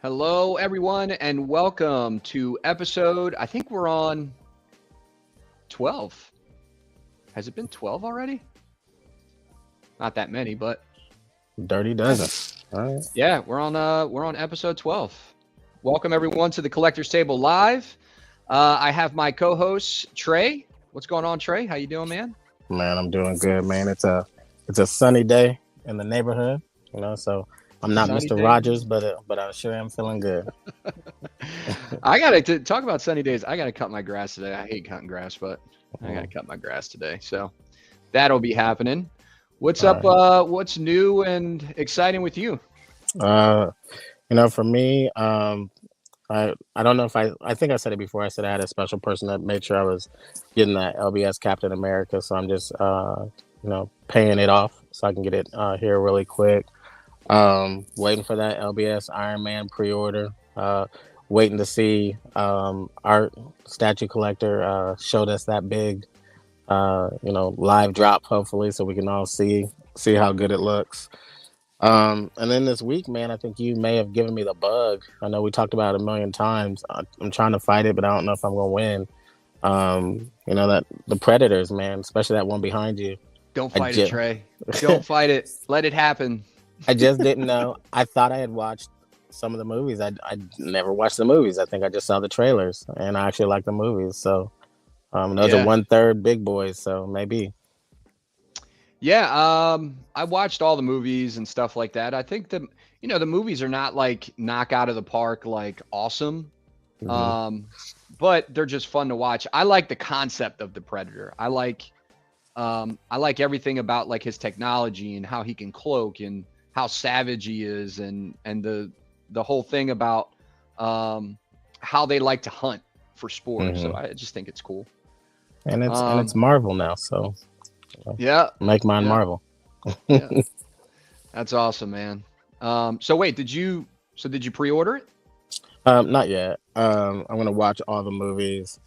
Hello, everyone, and welcome to episode. I think we're on 12. Has it been 12 already? Not that many, but Dirty dozen. All right. yeah, we're on episode 12. Welcome everyone to the Collector's Table Live. I have my co-host Trey. What's going on, Trey? How you doing, man? Man, I'm doing good, man. It's a sunny day in the neighborhood, so I'm not Sunny Mr. day. Rogers, but I sure am feeling good. I gotta talk about sunny days. I gotta cut my grass today. I hate cutting grass, but I gotta cut my grass today. So that'll be happening. What's All up? right. What's new and exciting with you? Uh, for me, I don't know if I think I said it before. I said I had a special person that made sure I was getting that LBS Captain America, so I'm just paying it off so I can get it here really quick. Waiting for that LBS Iron Man pre-order. Waiting to see Art Statue Collector showed us that big live drop hopefully so we can all see how good it looks. And then this week, man, I think you may have given me the bug. I know we talked about it a million times. I'm trying to fight it, but I don't know if I'm gonna win. That the Predators, man, especially that one behind you. Don't I fight it, just Trey. Don't fight it. Let it happen. I just didn't know. I thought I had watched some of the movies. I never watched the movies. I think I just saw the trailers, and I actually like the movies. So those are Yeah. 1/3 big boys. So maybe. Yeah, I watched all the movies and stuff like that. I think the movies are not like knock out of the park, like awesome. Mhm. Um, but they're just fun to watch. I like the concept of the Predator. I like everything about like his technology and how he can cloak and how savage he is and the whole thing about how they like to hunt for spores. So Mhm. I just think it's cool. And it's Um, Marvel now, so yeah, make mine yeah, Marvel. yeah. That's awesome, man. So wait, did you pre-order it? Not yet. I'm gonna watch all the movies,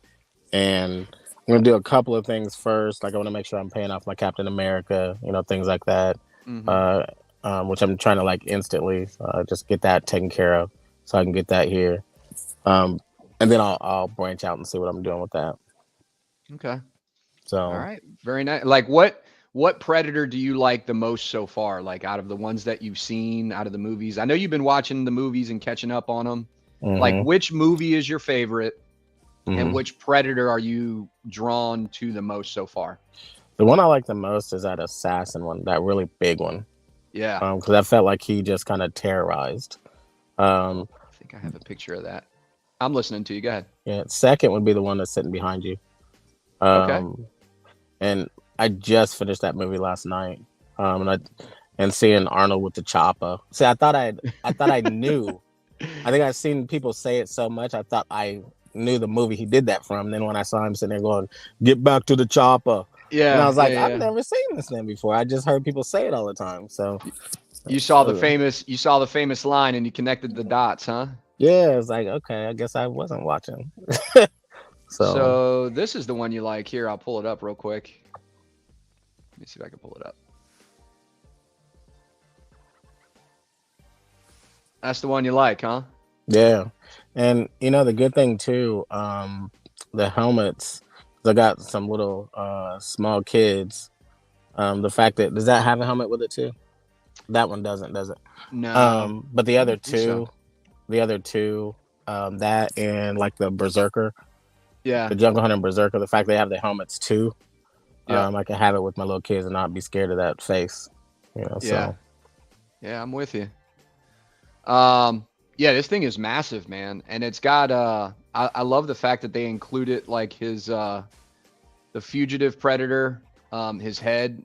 and I'm gonna do a couple of things first. Like I want to make sure I'm paying off my Captain America, things like that. Mm-hmm. Uh, which I'm trying to like instantly just get that taken care of, so I can get that here. Um, and then I'll branch out and see what I'm doing with that. Okay. All So right. Very nice. Like what Predator do you like the most so far? Like out of the ones that you've seen, out of the movies? I know you've been watching the movies and catching up on them. Like hmm which movie is your favorite and hmm which Predator are you drawn to the most so far? the one I like the most is that assassin one, that really big one, Yeah. because I felt like he just kind of terrorized. Um, I think I have a picture of that. I'm listening to you. Go ahead. yeah, second would be the one that's sitting behind you. Okay. Um, and I just finished that movie last night. And seeing Arnold with the chopper. See, I thought I knew. I think I've seen people say it so much. I thought I knew the movie he did that from. Then when I saw him sitting there going, "Get back to the chopper," and I Yeah, was yeah, like, I've yeah. never seen this name before. I just heard people say it all the time. So, uh, You saw the famous line and you connected the dots, huh? yeah, it's like okay, I guess I wasn't watching. So, So this is the one you like. Here, I'll pull it up real quick. Let me see if I can pull it up. That's the one you like, huh? yeah, and the good thing too, the helmets. I got some little small kids. The fact that does that have a helmet with it too? That one doesn't, does it? No, But the I other don't think so. two, the other two, that and like the Berserker, Yeah, the Jungle Hunter and Berserker. The fact they have the helmets too, yeah, I can have it with my little kids and not be scared of that face. yeah, So yeah. I'm with you. Um, yeah, this thing is massive, man, and it's got. I love the fact that they included like his the fugitive predator, his head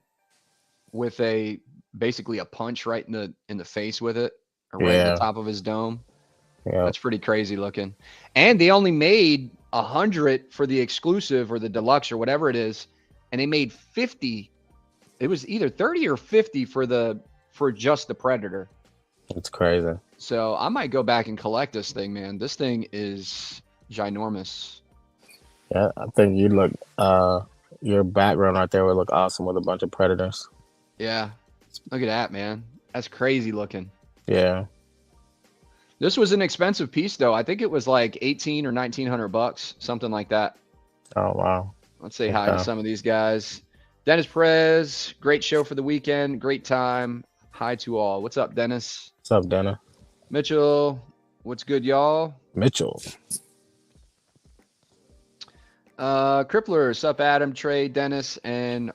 with a basically a punch right in the face with it, or right in the yeah, top of his dome. yeah, That's pretty crazy looking. And they only made 100 for the exclusive or the deluxe or whatever it is, and they made 50. It was either 30 or 50 for just the Predator. it's crazy. So I might go back and collect this thing, man. This thing is ginormous. Yeah, I think you look. Your background right there would look awesome with a bunch of predators. Yeah. Look at that, man. That's crazy looking. Yeah. This was an expensive piece though. I think it was like 18 or 1900 bucks, something like that. Oh wow. Let's say hi to Okay. some of these guys. Dennis Perez, great show for the weekend, great time. Hi to all. What's up, Dennis? What's up, Dana? Mitchell, what's good, y'all? Mitchell. Crippler, sup, Adam, Trey, Dennis, and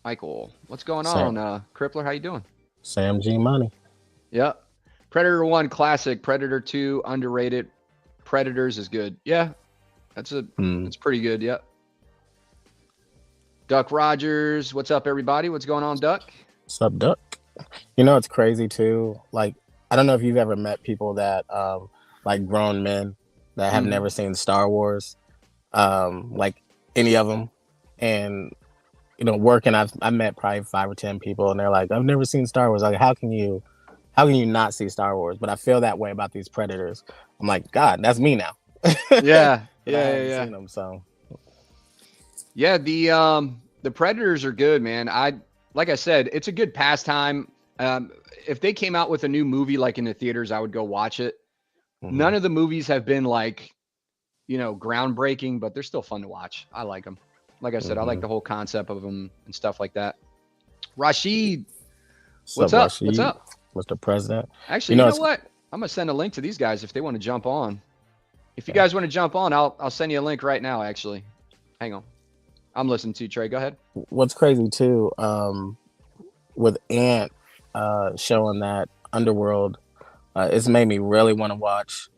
Michael. What's going Sam. on? Crippler, how you doing? Sam G Money. Yep. Predator 1 classic, Predator 2 underrated. Predators is good. Yeah, that's pretty good. Yep. Duck Rogers, what's up, everybody? What's going on, Duck? What's up, Duck? You know, it's crazy too. Like, I don't know if you've ever met people that, like grown men that have never seen Star Wars, like any of them. And, you know, working, I met probably 5 or 10 people and they're like, I've never seen Star Wars. Like, how can you not see Star Wars? But I feel that way about these Predators. I'm like, God, that's me now. Yeah. But I haven't seen them, so. Yeah, the Predators are good, man. Like I said, it's a good pastime. If they came out with a new movie like in the theaters, I would go watch it. None of the movies have been like, groundbreaking, but they're still fun to watch. I like them. Like I said, I like the whole concept of them and stuff like that. Rashid, what's up? Rashid? What's up, Mr. President? Actually, you know what? I'm gonna send a link to these guys if they want to jump on. If you guys want to jump on, I'll send you a link right now. Actually, hang on. I'm listening to you, Trey. Go ahead. What's crazy too, with Ant showing that Underworld, it's made me really want to watch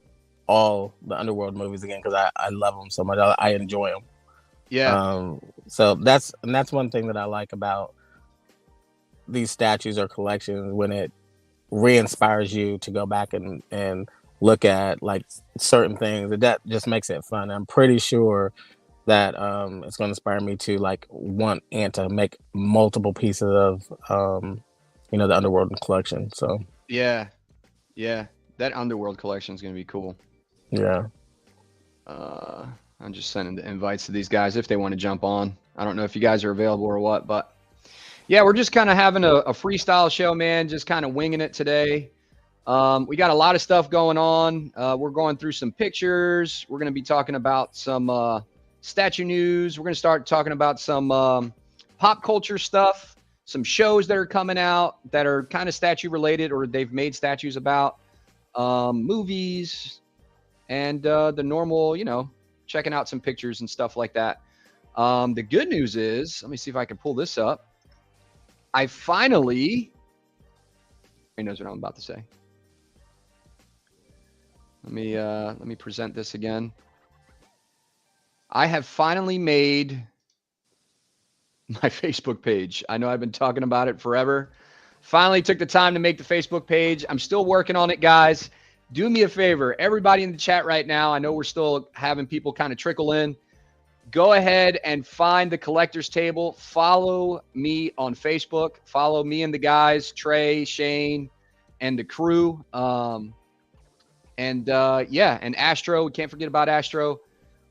all the Underworld movies again because I love them so much. I enjoy them. Yeah. So that's one thing that I like about these statues or collections, when it re-inspires you to go back and look at like certain things. That just makes it fun. I'm pretty sure that it's going to inspire me to like want Ant to make multiple pieces of the Underworld collection. So yeah, that Underworld collection is going to be cool. Yeah. I'm just sending the invites to these guys if they want to jump on. I don't know if you guys are available or what, but yeah, we're just kind of having a freestyle show, man. Just kind of winging it today. We got a lot of stuff going on. We're going through some pictures. We're going to be talking about some statue news. We're going to start talking about some pop culture stuff, some shows that are coming out that are kind of statue related or they've made statues about, movies, and the normal, checking out some pictures and stuff like that. The good news is, let me see if I can pull this up. I finally, he knows what I'm about to say. Let me present this again. I have finally made my Facebook page. I know I've been talking about it forever. Finally took the time to make the Facebook page. I'm still working on it, guys. Do me a favor, everybody in the chat right now. I know we're still having people kind of trickle in. Go ahead and find the collector's table. Follow me on Facebook. Follow me and the guys, Trey, Shane, and the crew. And Astro. We can't forget about Astro.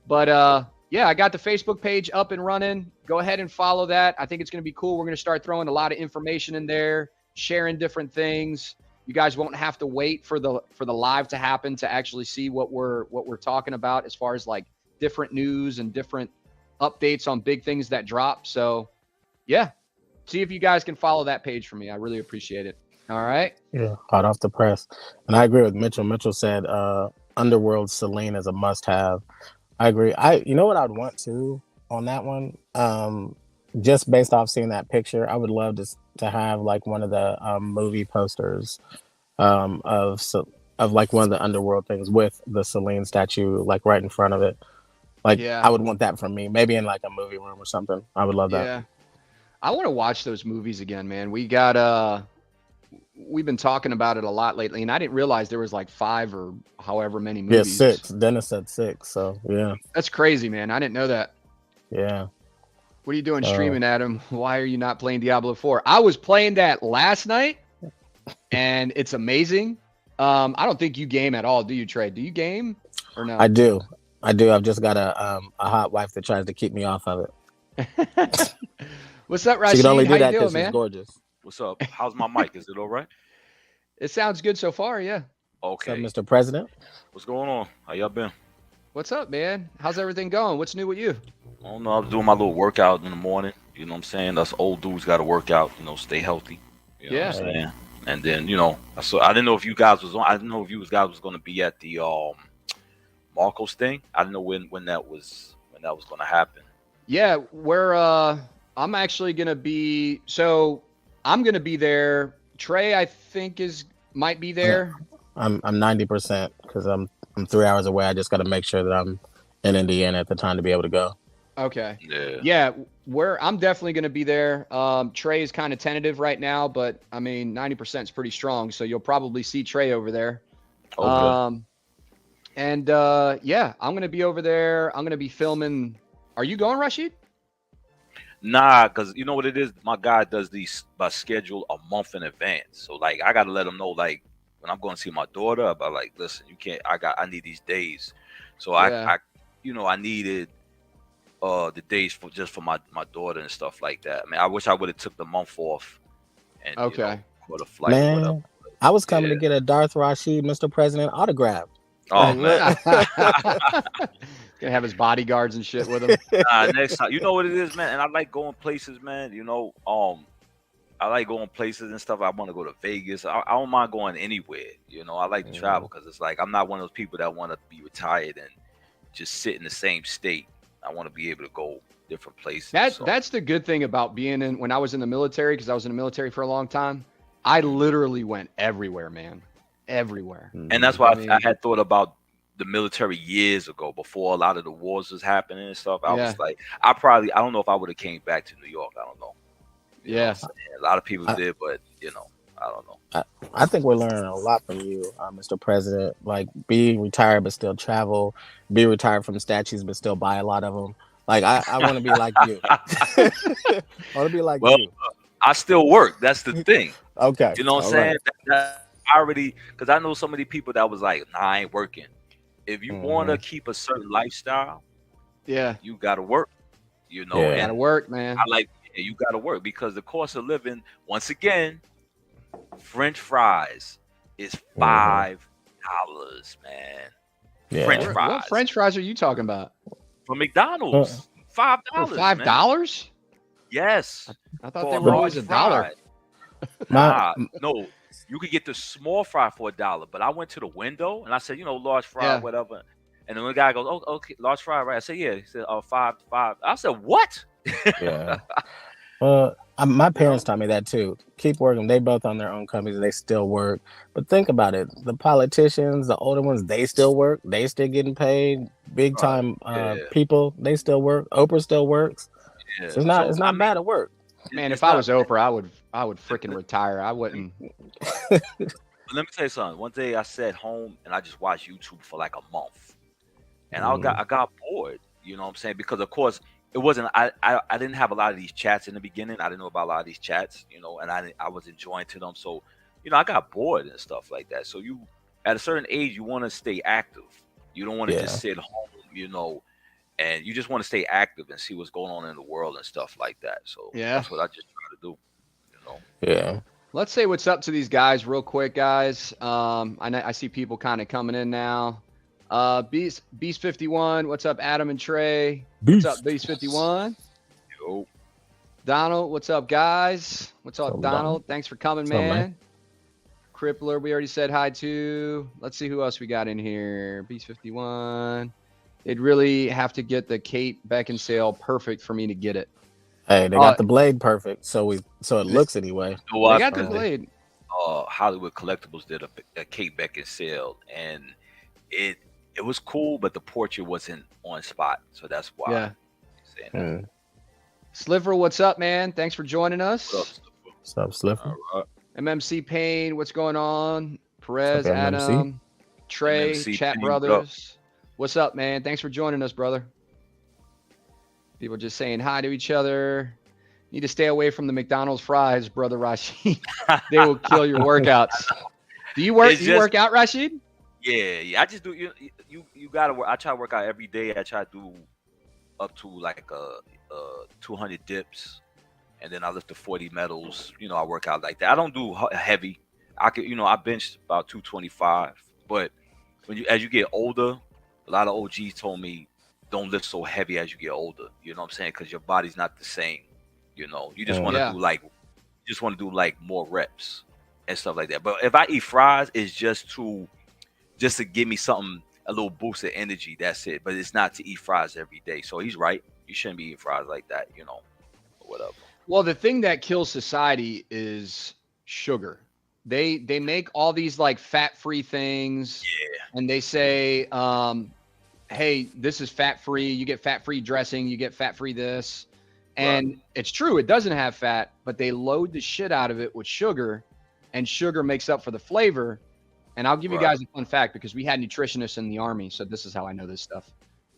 But I got the Facebook page up and running. Go ahead and follow that. I think it's going to be cool. We're going to start throwing a lot of information in there, sharing different things. You guys won't have to wait for the live to happen to actually see what we're talking about as far as like different news and different updates on big things that drop. So, yeah, see if you guys can follow that page for me. I really appreciate it. All right. Yeah, hot off the press. And I agree with Mitchell. Mitchell said Underworld Celine is a must-have. I agree. You know what I'd want to on that one? Just based off seeing that picture, I would love to have like one of the movie posters of like one of the Underworld things with the Celine statue like right in front of it. Like, yeah. I would want that from me, maybe in like a movie room or something. I would love that. Yeah, I want to watch those movies again, man. We got we've been talking about it a lot lately, and I didn't realize there was like 5 or however many movies. Yeah, 6. Dennis said 6, so yeah. That's crazy, man. I didn't know that. Yeah. What are you doing streaming, Adam? Why are you not playing Diablo 4? I was playing that last night, and it's amazing. I don't think you game at all, do you, Trey? Do you game or no? I do. I've just got a hot wife that tries to keep me off of it. What's up, Rashid? She can only do How that because she's gorgeous. What's up? How's my mic? Is it all right? It sounds good so far, yeah. What's up, Okay. Mr. President? What's going on? How y'all been? What's up, man? How's everything going? What's new with you? I don't know. I was doing my little workout in the morning. You know what I'm saying? Us old dudes got to work out. Stay healthy. You know what I'm Yeah. Hey, saying? And then I didn't know if you guys was on. I didn't know if you guys was going to be at the Marcos thing. I didn't know when that was going to happen. Yeah, I'm actually gonna be I'm gonna be there. Trey, I think is might be yeah, there. I'm 90% because I'm 3 hours away. I just got to make sure that I'm in Indiana at the time to be able to go. Okay. Yeah. Yeah, I'm definitely gonna be there. Trey is kind of tentative right now, but I mean 90% is pretty strong, so you'll probably see Trey over there. Okay. Um, and yeah, I'm gonna be over there. I'm gonna be filming. Are you going, Rashid? Nah, cause you know what it is. My guy does these by schedule a month in advance. So like, I gotta let him know like when I'm going to see my daughter. About like, listen, you can't. I need these days. So Yeah. I needed the days for just for my daughter and stuff like that. I mean, I wish I would have took the month off and Okay. for the flight or whatever. Man, I was coming to Yeah. get a Darth Rashid, Mr. President autograph. Oh Like, man. what? Gonna have his bodyguards and shit with him. Nah, next time. You know what it is, man. And I like going places, man. I like going places and stuff. I want to go to Vegas. I don't mind going anywhere. I like to travel Mhm. because it's like I'm not one of those people that want to be retired and just sit in the same state. I want to be able to go different places. So That's the good thing about being in when I was in the military, because I was in the military for a long time. I literally went everywhere, man. Everywhere. and that's Mhm. why I I mean, had thought about the military years ago before a lot of the wars was happening and stuff. I yeah, was like, I don't know if I would have came back to New York. I don't know. You know what I'm yeah. saying? A lot of people I, did, but I don't know. I, I think we're learning a lot from you, Mr. President. Like, be retired but still travel, be retired from statues but still buy a lot of them. Like, I want to be like you. I want to be like Well, you. I still work. That's the thing. Okay. You know what I'm All saying? right. I already, because I know so many people that was like, nah, I ain't working. If you want to Hmm. keep a certain lifestyle, Yeah. you got to work, Yeah. Gotta and work, I man. like, yeah, you got to work because the cost of living, once again, French fries is Hmm. $5, man. French Yeah. What fries French fries are you talking about? from Uh, McDonald's, five For dollars, five man. dollars? I, Yes, I thought they for a were but always large a dollar. fry. my Nah, no, you could get the small fry for $1. But I went to the window and I said, large fry, Yeah. whatever. And then the guy goes, "Oh, okay, large fry, right?" I said, "Yeah." He said, "Oh, five." I said, "What?" yeah. My you parents know? taught me that too. Keep working. They both on their own companies. They still work. But think about it. The politicians, the older ones, they still work. They still getting paid. Big Right. time Yeah. people, they still work. Oprah still works. Yeah. So it's not So it's I not mean, bad at work. Man, if it's I not. was Oprah, I would Let, freaking let- retire. I wouldn't. let me tell you something. One day I sat home and I just watched YouTube for like a month, and Mm, I got bored. You know what I'm saying? Because of course it wasn't. I didn't have a lot of these chats in the beginning. I didn't know about a lot of these chats. And I was enjoying to them. So I got bored and stuff like that. So you at a certain age you want to stay active. You don't want to yeah. just sit home. And you just want to stay active and see what's going on in the world and stuff like that. So Yeah. that's what I just try to do. You know. Yeah. Let's say what's up to these guys real quick, guys. I see people kind of coming in now. Beast 51. What's up, Adam and Trey? What's up, Beast. Beast 51? Yo. Donald, what's up, guys? What's up, So Donald. Donald? Thanks for coming, What's up, man? man. Crippler, we already said hi to. Let's see who else we got in here. Beast 51. They'd really have to get the Kate Beckinsale perfect for me to get it. Hey, they Uh, got the blade perfect, so it looks anyway. So they I got the saw Um, blade. Hollywood Collectibles did a Kate Beckinsale, and it it was cool, but the portrait wasn't on spot, so that's why Yeah. I'm saying that. mm, Sliver, what's up, man? Thanks for joining What up, us. Snooper? what's up, Slipper? All right, MMC Payne, what's going on? What's up, Perez, MMC? Adam, Trey, MMC Chat Payne, what up? Brothers. What's up, man? Thanks for joining us, brother. People just saying hi to each other. Need to stay away from the McDonald's fries, brother Rashid. They will kill your workouts. Do you work? It's Do you just work out, Rashid? yeah. I just do you gotta work. I try to work out every day. I try to do up to like 200 dips, and then I lift the 40 medals. I work out like that. I don't do heavy. I bench about 225. But as you get older, a lot of OGs told me don't lift so heavy as you get older. You know what I'm saying? Because your body's not the same. You know, you just want to Mm. Yeah. do like more reps and stuff like that. But if I eat fries, it's just to give me something, a little boost of energy. That's it. But it's not to eat fries every day. So he's right. You shouldn't be eating fries like that. You know, or whatever. Well, the thing that kills society is sugar. They make all these like fat-free things, and they say, "Hey, this is fat-free. You get fat-free dressing. You get fat-free this." Right. And it's true, it doesn't have fat, but they load the shit out of it with sugar, and sugar makes up for the flavor. And I'll give you Right. guys a fun fact because we had nutritionists in the army, so this is how I know this stuff.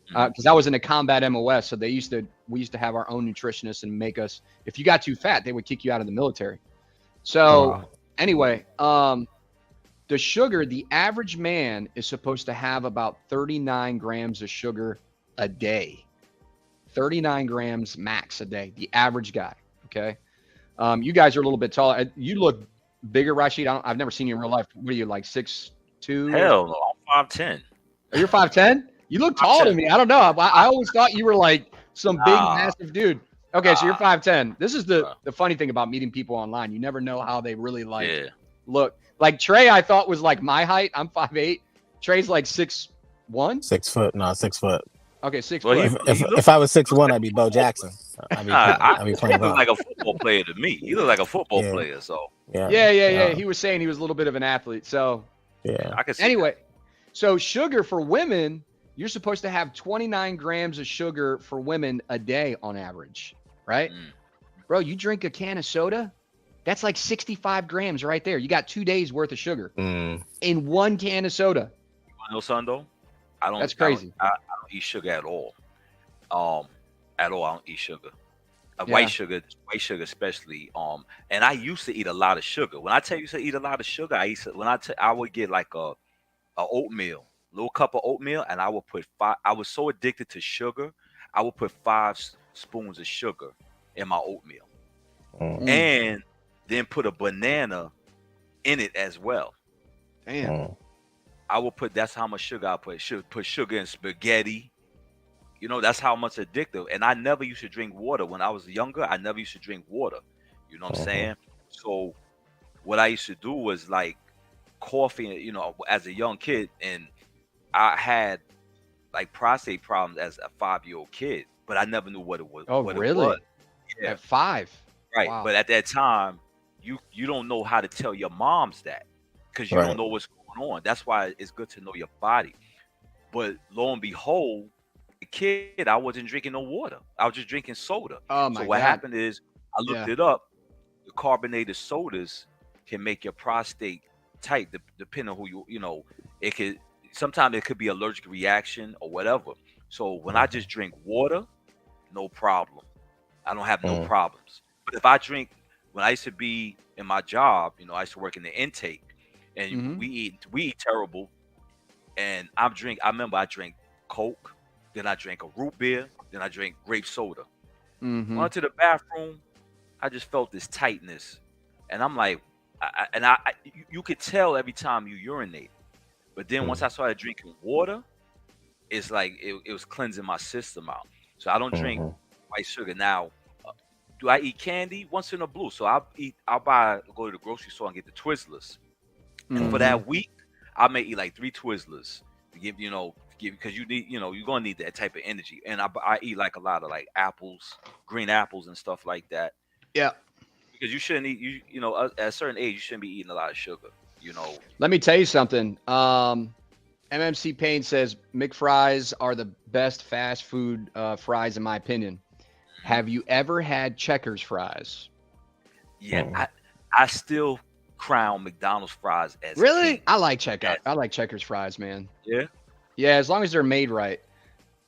Mhm. Because I was in a combat MOS, so we used to have our own nutritionists and make us. If you got too fat, they would kick you out of the military. So Wow. anyway, the sugar, the average man is supposed to have about 39 grams of sugar a day. 39 grams max a day, the average guy. Okay. You guys are a little bit taller. You look bigger, Rashid. I've never seen you in real life. What are you, like 6'2"? Hell no, I'm 5'10". Are you 5'10"? You look taller 5'10". to me. I don't know. I always thought you were like some big, Nah, massive dude. Okay, so you're nah. 5'10". This is Bruh. the funny thing about meeting people online. You never know how they really like Yeah. look. Like Trey, I thought was like my height. I'm 5'8". Trey's like 6'1". 6 foot, no, 6 foot. Okay, 6 Well, foot. If I was 6'1", I'd be Bo Jackson. I'd be He playing look ball. like a football player to me. He look like a football Yeah. player, so Yeah, Yeah. He was saying he was a little bit of an athlete. So yeah. I can see. anyway, so sugar for women, you're supposed to have 29 grams of sugar for women a day on average, right? Mm. Bro, you drink a can of soda, that's like 65 grams right there. You got 2 days worth of sugar Mm. in one can of soda. You know, son, though, That's crazy. I don't eat sugar at all. At all, I don't eat sugar. Yeah. White sugar especially. And I used to eat a lot of sugar. When I tell you to eat a lot of sugar, I would get like a oatmeal, little cup of oatmeal, and I would put 5. I was so addicted to sugar, I would put 5 spoons of sugar in my oatmeal, Mm. and then put a banana in it as well. Damn. Mm. I would put. That's how much sugar I put. Put sugar in spaghetti. You know, that's how much addictive. And I never used to drink water when I was younger. I never used to drink water. You know what I'm saying? So what I used to do was like coffee. You know, as a young kid, and I had like prostate problems as a 5-year-old kid, but I never knew what it was. Oh, what really? It was. Yeah. At 5. Right. Wow. But at that time, you don't know how to tell your moms that because you Right. don't know what's going on. That's why it's good to know your body. But lo and behold, the kid, I wasn't drinking no water. I was just drinking soda. Oh So my what God. happened is I looked Yeah. it up. The carbonated sodas can make your prostate tight, depending on who you know. It could sometimes it could be allergic reaction or whatever. So when I just drink water, no problem. I don't have no Mm. problems. But if I drink, when I used to be in my job, you know, I used to work in the intake, and Mhm. we eat terrible. And I remember I drank Coke, then I drank a root beer, then I drank grape soda. Mhm. Went to the bathroom, I just felt this tightness, and I'm like, you could tell every time you urinate. But then once I started drinking water, it's like it was cleansing my system out. So I don't drink white sugar now. Do I eat candy? Once in a blue. So go to the grocery store and get the Twizzlers. And for Mhm. that week, I may eat like 3 Twizzlers to give because you need, you're gonna need that type of energy. And I eat like a lot of like apples, green apples and stuff like that. Yeah. Because you shouldn't eat at a certain age you shouldn't be eating a lot of sugar. Let me tell you something. MMC Payne says McFries are the best fast food fries in my opinion. Have you ever had Checkers fries? Yeah, I still crown McDonald's fries as Really? king. I like Checkers fries, man. Yeah. Yeah, as long as they're made right.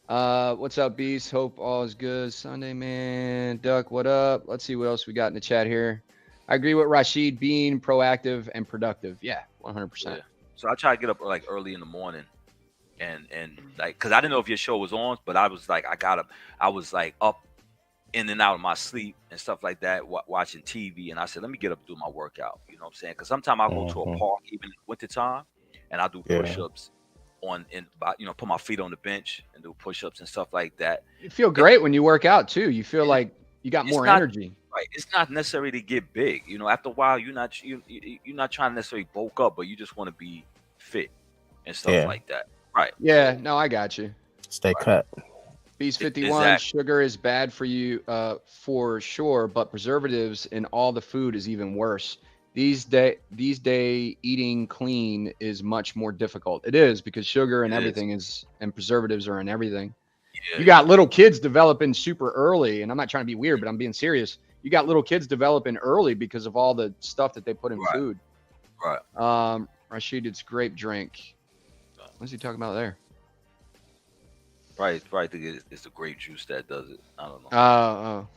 What's up, Beast? Hope all is good. Sunday, man. Duck, what up? Let's see what else we got in the chat here. I agree with Rashid, being proactive and productive. Yeah, 100%. Yeah. So I try to get up like early in the morning and like, because I didn't know if your show was on, but I was like, I was like up in and out of my sleep and stuff like that, watching TV. And I said, let me get up and do my workout. You know what I'm saying? Because sometimes I'll go to a park, even in wintertime, and I do Yeah. push-ups put my feet on the bench and do push-ups and stuff like that. You feel great when you work out too. You feel like you got more energy. Right. It's not necessary to get big. After a while, you're not trying to necessarily bulk up, but you just want to be fit and stuff like that. Right. Yeah. No, I got you. Stay cut. Beast 51, Exactly. sugar is bad for you for sure, but preservatives in all the food is even worse. These day eating clean is much more difficult. It is because sugar and everything is and preservatives are in everything. Yeah, you got little kids developing super early, and I'm not trying to be weird, but I'm being serious. You got little kids developing early because of all the stuff that they put in food. Right. Rashid, it's grape drink. What's he talking about there? Probably think it's the grape juice that does it. I don't know. Oh.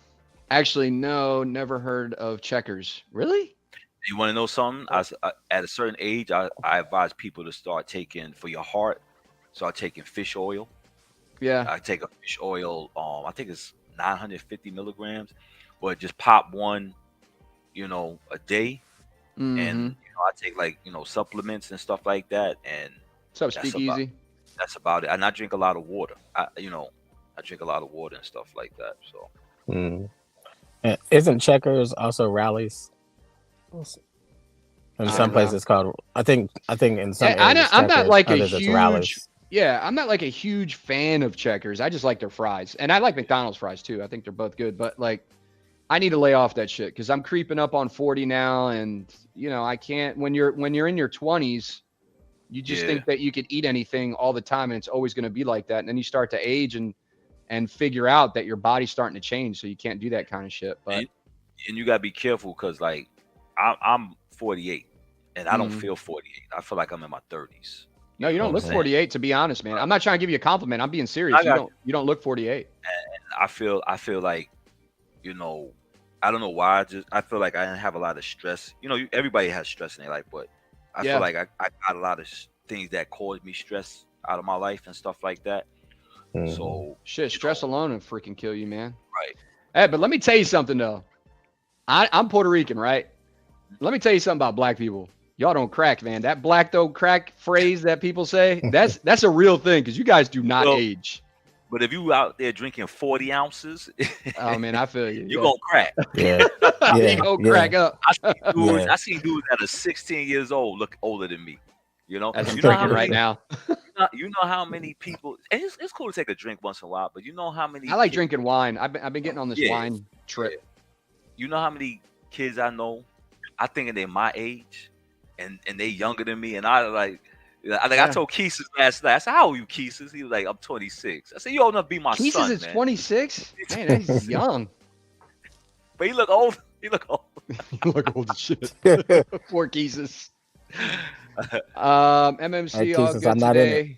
Actually, no, never heard of Checkers. Really? You want to know something? At a certain age, I advise people to start taking, for your heart, start taking fish oil. Yeah. I take a fish oil, I think it's 950 milligrams, but just pop one, a day. Mm-hmm. And, I take supplements and stuff like that. And what's up, Speakeasy? That's about it. And I drink a lot of water. I drink a lot of water and stuff like that. So. And isn't Checkers also Rallies? In some places called, I think in some areas, I'm not like a huge Rallies. Yeah, I'm not like a huge fan of Checkers. I just like their fries, and I like McDonald's fries too. I think they're both good, but I need to lay off that shit because I'm creeping up on 40 now, and I can't. When you're in your 20s, you just think that you could eat anything all the time, and it's always going to be like that. And then you start to age and figure out that your body's starting to change, so you can't do that kind of shit. But and you gotta be careful because I'm 48 and I don't feel 48. I feel like I'm in my 30s. No, you don't look 48, to be honest, man. I'm not trying to give you a compliment. I'm being serious. You don't look 48. And I feel like, I don't know why. I feel like I didn't have a lot of stress. Everybody has stress in their life, but I feel like I got a lot of things that caused me stress out of my life and stuff like that. So stress alone will freaking kill you, man. Right. Hey, but let me tell you something though. I'm Puerto Rican, right? Let me tell you something about black people. Y'all don't crack, man. That black don't crack phrase that people say, that's a real thing because you guys do not age. But if you out there drinking 40 ounces, oh man, I feel you. You're gonna crack. Yeah. You gonna crack up. I seen dudes that are 16 years old look older than me. As I'm drinking right now. You know how many people, and it's cool to take a drink once in a while, but you know how many I like drinking wine. I've been getting on this wine trip. You know how many kids I know, I think they're my age and they younger than me, and I told Keesus last night. I said, "How old are you, Keesus?" He was like, "I'm 26." I said, "You old enough to be my son, Keesus is 26? Man, he's young. But he look old. He look old. You look old as shit. Poor Keesus. MMC all good today.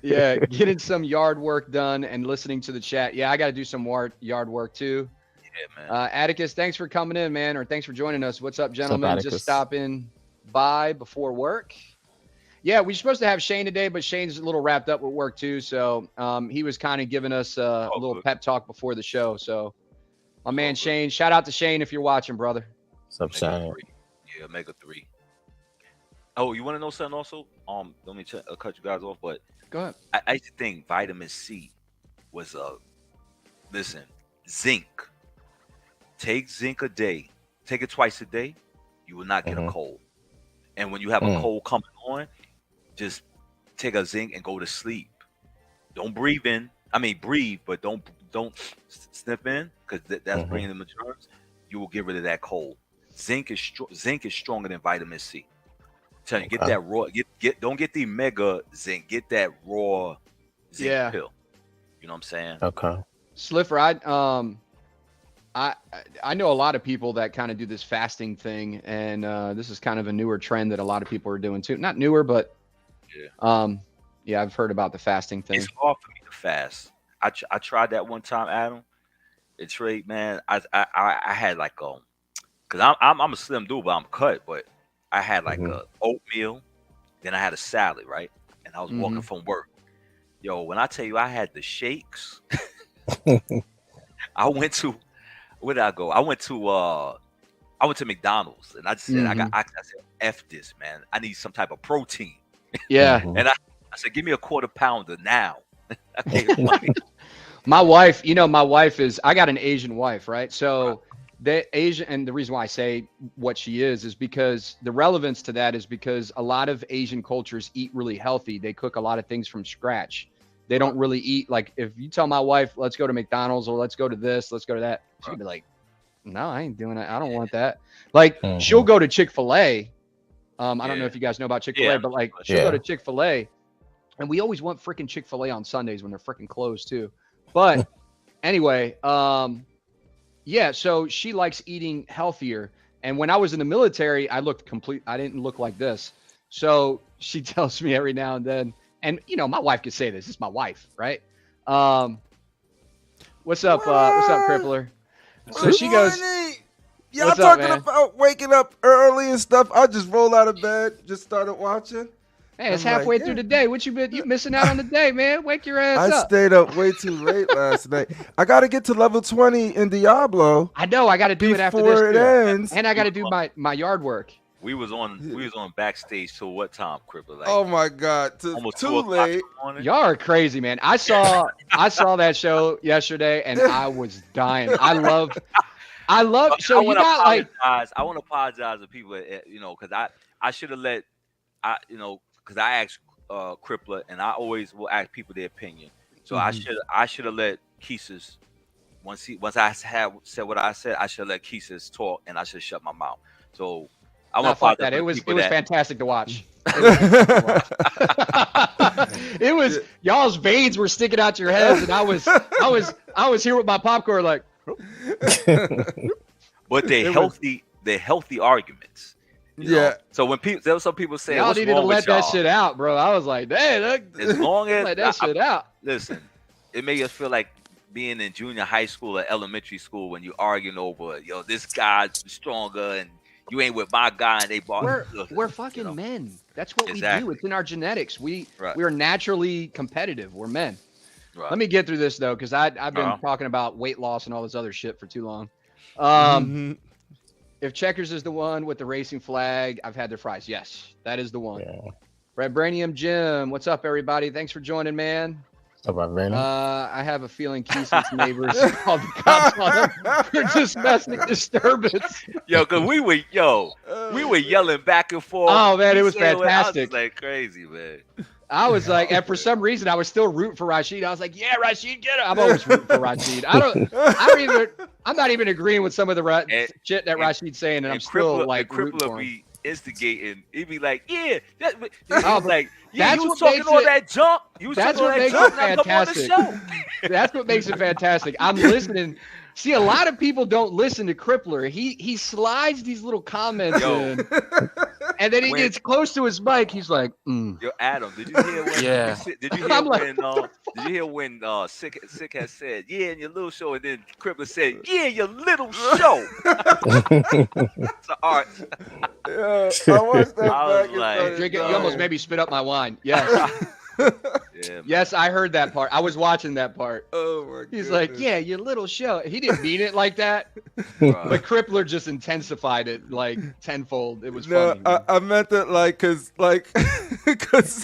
Yeah, getting some yard work done and listening to the chat. Yeah, I got to do some more yard work too. Yeah, man. Atticus, thanks for coming in, man, or thanks for joining us. What's up, gentlemen? What's up, just stopping by before work. Yeah, we were supposed to have Shane today, but Shane's a little wrapped up with work too. So he was kind of giving us a little pep talk before the show. So my man Shane, shout out to Shane if you're watching, brother. What's up, Shane? Yeah, Omega 3. Oh, you want to know something also? Let me cut you guys off, but go ahead. I used to think vitamin C was zinc. Take zinc a day. Take it twice a day. You will not get a cold. And when you have a cold coming on, just take a zinc and go to sleep. Don't breathe in. I mean, breathe, but don't sniff in because that's bringing in the germs. You will get rid of that cold. Zinc is stronger than vitamin C. Tell you, get that raw. Don't get the mega zinc. Get that raw zinc pill. You know what I'm saying? Okay. Slipper, I know a lot of people that kind of do this fasting thing, and this is kind of a newer trend that a lot of people are doing too. Not newer, but I've heard about the fasting thing. It's hard for me to fast. I tried that one time, Adam. It's right, man. I had because I'm a slim dude, but I'm cut. But I had a oatmeal, then I had a salad, right? And I was walking from work. Yo, when I tell you I had the shakes, I went to. Where did I go? I went to McDonald's, and I just said, I said, F this, man. I need some type of protein. Yeah. Mhm. And I said, give me a quarter pounder now. I gave him money. My wife, my wife I got an Asian wife, right? So the Asian, and the reason why I say what she is because the relevance to that is because a lot of Asian cultures eat really healthy. They cook a lot of things from scratch. They don't really eat, like, if you tell my wife, let's go to McDonald's or let's go to this, let's go to that, she'd be like, no, I ain't doing that. I don't want that. Like, she'll go to Chick-fil-A. I don't know if you guys know about Chick-fil-A, but like, she'll go to Chick-fil-A, and we always want freaking Chick-fil-A on Sundays when they're freaking closed too. But anyway, yeah, so she likes eating healthier. And when I was in the military, I didn't look like this. So she tells me every now and then, and my wife could say this, it's my wife, right? What's up, Crippler? So she goes, y'all what's up, talking man? about waking up early and stuff. I just rolled out of bed, just started watching. Hey, it's I'm like, halfway through the day. What you missing out on the day, man? Wake your ass I up. stayed up way too late last night. I got to get to level 20 in Diablo I know. I got to do it after before this, it too. ends. And I got to do my yard work. We was on backstage till what time, Cripple? Like, Oh my God, almost too 2 o'clock in late. the morning. Y'all are crazy, man. I saw that show yesterday, and I was dying. I love. So you got like. I want to apologize to people, because I should have because I asked Crippler, and I always will ask people their opinion. So I should have let Keesus, once I have said what I said, I should have let Keesus talk, and I should shut my mouth. So I want to Fuck apologize. that. It was fantastic to watch. It was y'all's veins were sticking out your heads, and I was here with my popcorn like. But they're healthy. They're healthy arguments. Yeah. So when there were some people saying, y'all "What's needed to wrong let with that y'all?" shit out, bro. I was like, hey, look, As long as let that shit out. Listen, it made us feel like being in junior high school or elementary school when you arguing over, this guy's stronger and you ain't with my guy, and they bought. We're fucking men. That's what we do. It's in our genetics. We Right. are naturally competitive. We're men. Right. Let me get through this though, because I've been talking about weight loss and all this other shit for too long. If Checkers is the one with the racing flag, I've had their fries. Yes, that is the one. Yeah. Vibranium Jim, what's up, everybody? Thanks for joining, man. What's up, Vibranium? I have a feeling Keeson's neighbors called the cops on him for domestic disturbance. Yo, cause we were yelling back and forth. Oh man, it was I was fantastic. just like crazy, man. I was like, and for some reason, I was still rooting for Rashid. I was like, yeah, Rashid, get it. I'm always rooting for Rashid. I'm not even agreeing with some of the shit that Rashid's saying, and I'm still like rooting for him. Be instigating. He'd be like, yeah, you that's was what talking makes all it- that junk. You was That's talking all what that makes junk. it Now come on the fantastic. show. That's what makes it fantastic. I'm listening. See, a lot of people don't listen to Crippler. He slides these little comments in, and then he gets close to his mic. He's like, Yo, Adam, did you hear when? Yeah. Did you hear when Sick has said, yeah, in your little show, and then Crippler said, yeah, your little show. It's an art. Yeah, I watched that I was back and like, started drink it. You dying. almost made me spit up my wine. Yes. Yeah, man. Yes, I heard that part. I was watching that part. Oh my God. He's like, yeah, your little show. He didn't mean it like that, Right. but Crippler just intensified it like tenfold. It was No, funny. I meant it cause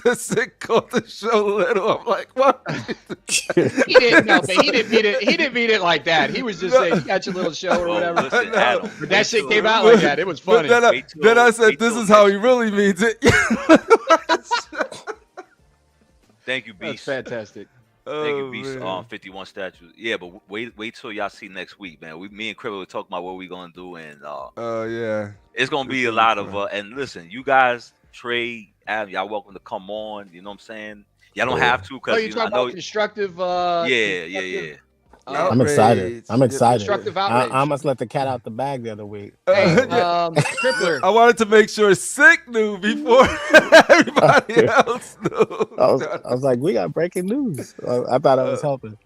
the Sick called the show little. I'm like, what? He didn't know, but he didn't mean it like that. He was just saying, you got your little show or Oh, whatever. listen, No. Adam, But that shit came out like that. It was funny. But then I said, wait this till is how he next- really means it. Thank you, That's Beast. fantastic. Thank you, Beast. man. 51 statues. Yeah, but wait till y'all see next week, man. Me and Cribble were talking about what we're gonna do, and Yeah. it's gonna be It's a gonna lot be of. fun. And listen, you guys, Trey, Adam, y'all welcome to come on. You know what I'm saying? Y'all don't have to Oh, because you talking about constructive? yeah. I'm excited. I'm excited. Constructive I outrage. almost let the cat out the bag the other week. Hey, Yeah. Crippler. I wanted to make sure Sick knew before everybody else knew. I was like, we got breaking news. I thought I was helping.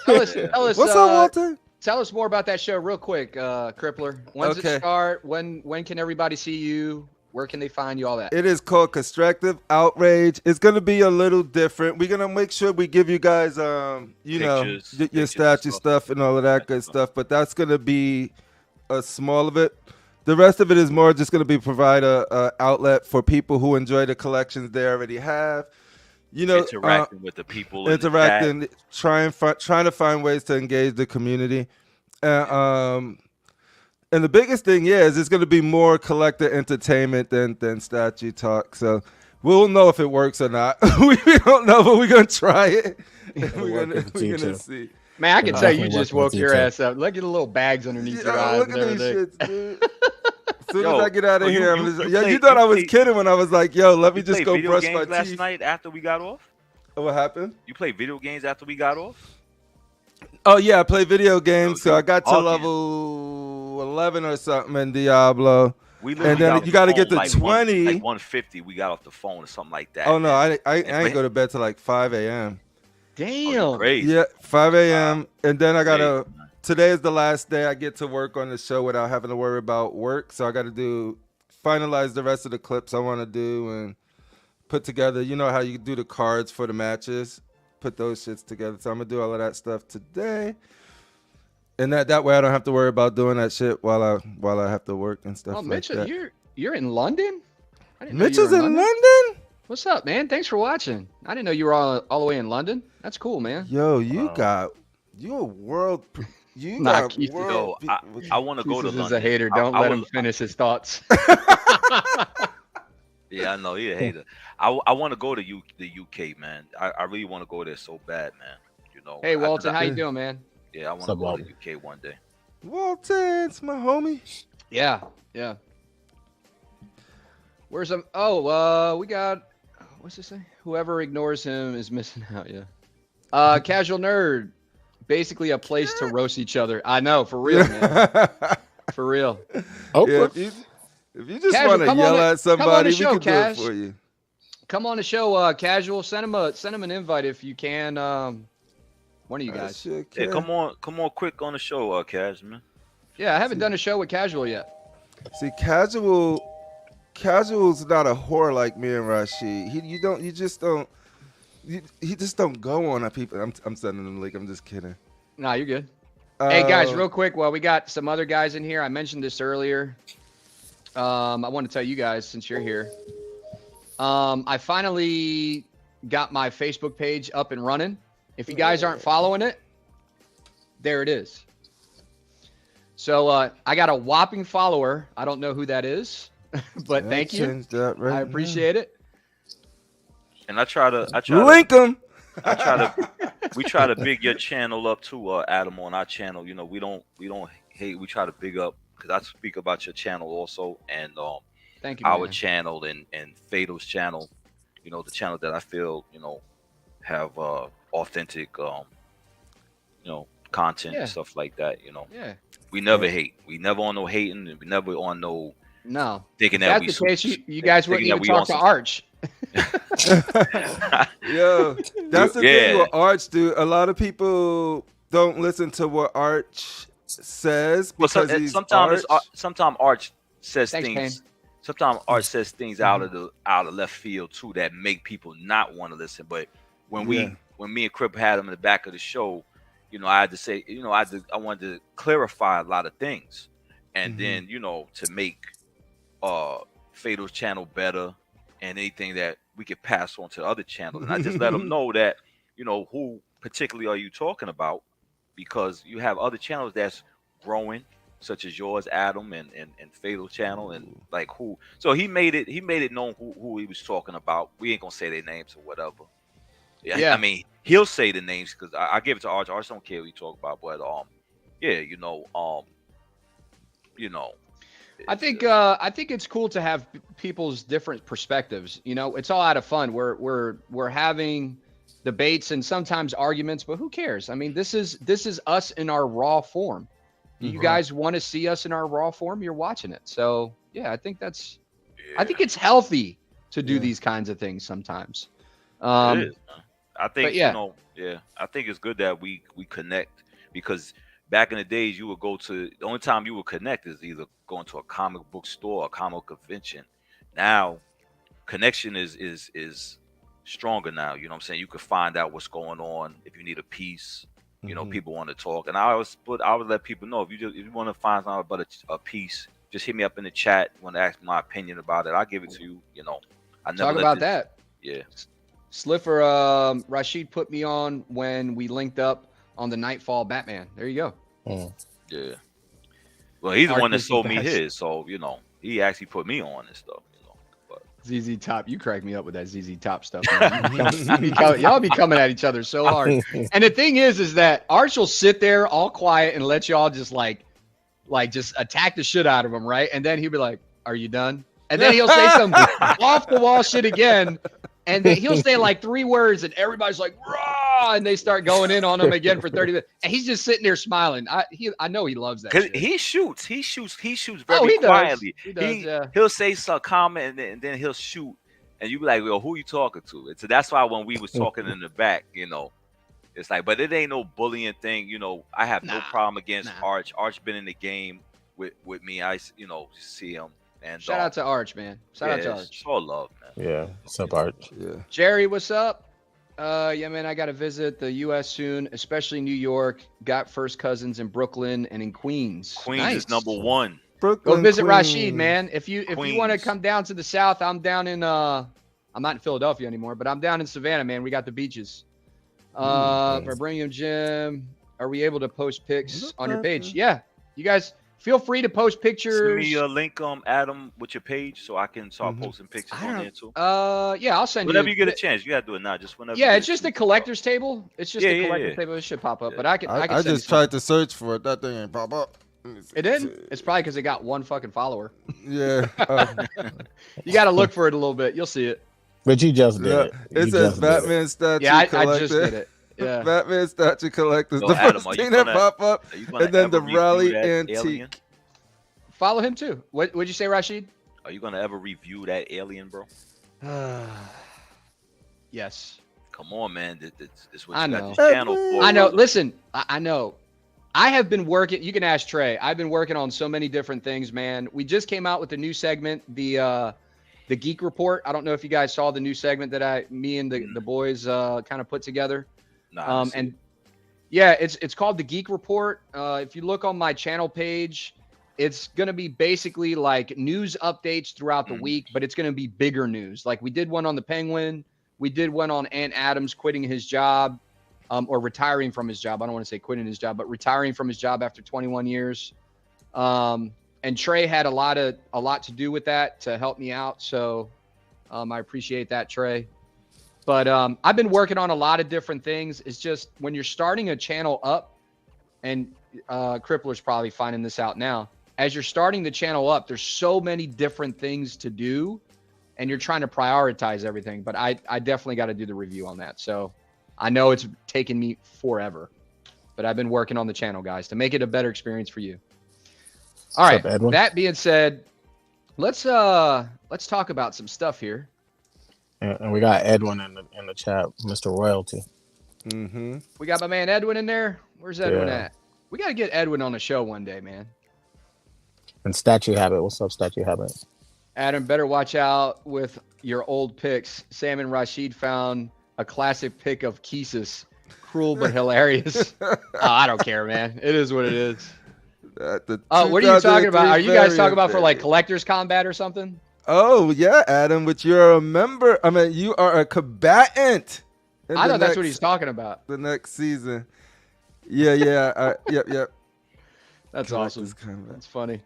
Tell us, What's up, Walter? Tell us more about that show real quick, Crippler. When's Okay. it start? When can everybody see you? Where can they find you? All that. It is called Constructive Outrage. It's gonna be a little different. We're gonna make sure we give you guys, your Pictures and statue stuff. stuff and all of that good stuff. But that's gonna be a small of it. The rest of it is more just going to be provide a outlet for people who enjoy the collections they already have. You know, Interacting with the people in the chat. interacting, trying to find ways to engage the community. Um, and the biggest thing, is it's going to be more collector entertainment than statue talk. So we'll know if it works or not. we don't know, but we're going to try it. we're going to see. Man, I can It'll tell you definitely just work woke with your you, too. ass up. Look at the little bags underneath your eyes Look and at these everything. shits, dude. As soon Yo, as I get out of so you- here, you- I'm just, you yo, play- you thought you I was play- kidding when I was like, yo, let me You just played go video brush games my last teeth. night after we got off? What happened? You played video games after we got off? Oh yeah, I play video games, so you I got to bugging. level 11 or something in Diablo. We And literally then got off you the got to phone get to like 20. like 150. We got off the phone or something like that. Oh no, man. I ain't go to bed till like 5 a.m. Oh, you Damn. crazy. Yeah, 5 a.m. And then I gotta. Crazy, man. Today is the last day I get to work on the show without having to worry about work. So I got to finalize the rest of the clips I want to do and put together. You know how you do the cards for the matches, put those shits together. So I'm gonna do all of that stuff today, and that way I don't have to worry about doing that shit while I have to work and stuff Oh, like Mitchell, that. you're in London? I didn't know you Mitchell's were in London. What's up, man? Thanks for watching. I didn't know you were all the way in London. That's cool, man. Yo, you a world. You Nah, got Keith- world. Yo, I want to go to Jesus London. is a hater. Don't I let was- him finish his thoughts. Yeah, I know. He's a hater. I want to go to the UK, man. I really want to go there so bad, man. You know. Hey, Walton, how you doing, man? Yeah, I want What's to up, go Walton? to the UK one day. Walton, it's my homie. Yeah, yeah. Where's him? Oh, we got. What's this say? Whoever ignores him is missing out. Yeah. Casual nerd. Basically, a place to roast each other. I know, for real, man. For real. Oh, Yeah, if you just Casual, want to come on yell the- at come on the somebody, we show, can Cash. do it for you. Come on the show, Casual. Send him an invite if you can. One of you That guys. shit, Hey, kid. come on quick on the show, Cash, man. Yeah, I haven't done a show with Casual yet. See, casual's not a whore like me and Rashid. He just don't go on people. I'm sending him a link. I'm just kidding. Nah, you're good. Hey guys, Uh, real quick, well, we got some other guys in here. I mentioned this earlier. I want to tell you guys since you're here. I finally got my Facebook page up and running. If you guys aren't following it, there it is. So I got a whopping follower. I don't know who that is, but yeah, thank you. change that right I appreciate it. And I try to Link him. we try to big your channel up too, Adam, on our channel. You know, we don't hate. We try to big up because I speak about your channel also, and Thank you. our man. channel and Fatal's channel. You know, the channel that I feel have authentic content Yeah. and stuff like that. You know, Yeah. we never hate. We never on no hating, and we never on no No. thinking If that we. that's the case, you guys wouldn't thinking that even we talk to on Arch. Yo, that's the Yeah. thing with Arch, dude. A lot of people don't listen to what Arch says Well, because he's sometimes Arch. sometimes Arch says Thanks, things. Payne. Sometimes Arch says things out of left field too that make people not want to listen. But when Yeah. when me and Crip had him in the back of the show, I had to say, I wanted to clarify a lot of things, and then to make Fatal's channel better and anything that we could pass on to other channels. And I just let them know that who particularly are you talking about, because you have other channels that's growing, such as yours, Adam, and Fatal channel, and like who. So he made it known who he was talking about. We ain't gonna say their names or whatever. Yeah. I mean, he'll say the names because I give it to Arch. Arch don't care what you talk about, but yeah, I think it's cool to have people's different perspectives. It's all out of fun. We're having debates and sometimes arguments, but who cares? I mean, this is us in our raw form. Do you guys want to see us in our raw form? You're watching it. So yeah, I think it's healthy to do these kinds of things sometimes. It is, man. I think but yeah. I think it's good that we connect, because back in the days you would go to, the only time you would connect is either going to a comic book store or a comic convention. Now connection is stronger now. You know what I'm saying? You can find out what's going on if you need a piece. People want to talk, and I would let people know if you want to find out about a piece, just hit me up in the chat. Want to ask my opinion about it? I'll give it to you. You know, I never Talk let about this- that. Yeah. Slipper, Rashid put me on when we linked up on the Nightfall Batman. There you go. Yeah. Well, he's the Art one that is the sold me best. his, so you know, he actually put me on and stuff. You know, but ZZ Top, you crack me up with that ZZ Top stuff. Man. Y'all be coming at each other so hard. And the thing is that Arch will sit there all quiet and let y'all just like just attack the shit out of him, right? And then he'll be like, "Are you done?" And then he'll say some off the wall shit again, and then he'll say like 3 words, and everybody's like, "Raw!" and they start going in on him again for 30 minutes, and he's just sitting there smiling. I know he loves that. because Shit. he shoots very He does. quietly. He does, yeah. He'll say some comment and then he'll shoot, and you be like, "Well, who you talking to?" And so that's why when we was talking in the back, you know, it's like, but it ain't no bullying thing. You know, I have no problem against Arch. Arch been in the game with me. I see him. And Shout out to Arch, man. Shout out to Arch. It's all love, man. Yeah, what's up, Arch? Yeah. Jerry, what's up? Yeah, man, I got to visit the U.S. soon, especially New York. Got first cousins in Brooklyn and in Queens. Queens Nice. is number 1. Brooklyn, Go visit Queens. Rashid, man. If you want to Queens. come down to the South, I'm down in I'm not in Philadelphia anymore, but I'm down in Savannah, man. We got the beaches. Vibranium Gym. Are we able to post pics on your page? Yeah, you guys feel free to post pictures. Send me a link, Adam, with your page so I can start posting pictures on there too. Yeah, I'll send Whenever you. you get a chance, you gotta do it now. Just whenever. Yeah, it's just a collector's table. It's just a Yeah, collector's yeah. table. It should pop up, Yeah. but I can I send you just some. tried to search for it. That thing ain't pop up. It didn't. It's probably because it got 1 fucking follower. Yeah. You got to look for it a little bit. You'll see it. But you just did it. It You says just did it. Batman statue Yeah, I collector. just did it. Yeah. Batman statue collectors. Yo, The Adam, first are you thing that gonna- pop up, Are you gonna and then the ever review rally that antique. Alien? Follow him too. What'd you say, Rashid? Are you gonna ever review that Alien, bro? Yes. Come on, man. This what I you know. got this channel for. I know. brother. Listen, I know. I have been working. You can ask Trey. I've been working on so many different things, man. We just came out with the new segment, the Geek Report. I don't know if you guys saw the new segment that me and the boys kind of put together. Nah, And yeah, it's called the Geek Report. If you look on my channel page, it's going to be basically like news updates throughout the week, but it's going to be bigger news. Like we did one on the Penguin. We did one on Ant Adams quitting his job or retiring from his job. I don't want to say quitting his job, but retiring from his job after 21 years. And Trey had a lot to do with that to help me out. So I appreciate that, Trey. But I've been working on a lot of different things. It's just when you're starting a channel up, and Crippler's probably finding this out now. As you're starting the channel up, there's so many different things to do, and you're trying to prioritize everything. But I definitely got to do the review on that. So I know it's taken me forever, but I've been working on the channel, guys, to make it a better experience for you. All right. Edwin? That being said, let's talk about some stuff here. And we got Edwin in the chat, Mr. Royalty. Mm-hmm. We got my man Edwin in there. Where's Edwin Yeah. at? We got to get Edwin on the show one day, man. And Statue Habit. What's up, Statue Habit? Adam, better watch out with your old picks. Sam and Rashid found a classic pick of Keesus. Cruel but hilarious. I don't care, man. It is what it is. What What are you talking about? Are you guys talking about for like collector's combat or something? Oh yeah, Adam, which you're a member. I mean, you are a combatant. I know that's what he's talking about. The next season. Yeah. Yep. That's Collector's awesome. combat. That's funny.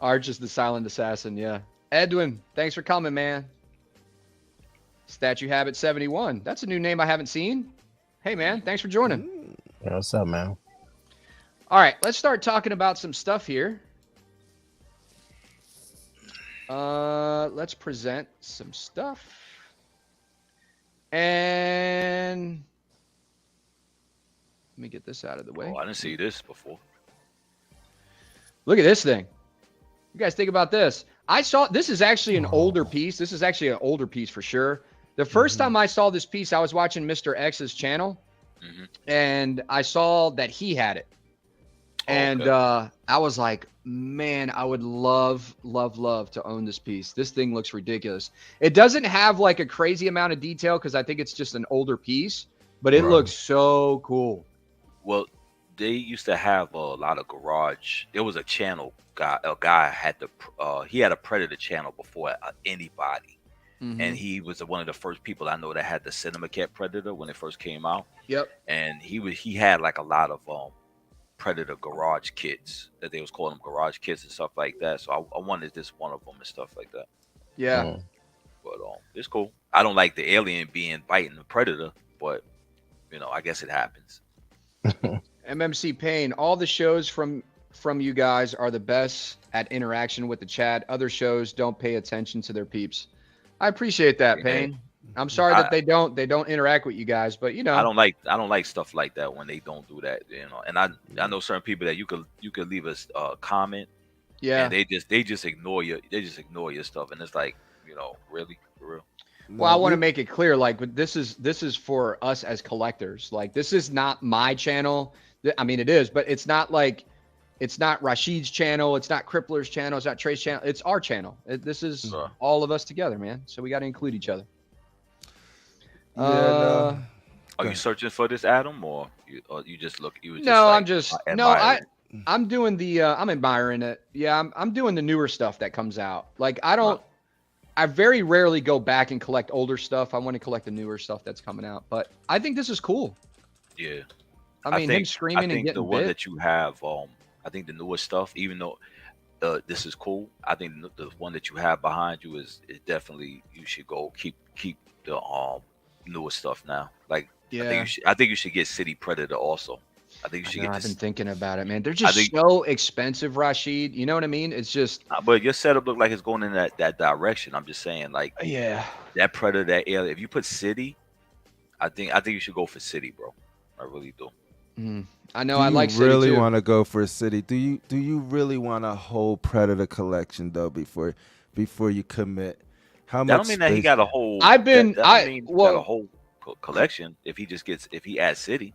Arch is the silent assassin. Yeah. Edwin, thanks for coming, man. Statue Habit 71. That's a new name I haven't seen. Hey, man, thanks for joining. Yeah, what's up, man? All right, let's start talking about some stuff here. Let's present some stuff. And let me get this out of the way. Oh, I didn't see this before. Look at this thing. You guys think about this. This is actually an older piece. This is actually an older piece for sure. The first time I saw this piece, I was watching Mr. X's channel, and I saw that he had it. And I was like, man, I would love to own this piece. This thing looks ridiculous. It doesn't have like a crazy amount of detail because I think it's just an older piece, but it looks so cool. Well, they used to have a lot of garage. There was a channel guy. A guy had he had a Predator channel before anybody, and he was one of the first people I know that had the Cinema Cat Predator when it first came out. Yep. And he had like a lot of Predator garage kits that they was calling them garage kits and stuff like that. So I wanted this one of them and stuff like that. Yeah. But it's cool. I don't like the alien being biting the Predator, but I guess it happens. MMC Payne, all the shows from you guys are the best at interaction with the chat. Other shows don't pay attention to their peeps. I appreciate that, Payne. I'm sorry that they don't interact with you guys, but I don't like stuff like that when they don't do that, And I know certain people that you could leave us a comment, yeah, and they just ignore you. They just ignore your stuff, and it's like, really, for real. Well, I want to make it clear, like, this is for us as collectors. Like, this is not my channel. I mean, it is, but it's not like, it's not Rashid's channel. It's not Crippler's channel. It's not Trey's channel. It's our channel. This is all of us together, man. So we got to include each other. Are you searching for this, Adam, or you just look? I'm doing the. I'm admiring it. Yeah, I'm doing the newer stuff that comes out. Like, I very rarely go back and collect older stuff. I want to collect the newer stuff that's coming out. But I think this is cool. Yeah. I mean, him screaming and getting the one bit. that you have, I think the newer stuff, even though this is cool, I think the one that you have behind you is definitely, you should go keep the newer stuff now. Like, yeah. I think you should get City Predator also. I think you should I've been thinking about it, man. They're just so expensive, Rashid. You know what I mean? It's just. But your setup look like it's going in that direction. I'm just saying, like, yeah, that Predator, that alien. If you put City, I think you should go for City, bro. I really do. I know. I like City really too. want to go for City? Do you really want a whole Predator collection though before you commit? How much? That don't mean that he got a whole. Got a whole collection. If he adds City.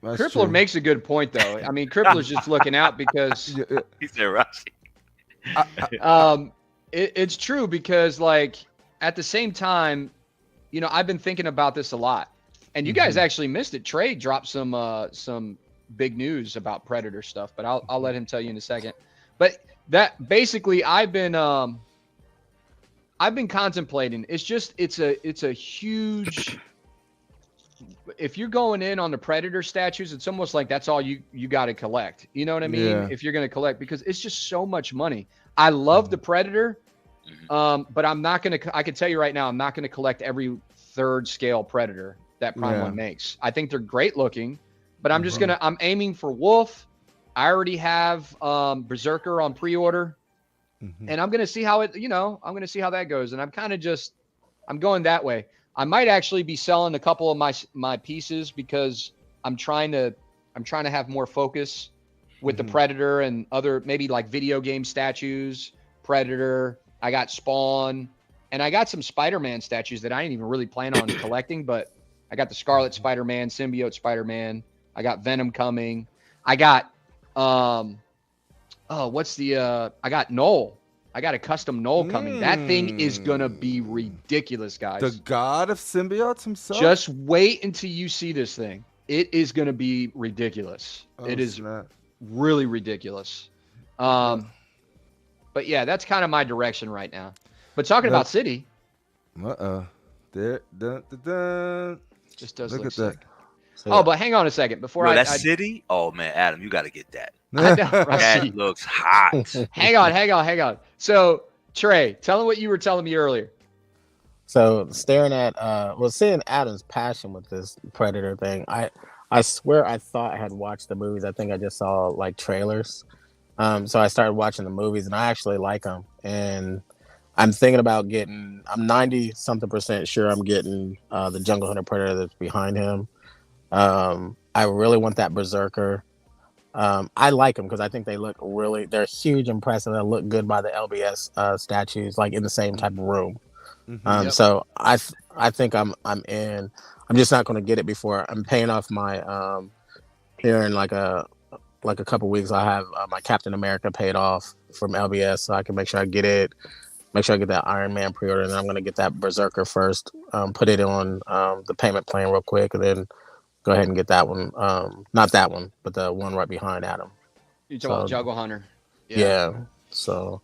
That's Crippler true. makes a good point, though. I mean, Crippler's just looking out because he said Rashi. It's true because, like, at the same time, I've been thinking about this a lot, and you guys actually missed it. Trey dropped some big news about Predator stuff, but I'll let him tell you in a second. But that basically, I've been contemplating. It's a huge. If you're going in on the Predator statues, it's almost like that's all you got to collect. You know what I mean? Yeah. If you're going to collect, because it's just so much money. I love the Predator, but I'm not going to. I can tell you right now, I'm not going to collect every third scale Predator that Prime One makes. I think they're great looking, but I'm just gonna. I'm aiming for Wolf. I already have Berserker on pre-order, and I'm gonna see how it. I'm gonna see how that goes, and I'm going that way. I might actually be selling a couple of my pieces because I'm trying to have more focus with the Predator and other, maybe like video game statues. Predator. I got Spawn, and I got some Spider-Man statues that I didn't even really plan on collecting, but I got the Scarlet Spider-Man, Symbiote Spider-Man. I got Venom coming. I got I got Null. I got a custom Null coming. That thing is going to be ridiculous, guys. The god of symbiotes himself? Just wait until you see this thing. It is going to be ridiculous. It is really ridiculous. But yeah, that's kind of my direction right now. But talking about City. There. Just does look look at sick. that. Oh, but hang on a second. Before that City? Oh, man, Adam, you got to get that. I know, that looks hot. Hang on. So, Trey, tell him what you were telling me earlier. So, staring at, seeing Adam's passion with this Predator thing, I swear I thought I had watched the movies. I think I just saw, like, trailers. So I started watching the movies, and I actually like them. And I'm thinking about I'm 90-something% sure I'm getting the Jungle Hunter Predator that's behind him. I really want that Berserker. I like them because I think they're huge, impressive. They look good by the LBS statues, like in the same type of room. So I think I'm in. I'm just not going to get it before I'm paying off my here in like a couple weeks. I have my Captain America paid off from LBS, so I can make sure I get it. Make sure I get that Iron Man pre-order, and then I'm going to get that Berserker first. Put it on the payment plan real quick, and then go ahead and get that one. Not that one, but the one right behind Adam. You talking about Juggle Hunter? Yeah. So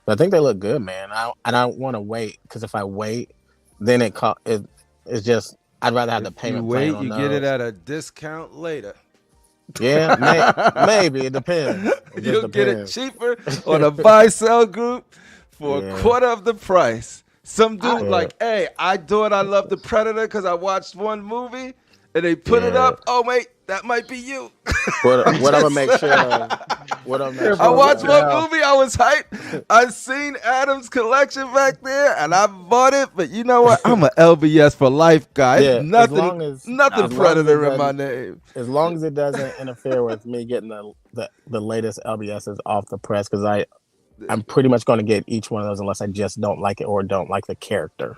I think they look good, man. I don't want to wait because if I wait, then it's just I'd rather have the payment plan on you those. get it at a discount later. Yeah, maybe it depends. You'll get it cheaper on a buy-sell group for a quarter of the price. Some dude like, hey, I love the Predator because I watched one movie and they put it up. Oh wait, that might be you. What I'm gonna make sure of. I watched one movie. I was hyped. I seen Adam's collection back there, and I bought it. But you know what? I'm an LBS for life guy. Yeah, nothing Predator in my name. As long as it doesn't interfere with me getting the latest LBSs off the press, because I'm pretty much going to get each one of those unless I just don't like it or don't like the character.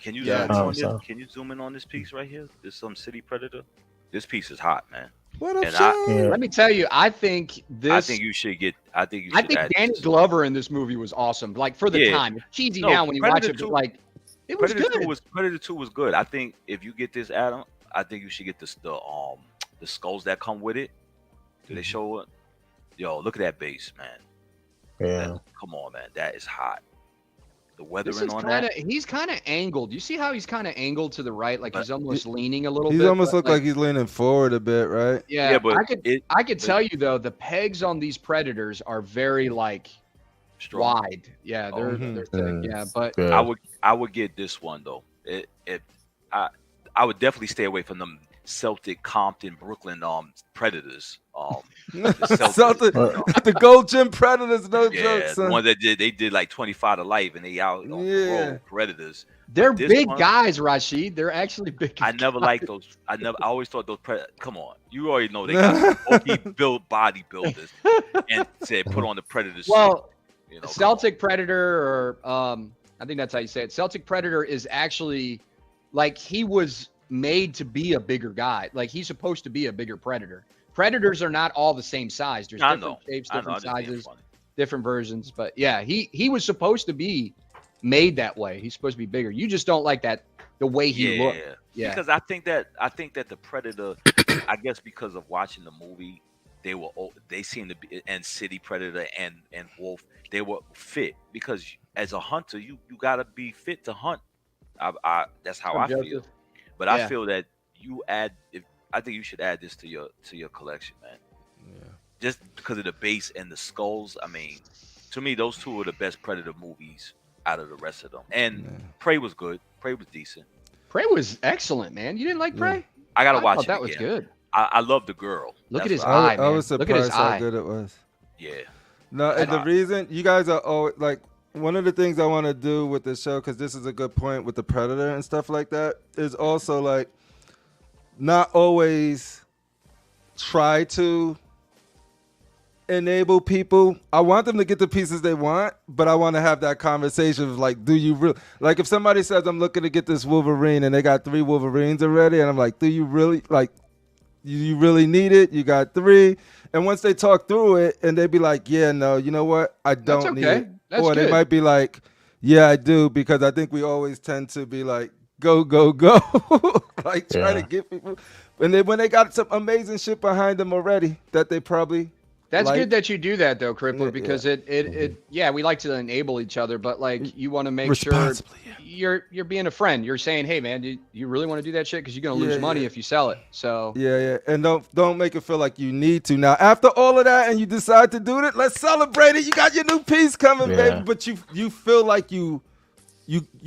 Can you zoom in on this? Can you zoom in on this piece right here? This some City Predator. This piece is hot, man. What up, let me tell you, I think you should get. I think Danny Glover in this movie was awesome. Like for the time, it's cheesy now when you watch it, but like it was good. Predator 2 was good. I think if you get this, Adam, I think you should get the skulls that come with it. Do they show it? Yo, look at that base, man. Yeah. Come on, man. That is hot. The weathering on that. He's kind of angled. You see how he's kind of angled to the right, like he's almost leaning a little bit. He almost looks like he's leaning forward a bit, right? Yeah, but I could tell you though, the pegs on these Predators are very like strong. Wide. Yeah, they're thick. Yeah, but I would get this one though. I would definitely stay away from them Celtic, Compton, Brooklyn Predators. The Gold Gym Predators, no joke, son. The one that they did like 25 to life, and they out on the road Predators. They're big guys, Rashid. They're actually big. I never liked those. I always thought those Predators. Come on, you already know they got built bodybuilders, and said put on the Predators. Well, Celtic Predator, or I think that's how you say it. Celtic Predator is actually like he was made to be a bigger guy. Like he's supposed to be a bigger Predator. Predators are not all the same size. There's different shapes, different sizes, different versions. But yeah, he was supposed to be made that way. He's supposed to be bigger. You just don't like the way he looked. Yeah. Because I think that the Predator, I guess because of watching the movie, they seem to be, and City Predator and Wolf, they were fit because as a hunter, you gotta be fit to hunt. That's how I feel. But I feel that I think you should add this to your collection, man. Yeah. Just because of the base and the skulls. I mean, to me, those two are the best Predator movies out of the rest of them. And Prey was good. Prey was decent. Prey was excellent, man. You didn't like Prey? I gotta watch it. That was good. I love the girl. Look at his eye, man. I was surprised how good it was. Yeah. No, and the reason you guys are always like one of the things I want to do with the show, because this is a good point with the Predator and stuff like that, is also like not always try to enable people. I want them to get the pieces they want, but I want to have that conversation of like, do you really, like if somebody says I'm looking to get this Wolverine and they got 3 Wolverines already, and I'm like, do you really, like, you really need it? You got 3. And once they talk through it and they be like, yeah, no, you know what? I don't need it. Or they might be like, yeah, I do, because I think we always tend to be like, go, go, go. Like try to get people. And then when they got some amazing shit behind them already that they probably That's good that you do that though, Crippler, because we like to enable each other, but like you want to make sure you're being a friend. You're saying, hey man, do you really want to do that shit? Because you're gonna lose money if you sell it. So and don't make it feel like you need to. Now after all of that, and you decide to do it, let's celebrate it. You got your new piece coming, baby. But you feel like you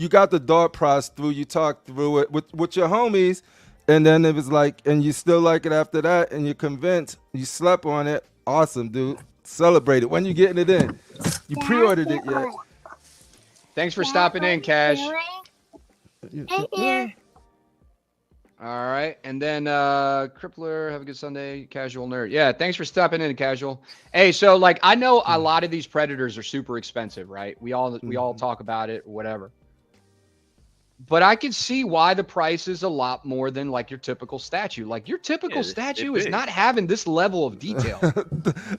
got the thought process through. You talked through it with your homies, and then it was like, and you still like it after that, and you're convinced. You slept on it. Awesome, dude. Celebrate it. When you getting it in? You pre-ordered it yet? Thanks for stopping in, Cash. All right. And then Crippler, have a good Sunday. Casual Nerd. Yeah, thanks for stopping in, Casual. Hey, so like I know a lot of these Predators are super expensive, right? We all talk about it or whatever. But I can see why the price is a lot more than like your typical statue. Like your typical they're statue is big. not having this level of detail.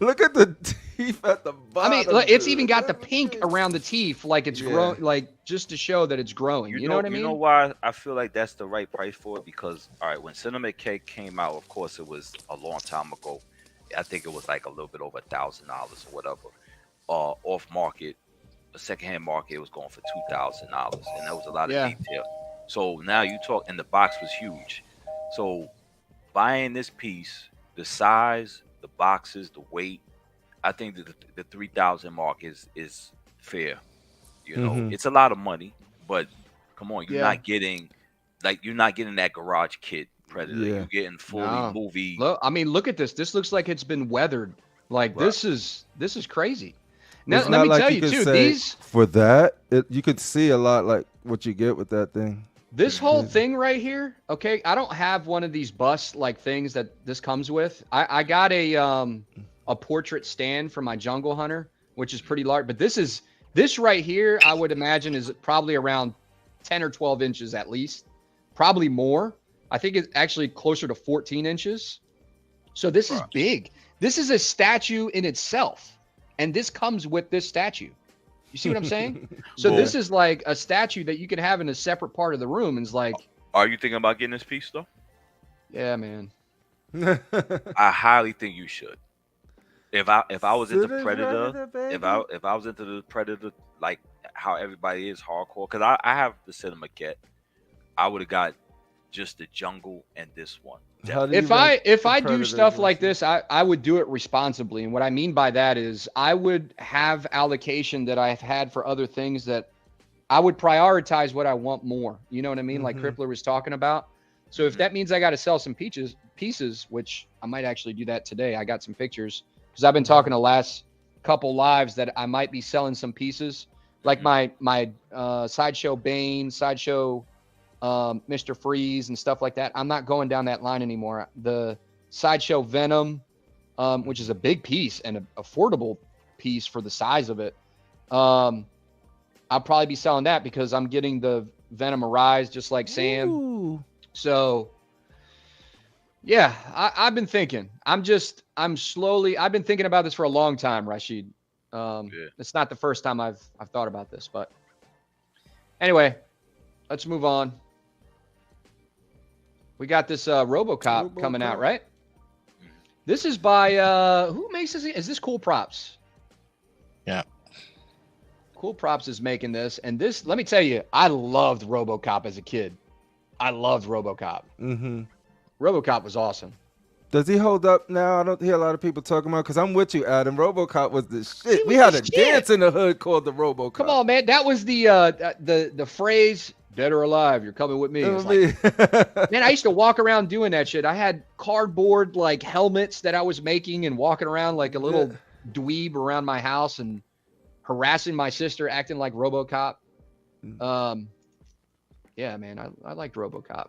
Look at the teeth at the I mean, bottom. it's even Dude. got the That's pink big. around the teeth, like it's Yeah. grown, like just to show that it's growing. You know what I You know mean? why I feel like that's the right price for it? Because all right, when Cinnamon Cake came out, of course it was a long time ago. I think it was like a little bit over $1,000 or whatever. Off market, the secondhand market, it was going for $2,000, and that was a lot of Yeah. detail. So now you talk, and the box was huge. So buying this piece, the size, the boxes, the weight, I think that the 3,000 mark is fair. You know, Mhm. it's a lot of money, but come on, Yeah. you're not getting that garage kit Predator. Yeah. You're getting fully No. movie. Look, I mean, look at this. This looks like it's been weathered. Like Right. this is crazy. Now, It's let not me like tell you you could too. say These for that, you could see a lot like what you get with that thing. This whole thing right here, okay, I don't have one of these bus like things that this comes with. I got a portrait stand for my jungle hunter, which is pretty large. But this right here, I would imagine is probably around 10 or 12 inches at least, probably more. I think it's actually closer to 14 inches. So this is Right. big. This is a statue in itself, and this comes with this statue. You see what I'm saying? So Well- this is like a statue that you can have in a separate part of the room, and it's like, Are you thinking about getting this piece though? yeah, man. I highly think you should. If I was into Citizen Predator, Predator, if I was into the Predator, like how everybody is hardcore, because I have the cinema kit, I would have got just the jungle and this one. How do you If I rank if the I do Predators stuff like versus- this, I would do it responsibly. And what I mean by that is I would have allocation that I've had for other things that I would prioritize what I want more. You know what I mean? Like Mhm. Crippler was talking about. So if that means I got to sell some pieces, which I might actually do that today. I got some pictures because I've been talking to last couple lives that I might be selling some pieces, like my sideshow Bane, sideshow Mr. Freeze, and stuff like that. I'm not going down that line anymore. The sideshow Venom, which is a big piece and an affordable piece for the size of it. I'll probably be selling that because I'm getting the Venom Arise just like Sam. Ooh. So, yeah, I've been thinking. I've been thinking about this for a long time, Rashid. It's not the first time I've thought about this, but anyway, let's move on. We got this RoboCop coming out, RoboCop. right? This is by who makes this? Is this Cool Props? Yeah. Cool Props is making this, and this. Let me tell you, I loved RoboCop as a kid. I loved RoboCop. Mm-hmm. RoboCop was awesome. Does he hold up now? I don't hear a lot of people talking about because I'm with you, Adam. RoboCop was the shit. He We was had the a shit. dance in the hood called the RoboCop. Come on, man. That was the phrase "dead or alive, you're coming with me." It's like, man, I used to walk around doing that shit. I had cardboard like helmets that I was making and walking around like a little dweeb around my house and harassing my sister, acting like RoboCop. Yeah, man, I liked RoboCop.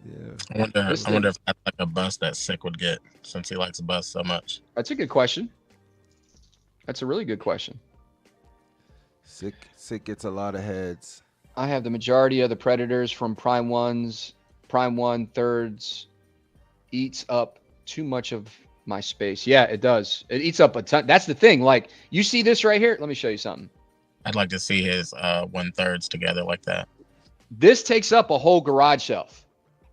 Yeah. I wonder This if that's like a bust that Sick would get since he likes bust so much. That's a good question. That's a really good question. Sick gets a lot of heads. I have the majority of the Predators from Prime 1 thirds eats up too much of my space. Yeah, it does. It eats up a ton. That's the thing. Like, you see this right here? Let me show you something. I'd like to see his 1/3 together like that. This takes up a whole garage shelf.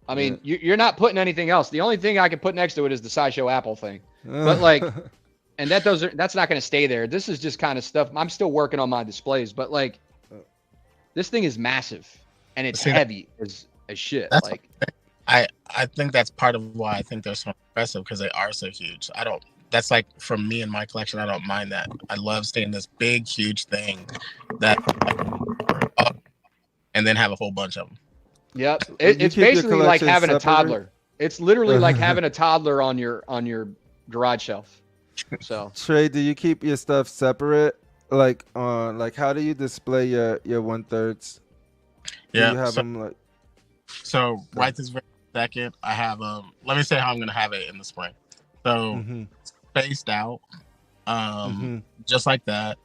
I mean, you're not putting anything else. The only thing I can put next to it is the Sideshow Apple thing. But like, and that's not going to stay there. This is just kind of stuff. I'm still working on my displays, but like, this thing is massive and it's heavy as shit. That's Like, I think that's part of why I think they're so impressive because they are so huge. That's like for me in my collection, I don't mind that. I love seeing this big, huge thing that and then have a whole bunch of them. yep. You It's keep your basically like collection having a separate? toddler. It's literally like having a toddler on your garage shelf. So Trey, do you keep your stuff separate? Like how do you display your 1/3? Do Yeah. you have them like So right this very second, I have let me say how I'm gonna have it in the spring. So spaced out, just like that.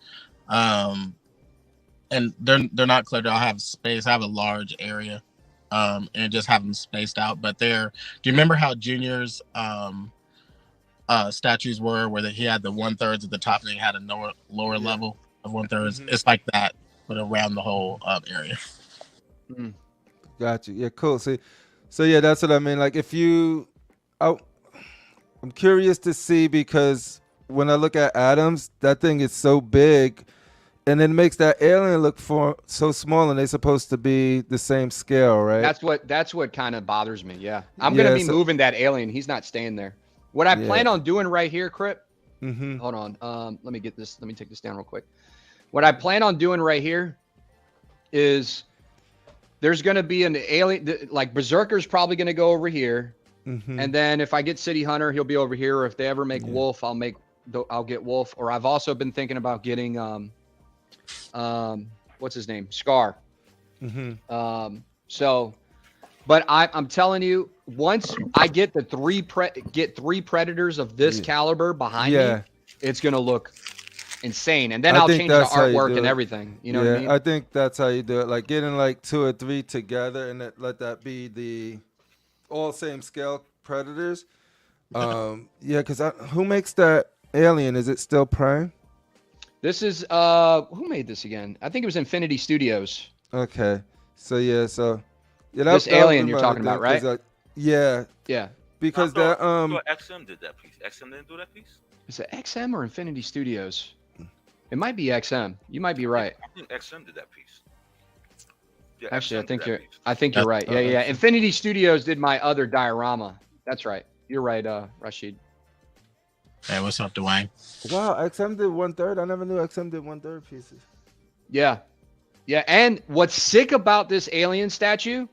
and they're not clear. They'll have space. I have a large area, and just have them spaced out. But they're. Do you remember how Junior's statues were, where he had the 1/3 at the top, and he had a lower level of 1/3? Mhm. It's like that, but around the whole area. Mm. Gotcha. Yeah, cool. See, so yeah, that's what I mean. Like, if you, I, I'm curious to see, because when I look at Adams, that thing is so big, and it makes that alien look so small, and they're supposed to be the same scale, right? That's what kind of bothers me. Yeah, I'm gonna Yeah. be So, moving that alien. He's not staying there. What I plan yeah. on doing right here, Crip. Mm-hmm. Hold on. Let me get this. Let me take this down real quick. What I plan on doing right here is there's gonna be an alien. Like Berserker's probably gonna go over here, Mm-hmm. and then if I get City Hunter, he'll be over here. Or if they ever make Yeah. Wolf, I'll get Wolf. Or I've also been thinking about getting what's his name, Scar. Mm-hmm. So, but I'm telling you, once I get the three predators of this Yeah. caliber behind Yeah. me, it's gonna look insane. And then I I'll think change the that's how you artwork do and it. everything. You know Yeah, what I mean? I think that's how you do it. Like getting like 2 or 3 together, and let that be the all same scale predators. Yeah, because who makes that alien? Is it still Prime? This is who made this again? I think it was Infinity Studios. Okay, so yeah, This that would alien be you're my talking thing, about, right? 'cause, yeah, Yeah. because I that thought XM did that piece. XM didn't do that piece. Is it XM or Infinity Studios? It might be XM. You might be right. I think XM did that piece. Yeah, Actually, XM did that piece. I think you're right. Yeah, yeah. Infinity Studios did my other diorama. That's right. You're right, Rashid. Hey, what's up, Dwayne? wow, XM did 1/3. I never knew XM did 1/3 pieces. Yeah. Yeah. And what's sick about this alien statue,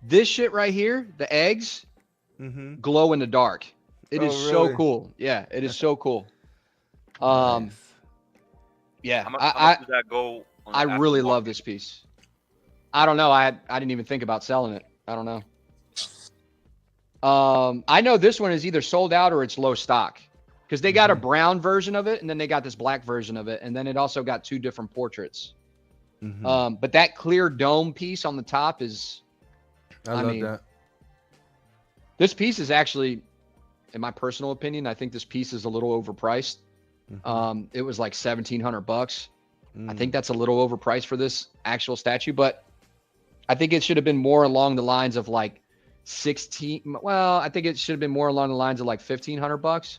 this shit right here, the eggs, Mm-hmm. glow in the dark. It is Oh, so really? cool. Yeah, it is so cool. Nice. Yeah, How much does that go? On I the really aftermarket? love this piece. I don't know. I didn't even think about selling it. I don't know. I know this one is either sold out or it's low stock because they got a brown version of it and then they got this black version of it, and then it also got 2 different portraits. Mm-hmm. But that clear dome piece on the top is, I love that. this piece is actually, in my personal opinion, I think this piece is a little overpriced. Mhm. It was like $1,700. I Mm. think that's a little overpriced for this actual statue, but I think it should have been more along the lines of like 16. Well, I think it should have been more along the lines of like $1,500.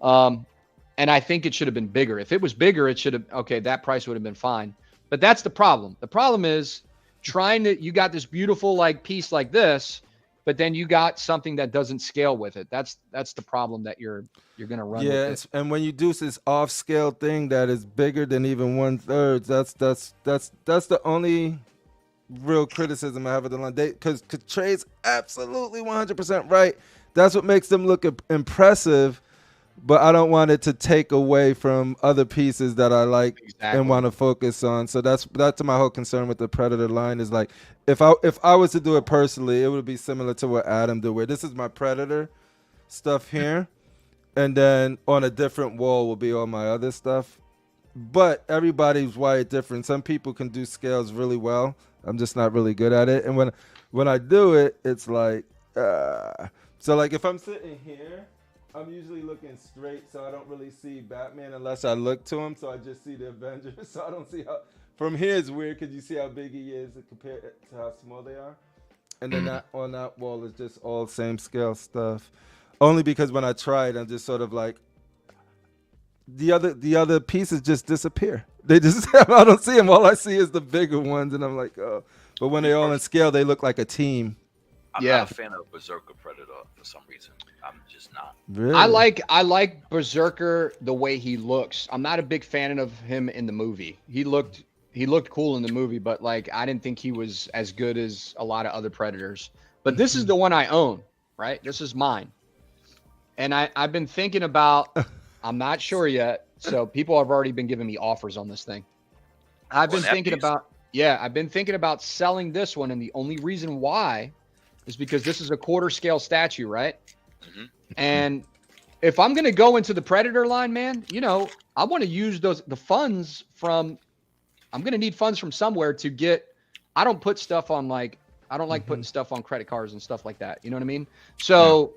And I think it should have been bigger. If it was bigger, it should have, okay, that price would have been fine. But that's the problem. The problem is you got this beautiful like piece like this, but then you got something that doesn't scale with it. That's the problem that you're gonna run with it. And when you do this off scale thing that is bigger than even 1/3, that's the only real criticism I have of the line. Because Trey's absolutely 100% right. That's what makes them look impressive. But I don't want it to take away from other pieces that I like Exactly. and want to focus on. So that's my whole concern with the Predator line is like if I was to do it personally, it would be similar to what Adam did, where this is my Predator stuff here, and then on a different wall will be all my other stuff. But everybody's wired different. Some people can do scales really well. I'm just not really good at it. And when I do it, it's like so like if I'm sitting here, I'm usually looking straight, so I don't really see Batman unless I look to him. So I just see the Avengers. So I don't see how. From here it's weird because you see how big he is compared to how small they are. And then on that wall is just all same scale stuff. Only because when I try it, I'm just sort of like the other pieces just disappear. They just I don't see them. All I see is the bigger ones, and I'm like, oh. But when they all in scale, they look like a team. I'm Yeah. not a fan of Berserker Predator for some reason. I'm just not. Really? I like Berserker the way he looks. I'm not a big fan of him in the movie. He looked cool in the movie, but like I didn't think he was as good as a lot of other Predators. But this is the one I own, right? This is mine. And I've been thinking about, I'm not sure yet. So people have already been giving me offers on this thing. I've been thinking about selling this one. And the only reason why is because this is a quarter scale statue, right? Mm-hmm. And if I'm going to go into the Predator line, man, I want to use the funds from I'm gonna need funds from somewhere to get. I don't put stuff on like I don't like putting stuff on credit cards and stuff like that. You know what I mean? So,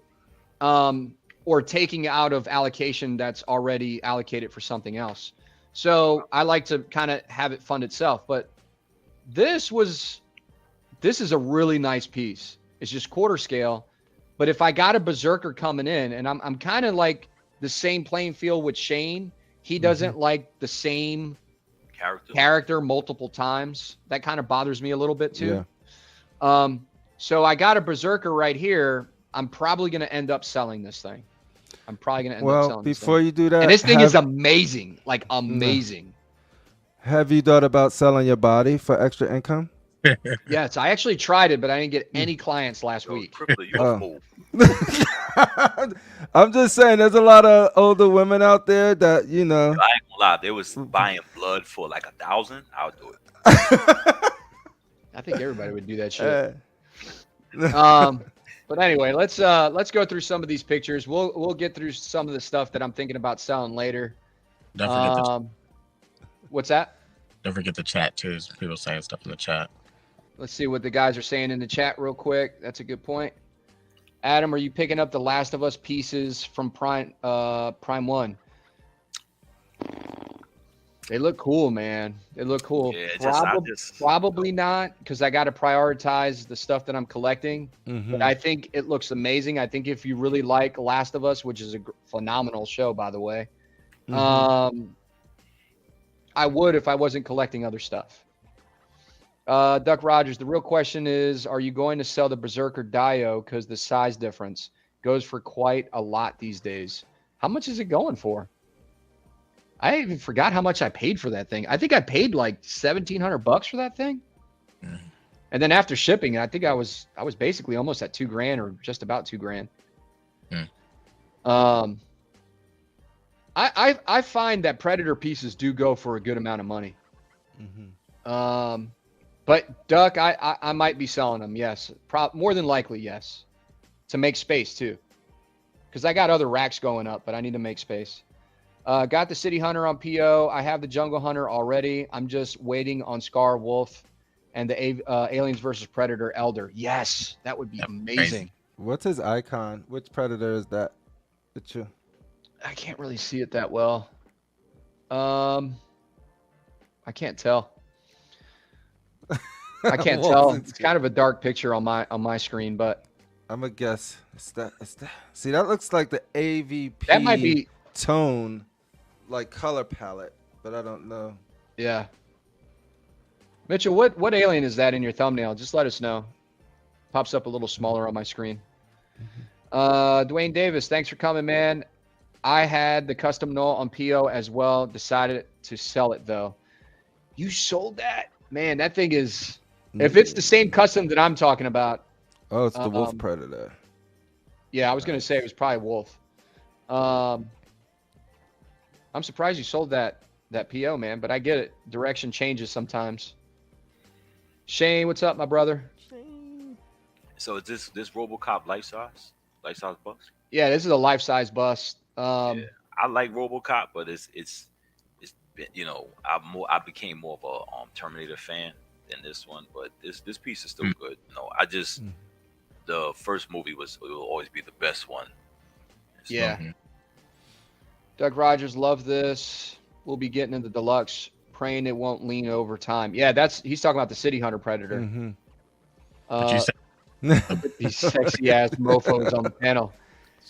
or taking out of allocation that's already allocated for something else. So I like to kind of have it fund itself. But this is a really nice piece. It's just quarter scale. But if I got a berserker coming in, and I'm kind of like the same playing field with Shane, he doesn't like the same character multiple times. That kind of bothers me a little bit too. Yeah. So I got a berserker right here. I'm probably going to end up selling this thing. I'm probably going to end up selling this thing. Before you do that, and this thing is amazing, like amazing. Have you thought about selling your body for extra income? Yes, I actually tried it, but I didn't get any clients last week. I'm just saying, there's a lot of older women out there that, you know. I ain't gonna lie, they was buying blood for like $1,000. I would do it. I think everybody would do that shit. But anyway, let's go through some of these pictures. We'll get through some of the stuff that I'm thinking about selling later. Don't forget what's that? Don't forget the chat too. There's people saying stuff in the chat. Let's see what the guys are saying in the chat real quick. That's a good point. Adam, are you picking up the Last of Us pieces from Prime 1? They look cool, man. They look cool. Yeah, probably not, because I got to prioritize the stuff that I'm collecting. But I think it looks amazing. I think if you really like Last of Us, which is a phenomenal show, by the way, I would if I wasn't collecting other stuff. Duck Rogers, the real question is, are you going to sell the Berserker Dio? Because the size difference goes for quite a lot these days. How much is it going for? I even forgot how much I paid for that thing. I think I paid like $1,700 for that thing. And then after shipping, I think I was basically almost at $2,000 or just about $2,000. I find that Predator pieces do go for a good amount of money. But Duck, I might be selling them. Yes, more than likely, yes, to make space too, because I got other racks going up, but I need to make space. Got the City Hunter on PO. I have the Jungle Hunter already. I'm just waiting on Scar Wolf and the Aliens versus Predator Elder. Yes, that would be amazing. What's his icon? Which Predator is that? I can't really see it that well. I can't tell. I can't tell. It's kind of a dark picture on my screen, but I'm gonna guess it's that. See, that looks like the AVP. That might be tone, like color palette, but I don't know. Yeah. Mitchell, what alien is that in your thumbnail? Just let us know. Pops up a little smaller on my screen. Dwayne Davis, thanks for coming, man. I had the custom null on PO as well. Decided to sell it though. You sold that? Man, that thing is. If it's the same custom that I'm talking about. Oh, it's the Wolf Predator. Yeah, I was gonna say it was probably Wolf. I'm surprised you sold that PO, man, but I get it. Direction changes sometimes. Shane, what's up, my brother? So is this RoboCop life size bust? Yeah, this is a life size bust. Yeah, I like RoboCop, but it's you know, I became more of a Terminator fan than this one, but this piece is still good. You know, the first movie will always be the best one. So, yeah. Doug Rogers, love this. We'll be getting into the deluxe. Praying it won't lean over time. Yeah, he's talking about the City Hunter Predator. These sexy ass mofos on the panel.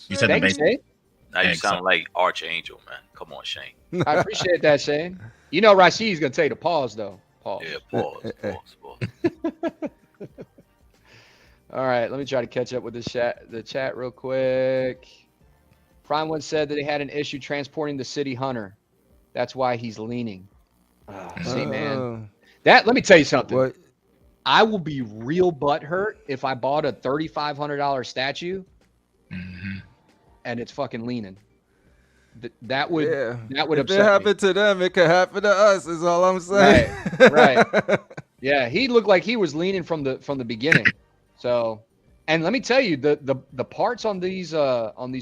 You said Thanks, Shane. Now you sound like Archangel, man. Come on, Shane. I appreciate that, Shane. You know, Rasheed's gonna tell you to pause though. Pause. Yeah, pause. All right, let me try to catch up with the chat real quick. Prime One said that he had an issue transporting the City Hunter. That's why he's leaning. See, man. Let me tell you something. What? I will be real butthurt if I bought a $3,500 statue and it's fucking leaning. That would upset if it happened to them, it could happen to us. Is all I'm saying. Right. Yeah, he looked like he was leaning from the beginning. So, and let me tell you, the parts on these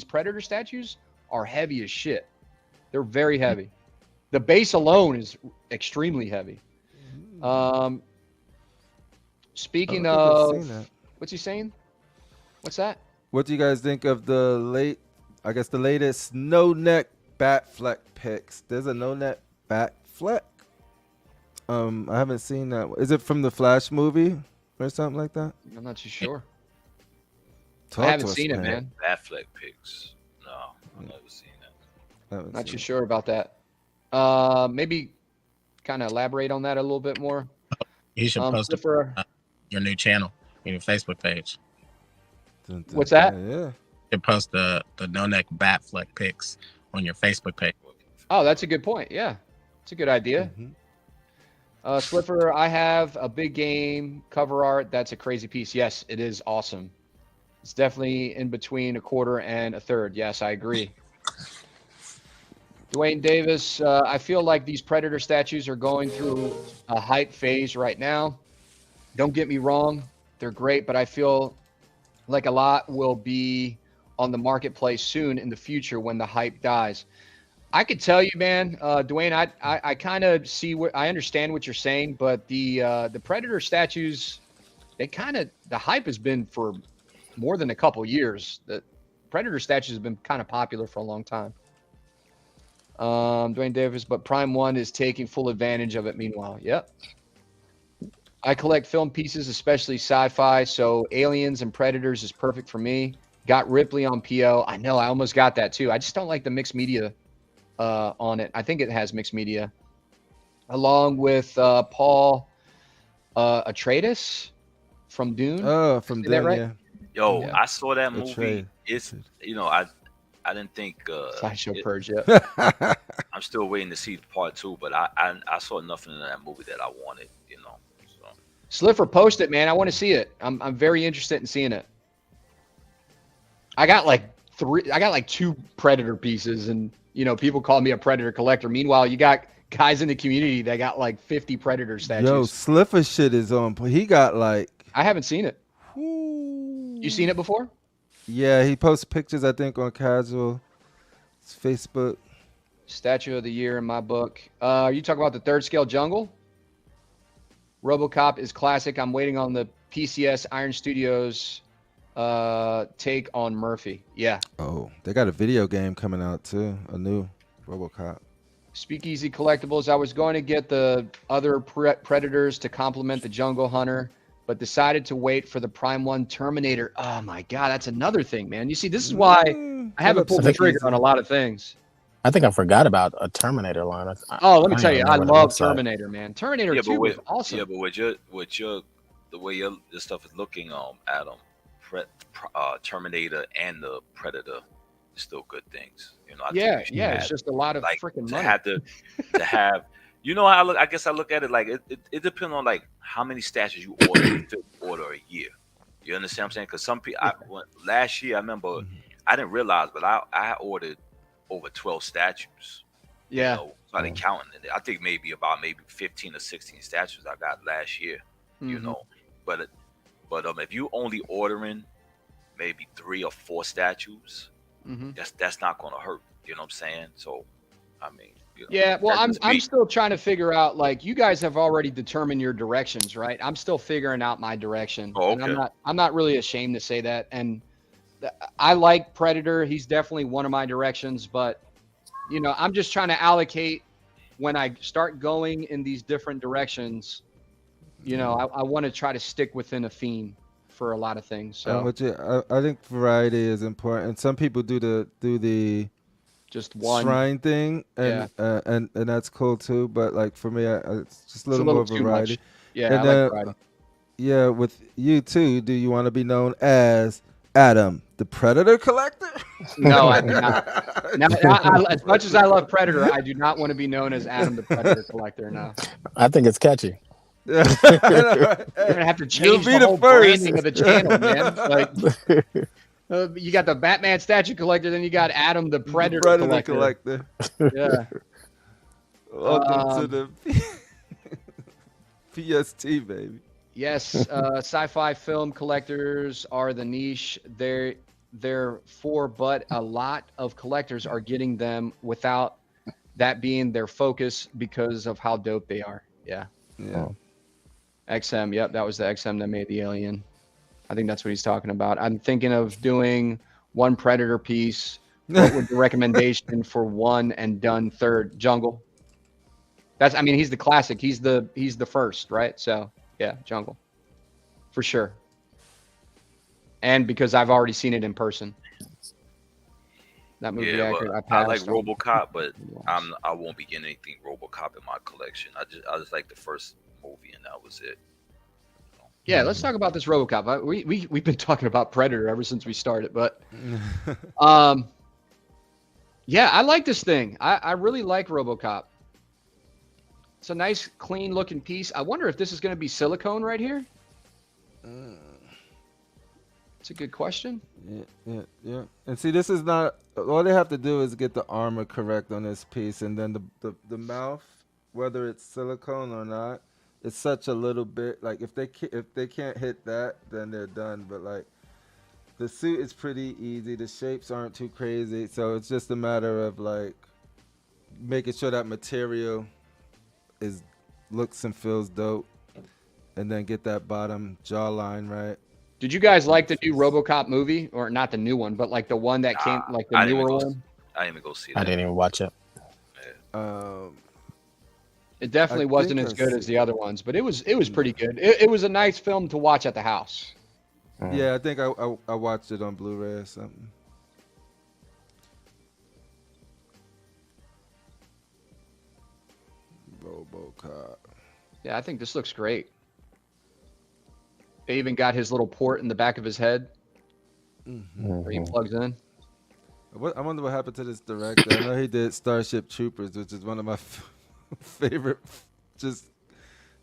Predator statues are heavy as shit. They're very heavy. The base alone is extremely heavy. Um, speaking I don't think I've seen of, that. what's he saying? What's that? What do you guys think of the latest no neck bat fleck picks? There's a no neck bat fleck. I haven't seen that. Is it from the Flash movie or something like that? I'm not too sure. Talk I haven't to us, seen it, man. man. Batfleck picks. No, I've never seen that. Haven't Not seen too it. sure about that. Maybe kind of elaborate on that a little bit more. You should post Clifford, your new channel, your Facebook page. What's that? Yeah. You should post the no neck bat fleck pics on your Facebook page. Oh, that's a good point. Yeah, it's a good idea. Mhm. Slipper, I have a big game cover art. That's a crazy piece. Yes, it is awesome. It's definitely in between a quarter and a third. Yes, I agree. Dwayne Davis, I feel like these Predator statues are going through a hype phase right now. Don't get me wrong, they're great, but I feel like a lot will be on the marketplace soon in the future when the hype dies. I could tell you, man, Dwayne, I kind of see what I understand what you're saying, but the Predator statues, the hype has been for more than a couple years. The Predator statues have been kind of popular for a long time. Dwayne Davis, but Prime One is taking full advantage of it. Meanwhile, yep. I collect film pieces, especially sci-fi, so Aliens and Predators is perfect for me. Got Ripley on PO. I know, I almost got that too. I just don't like the mixed media on it. I think it has mixed media, along with Paul Atreides from Dune. Oh, from Is that Dune, right? yeah. Yo, Yeah. I saw that movie. Atreides. It's I didn't think Sideshow it- Purge, yeah. I'm still waiting to see part 2, but I saw nothing in that movie that I wanted, So Slipper, post it, man. I want to see it. I'm very interested in seeing it. I got like two Predator pieces, and people call me a Predator collector. Meanwhile, you got guys in the community that got like 50 Predator statues. Yo, Slipper shit is on. He got like. I haven't seen it. Whoo. You seen it before? Yeah, he posts pictures, I think, on Casual. It's Facebook. Statue of the Year in my book. Are you talking about the third scale jungle? RoboCop is classic. I'm waiting on the PCS Iron Studios take on Murphy. Yeah. Oh, they got a video game coming out too. A new RoboCop. Speakeasy Collectibles. I was going to get the other Predators to complement the Jungle Hunter, but decided to wait for the Prime One Terminator. Oh my God, that's another thing, man. You see, this is why I haven't pulled the trigger on a lot of things. I think I forgot about a Terminator line. Let me don't tell you, even I know what it love looks like. Terminator, man. Terminator 2 was awesome. Yeah, but the way your stuff is looking, Adam, Terminator and the Predator is still good things. I think you should it's just a lot of like freaking to money. have to have. How I guess I look at it like it depends on like how many statues you order a year. You understand what I'm saying? Because some people, last year I remember I didn't realize, but I ordered over 12 statues. Yeah. So I didn't count it. I think maybe 15 or 16 statues I got last year. But if you only ordering maybe 3 or 4 statues, that's not going to hurt. You know what I'm saying? So, I mean. Yeah, well, I'm still trying to figure out, like, you guys have already determined your directions, right? I'm still figuring out my direction. Oh, okay. And I'm not really ashamed to say that. And I like Predator. He's definitely one of my directions, but I'm just trying to allocate when I start going in these different directions. I want to try to stick within a theme for a lot of things. So I think variety is important. Some people do the just one shrine thing, and and that's cool too. But like for me, it's just a little more too variety. much. Yeah, and I like variety. Yeah, with you too. Do you want to be known as Adam, the Predator Collector? No, I do not. Now, as much as I love Predator, I do not want to be known as Adam, the Predator Collector. No. I think it's catchy. You're gonna have to change the whole branding of the channel, man. Like, you got the Batman statue collector, then you got Adam, the Predator Collector. Yeah. Welcome to the PST, baby. Yes, sci-fi film collectors are the niche. They're for, but a lot of collectors are getting them without that being their focus because of how dope they are. Yeah. Yeah. XM. Yep, that was the XM that made the Alien. I think that's what he's talking about. I'm thinking of doing one Predator piece. What would the recommendation for one and done third? Jungle. I mean, he's the classic. He's the first, right? So yeah, Jungle, for sure. And because I've already seen it in person. That movie, Yeah, accurate. but I I like passed on. RoboCop, but I won't be getting anything RoboCop in my collection. I just like the first movie, and that was it. Yeah, let's talk about this RoboCop. We've been talking about Predator ever since we started, but yeah, I like this thing. I really like RoboCop. It's a nice, clean looking piece. I wonder if this is going to be silicone right here. It's a good question. Yeah. And see, this is not. All they have to do is get the armor correct on this piece, and then the mouth, whether it's silicone or not, it's such a little bit. Like if they can't hit that, then they're done. But like the suit is pretty easy. The shapes aren't too crazy, so it's just a matter of like making sure that material looks and feels dope, and then get that bottom jawline right. Did you guys like the new RoboCop movie, or not the new one, but like the one that came, like the newer one? I didn't even go see that. I didn't even watch it. It definitely wasn't as good as the other ones, but it was pretty good. It was a nice film to watch at the house. Yeah, I think I watched it on Blu-ray or something. RoboCop. Yeah, I think this looks great. They even got his little port in the back of his head where he plugs in. I wonder what happened to this director. I know he did Starship Troopers, which is one of my favorite, just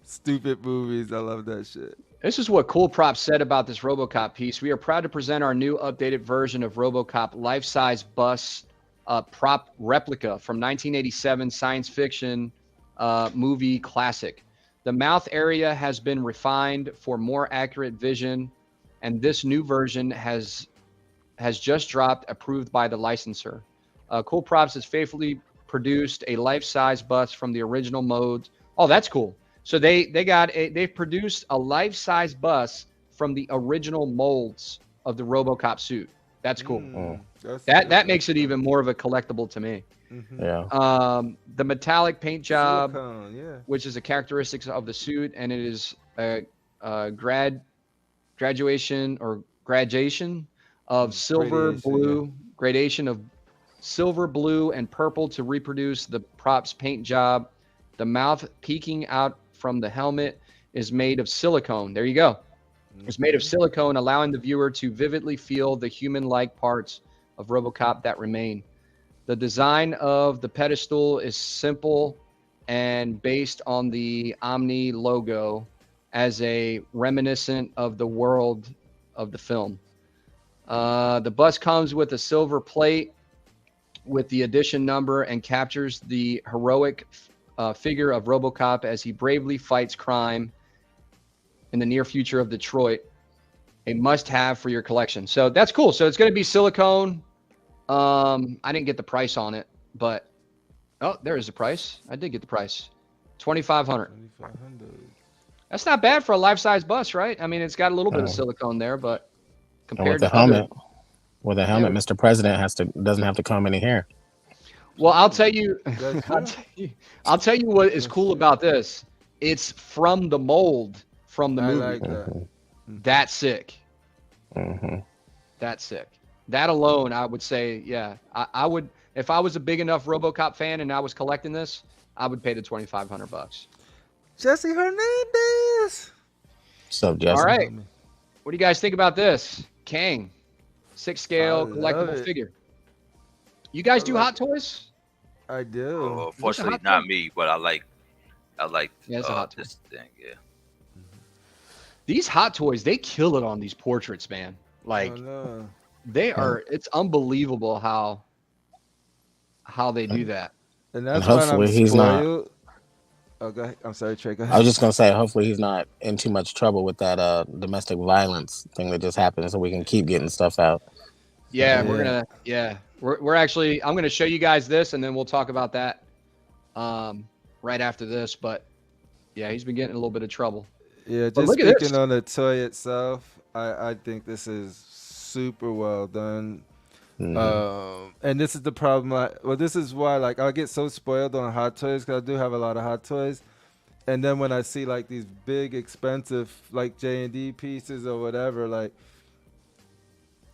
stupid movies. I love that shit. This is what Cool Prop said about this RoboCop piece. We are proud to present our new updated version of RoboCop life-size bust prop replica from 1987 science fiction movie classic. The mouth area has been refined for more accurate vision, and this new version has just dropped, approved by the licensor. Cool Props has faithfully produced a life-size bust from the original modes. Oh, that's cool. So they've produced a life-size bust from the original molds of the RoboCop suit. That's cool. That makes it even more of a collectible to me. Yeah. The metallic paint job, Silicone, which is a characteristic of the suit, and it is a gradation of silver, blue, gradation of silver, blue, and purple to reproduce the prop's paint job. The mouth peeking out from the helmet is made of silicone. There you go. It's made of silicone, allowing the viewer to vividly feel the human-like parts of RoboCop that remain. The design of the pedestal is simple and based on the Omni logo as a reminiscent of the world of the film. The bus comes with a silver plate with the edition number and captures the heroic figure of RoboCop as he bravely fights crime in the near future of Detroit. A must-have for your collection. So that's cool. So it's going to be silicone. I didn't get the price on it, but there is the price. I did get the price. $2,500. That's not bad for a life-size bus, right? I mean, it's got a little bit of silicone there, but compared with the to helmet, Mr. President doesn't have to comb any hair. Well, I'll tell you what is cool about this. It's from the mold from the movie. I like that. That's sick. That's sick. That alone, I would say, yeah. I would, if I was a big enough RoboCop fan and I was collecting this, I would pay the $2,500. Jesse Hernandez. What's up, Jesse? All right. What do you guys think about this? Kang, 6 scale collectible figure. You guys do Hot Toys? I do. Fortunately, not me, but I like it's a Hot Toy. this thing. Yeah. These Hot Toys, they kill it on these portraits, man. Like they are. It's unbelievable how they do that. And that's hopefully why I'm he's not. spoiled. Oh, go ahead. I'm sorry, Trey. Go ahead. I was just gonna say, hopefully he's not in too much trouble with that domestic violence thing that just happened, so we can keep getting stuff out. Yeah, we're gonna. Yeah, we're actually. I'm gonna show you guys this, and then we'll talk about that right after this. But yeah, he's been getting in a little bit of trouble. Yeah, But just look at this. speaking on the toy itself, I think this is super well done. Mhm. And this is the problem. This is why like I get so spoiled on hot toys because I do have a lot of hot toys. And then when I see like these big expensive like J&D pieces or whatever, like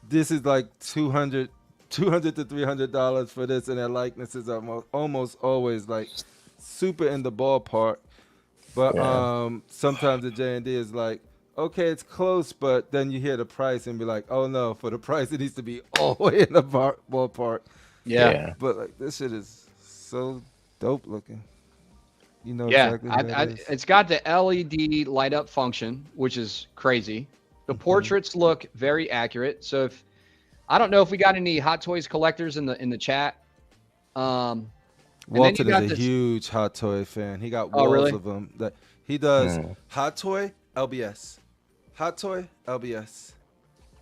this is like 200 to $300 for this, and their likenesses are almost always like super in the ballpark. But Yeah. sometimes the J&D is like, okay, it's close, but then you hear the price and be like, oh no, for the price it needs to be all the way in the ballpark. Yeah. Yeah. But like this shit is so dope looking. You know Yeah. exactly who that is. It's got the LED light up function, which is crazy. The Mhm. portraits look very accurate. So if I don't know if we got any Hot Toys collectors in the chat. And then you Walton is got a this. huge Hot Toy fan. He got Oh, walls really? of them. That he does Mm. Hot Toy LBS, Hot Toy LBS.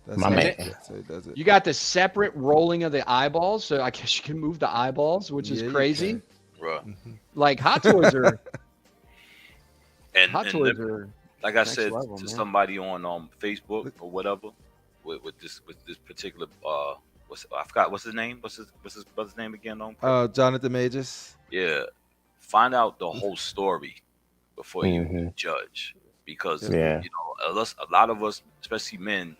My And man. then That's how he does it. you got the separate rolling of the eyeballs. So I guess you can move the eyeballs, which is Yeah, you crazy. can. Right. Like Hot Toys are And Hot and Toys let- are like I next said level, to man. somebody on Facebook or whatever, with this particular I forgot what's his name? What's his brother's name again? Jonathan Majors. Yeah, find out the whole story before you Hmm. judge, because Yeah. a lot of us, especially men,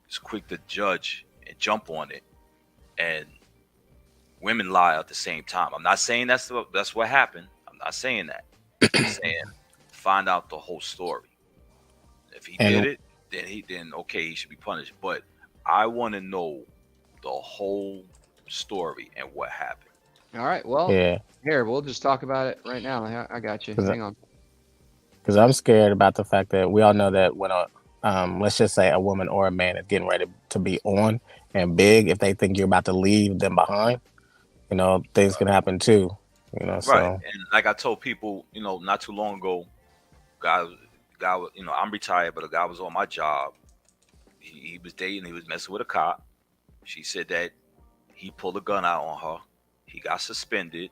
is quick to judge and jump on it, and women lie at the same time. I'm not saying that's what happened. I'm not saying that. I'm saying find out the whole story. If he did And it, then okay, he should be punished. But I want to know the whole story and what happened. All right. Well, yeah, here we'll just talk about it right now. I got you. Hang on. because I'm scared about the fact that we all know that when let's just say a woman or a man is getting ready to be on and big, if they think you're about to leave them behind, things can happen too. Right. So And like I told people, not too long ago, guy, I'm retired, but a guy was on my job. He was dating. He was messing with a cop. She said that he pulled a gun out on her. He got suspended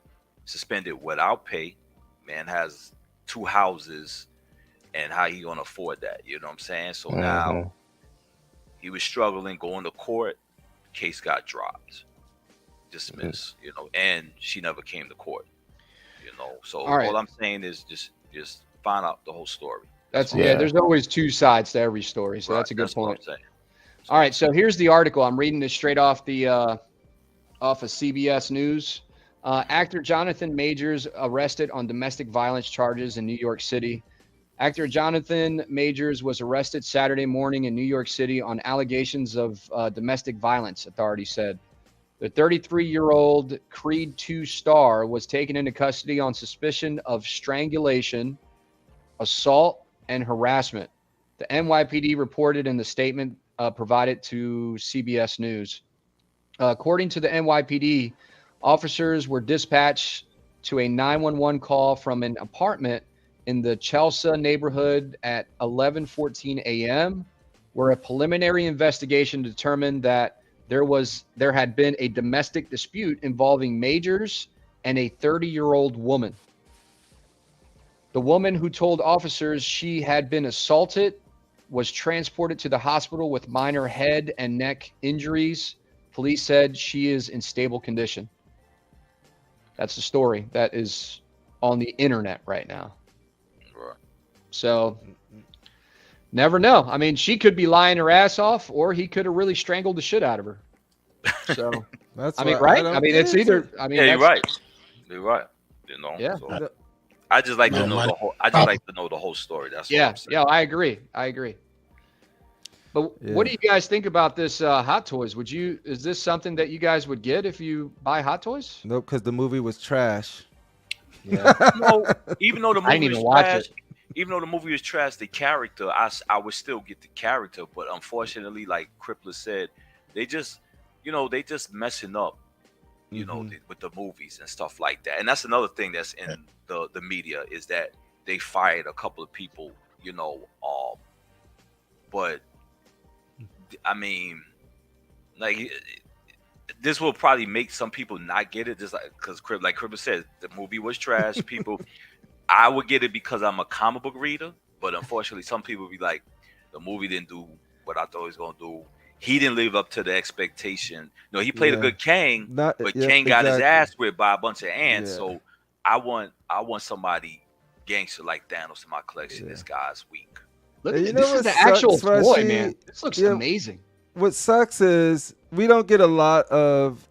without pay. Man has 2 houses, and how he gonna afford that? You know what I'm saying? So now mhm. he was struggling going to court. Case got dropped, dismissed. And she never came to court. So All right. all I'm saying is just find out the whole story. That's all. yeah. Yeah. There's always two sides to every story, so Right, that's a good what I'm point. saying. All right. So here's the article. I'm reading this straight off off of CBS News. Actor Jonathan Majors arrested on domestic violence charges in New York City. Actor Jonathan Majors was arrested Saturday morning in New York City on allegations of domestic violence, authorities said. The 33-year-old Creed 2 star was taken into custody on suspicion of strangulation, assault, and harassment. The NYPD reported in the statement provided to CBS News. According to the NYPD, officers were dispatched to a 911 call from an apartment in the Chelsea neighborhood at 11:14 a.m., where a preliminary investigation determined that there had been a domestic dispute involving Majors and a 30-year-old woman. The woman who told officers she had been assaulted was transported to the hospital with minor head and neck injuries. Police said she is in stable condition. That's the story that is on the internet right now. Right. So never know. I mean, she could be lying her ass off, or he could have really strangled the shit out of her. So That's I mean, why right? don't I mean, get it's into either. it. I mean, Yeah, you're that's right. You're right. Yeah. So I just like to No know money. the whole. I just like to know the whole story. That's all yeah, I'm saying. yeah. I agree. But Yeah. what do you guys think about this Hot Toys? Is this something that you guys would get if you buy Hot Toys? Nope, because the movie was trash. Yeah. Even though the I didn't movie even was watch trash, it. the character, I would still get the character. But unfortunately, like Crippler said, they just messing up, with the movies and stuff like that. And that's another thing that's in the media is that they fired a couple of people, but I mean, like this will probably make some people not get it, just like because like Crippler said, the movie was trash. People, I would get it because I'm a comic book reader. But unfortunately, some people be like, the movie didn't do what I thought he was gonna do. He didn't live up to the expectation. No, he played a Yeah. good Kang, Not. but Yep. Kang got his Exactly. ass whipped by a bunch of ants. Yeah. So I want somebody gangster like Thanos in my collection. Yeah. This guy's weak. Look And at you know this is what the actual sucks, toy, man. Freshy? This looks Yeah. amazing. What sucks is we don't get a lot of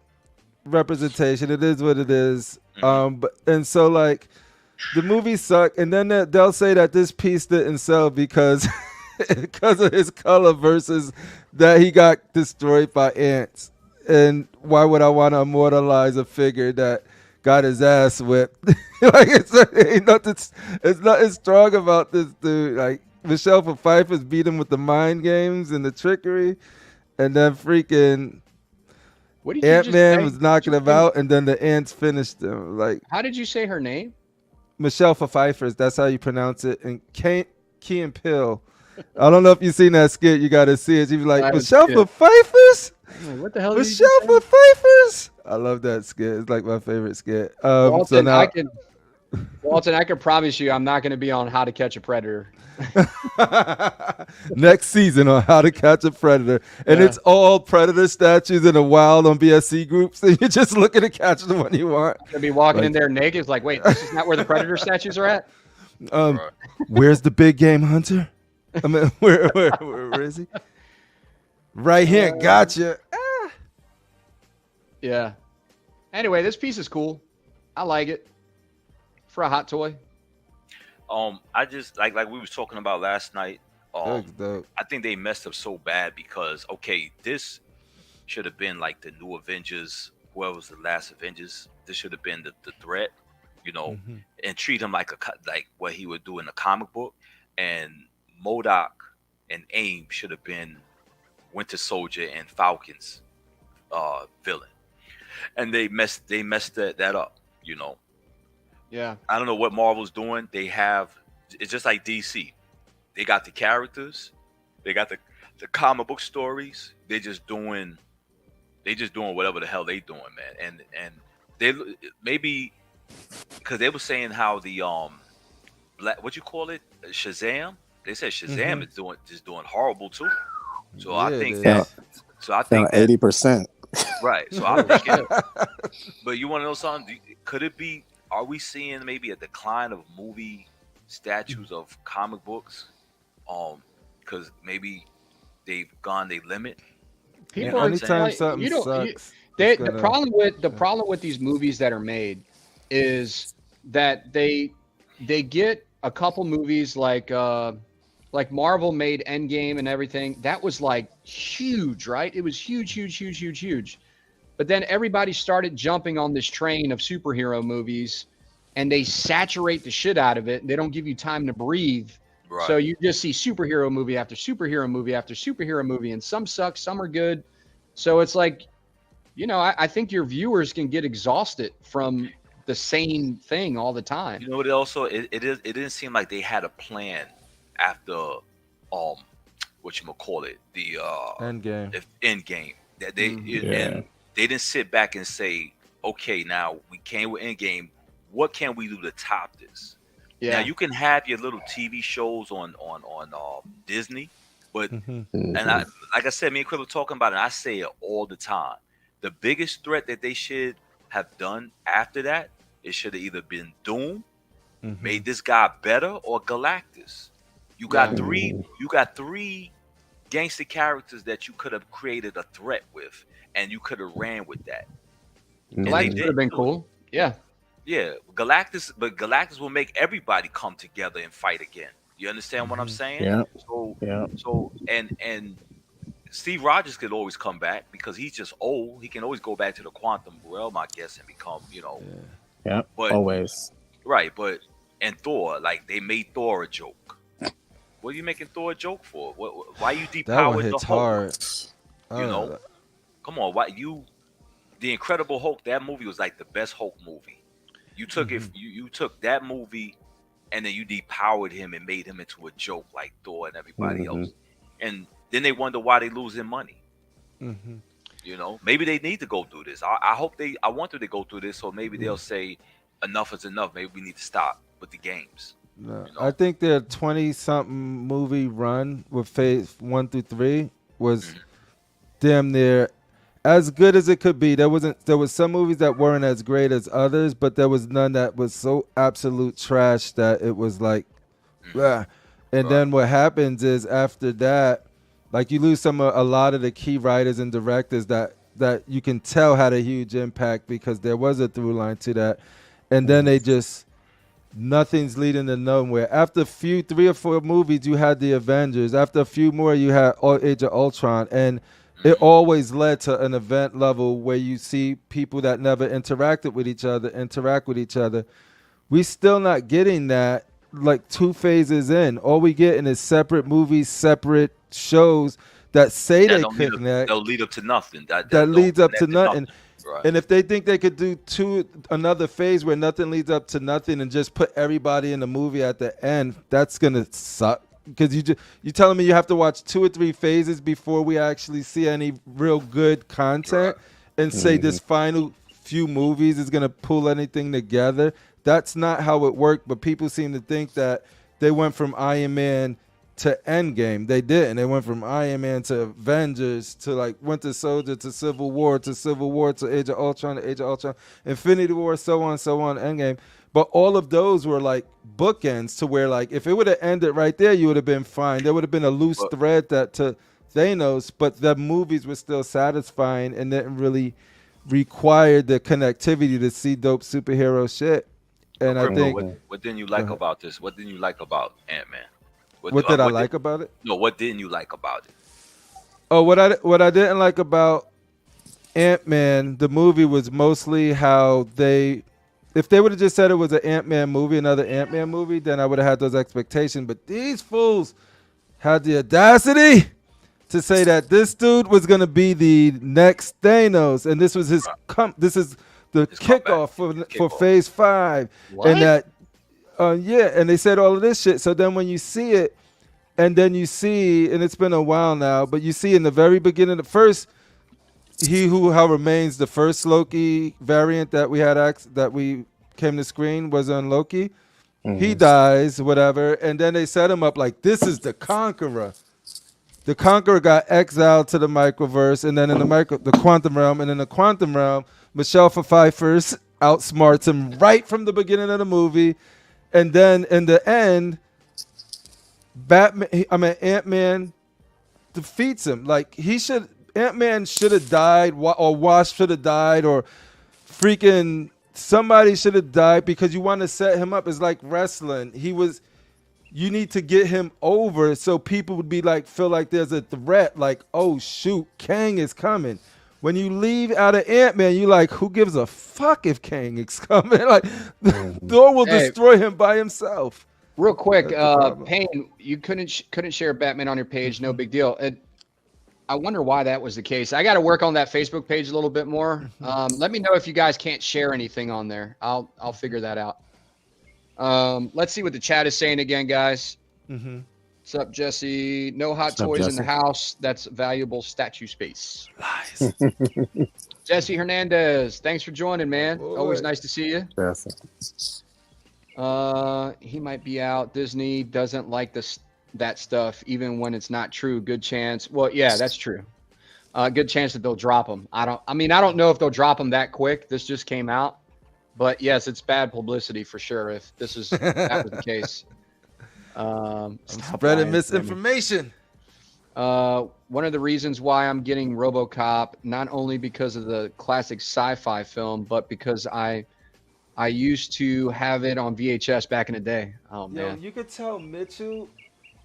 representation. It is what it is. But and so like the movie sucked, and then they'll say that this piece didn't sell because because of his color versus that he got destroyed by ants. And why would I want to immortalize a figure that got his ass whipped? Like ain't nothing. It's nothing strong about this dude. Like Michelle Pfeiffer's beat him with the mind games and the trickery, and then freaking What did you Ant just Man say? was knocking him out, and then the ants finished him. Like How did you say her name? Michelle Pfeiffer, that's how you pronounce it. And Key and Pill. I don't know if you've seen that skit. You got to see it. She was like, Michelle Pfeiffer's? I'm like, what the hell did you just Michelle say? Pfeiffer's? I love that skit. It's like my favorite skit. So Walton, now, I can promise you I'm not going to be on How to Catch a Predator. next season on How to Catch a Predator. And Yeah. it's all Predator statues in the wild on BSC groups. And you're just looking to catch the one you want. I'm going to be walking Like- in there naked. It's like, wait, this is not where the Predator statues are at? Right. Where's the big game hunter? I mean, where is he? Right here. Gotcha. Yeah. Anyway, this piece is cool. I like it. For a hot toy. I just like we was talking about last night. Looks dope. I think they messed up so bad because okay, this should have been like the new Avengers. Whoever was the last Avengers, this should have been the threat, you know, and treat him like like what he would do in the comic book. And MODOK and AIM should have been Winter Soldier and Falcon's villain, and they messed that up, you know. Yeah. I don't know what Marvel's doing. They have it's just like DC. They got the characters, they got the comic book stories. They just doing whatever the hell they doing, man. And they maybe because they were saying how the what you call it, Shazam. They said Shazam is doing horrible too. So Yeah, I it think is. that. So I think that 80%. right. So I'm thinking. But you want to know something? Could it be? Are we seeing maybe a decline of movie statues of comic books? Because maybe they've gone their limit. People are Anytime like, something you don't, sucks, the problem with these movies that are made is that they get a couple movies like Marvel made Endgame and everything. That was like huge, right? It was huge. But then everybody started jumping on this train of superhero movies, and they saturate the shit out of it. They don't give you time to breathe. Right. So you just see superhero movie after superhero movie after superhero movie, and some suck, some are good. So it's like, you know, I think your viewers can get exhausted from the same thing all the time. You know what? Also, it didn't seem like they had a plan after what you call it, the Endgame. Endgame. That they Yeah. and they didn't sit back and say, okay, now we came with Endgame. What can we do to top this? Yeah. Now you can have your little TV shows on Disney, but and I, like I said, me and Chris were talking about it. And I say it all the time. The biggest threat that they should have done after that, it should have either been Doom, made this guy better, or Galactus. You got Yeah. three. You got three gangster characters that you could have created a threat with, and you could have ran with that. And they Galactus would didn't have been do it. cool. Yeah. Yeah, Galactus, but Galactus will make everybody come together and fight again. You understand what I'm saying? Yeah. So, Yeah. so, and Steve Rogers could always come back because he's just old. He can always go back to the quantum realm, I guess, and become, you know. Yeah. But Always. right, but and Thor, like they made Thor a joke. What are you making Thor a joke for? Why you That one depowered the hits Hulk? hard. You know, come on, why you? The Incredible Hulk. That movie was like the best Hulk movie. You took it. You took that movie, and then you depowered him and made him into a joke like Thor and everybody else. And then they wonder why they losing money. You know, maybe they need to go through this. I hope I want them to go through this, so maybe they'll say enough is enough. Maybe we need to stop with the games. No. You I know. think their 20-something movie run with phase 1 through 3 was Mhm. damn near as good as it could be. There was some movies that weren't as great as others, but there was none that was so absolute trash that it was like, Mhm. "Ugh." And Right. then what happens is after that, like you lose a lot of the key writers and directors that you can tell had a huge impact because there was a through line to that, and then they just nothing's leading to nowhere. After a few 3 or 4 movies, you had the Avengers. After a few more, you had Age of Ultron, and it Mhm. always led to an event level where you see people that never interacted with each other interact with each other. We still not getting that like 2 phases in. All we getting is separate movies, separate shows that say That they don't lead up. connect, They'll lead up to nothing. that That don't leads up to connect to nothing. nothing. Right. And if they think they could do another phase where nothing leads up to nothing and just put everybody in the movie at the end, that's gonna suck. Because you telling me you have to watch 2 or 3 phases before we actually see any real good Right. content, and say this final few movies is gonna pull anything together. That's not how it worked. But people seem to think that they went from Iron Man to Endgame. They didn't. They went from Iron Man to Avengers to like Winter Soldier to Civil War to Age of Ultron to Age of Ultron, Infinity War, so on, Endgame. But all of those were like bookends to where like if it would have ended right there, you would have been fine. There would have been a loose But thread that to Thanos, but the movies were still satisfying and didn't really require the connectivity to see dope superhero shit. And I Crypto, think, what didn't you go like ahead. about this? What didn't you like about Ant Man? What did I like about it? No, what didn't you like about it? Oh, what I didn't like about Ant-Man, the movie, was mostly how if they would have just said it was an Ant-Man movie, another Ant-Man movie, then I would have had those expectations. But these fools had the audacity to say that this dude was gonna be the next Thanos, and this was his this is the His comeback. kickoff for Kickoff. Phase 5, and What? that yeah, and they said all of this shit. So then when you see it, and then you see, and it's been a while now, but you see in the very beginning, the first He Who How Remains, the first Loki variant that we had that we came to screen was on Loki. He dies, whatever, and then they set him up like this is the Conqueror. The Conqueror got exiled to the microverse, and then in the quantum realm, and in the quantum realm, Michelle Pfeiffer outsmarts him right from the beginning of the movie, and then in the end, Ant-Man defeats him. Like Ant-Man should have died, or Wasp should have died, or freaking somebody should have died because you want to set him up. It's like wrestling. You need to get him over so people would be like, feel like there's a threat, like, oh shoot, Kang is coming. When you leave out of Ant-Man, you like, who gives a fuck if Kang is coming? Like, Thor will Hey. destroy him by himself. Real quick, That's the problem. Payne, you couldn't share Batman on your page. No big deal. I wonder why that was the case. I got to work on that Facebook page a little bit more. Let me know if you guys can't share anything on there. I'll figure that out. Let's see what the chat is saying again, guys. Mm-hmm. What's up, Jesse? No hot What's up, toys in Jesse? the house. That's valuable statue space. Lies. Jesse Hernandez, thanks for joining, man. boy. Always nice to see you. Jesse. He might be out. Disney doesn't like that stuff, even when it's not true. Good chance. Well, yeah, that's true. Good chance that they'll drop them. I don't know if they'll drop them that quick. This just came out, but yes, it's bad publicity for sure. If that was the case. Spreading misinformation. One of the reasons why I'm getting RoboCop, not only because of the classic sci-fi film, but because I used to have it on VHS back in the day. Oh Yo, man. you could tell Mitchell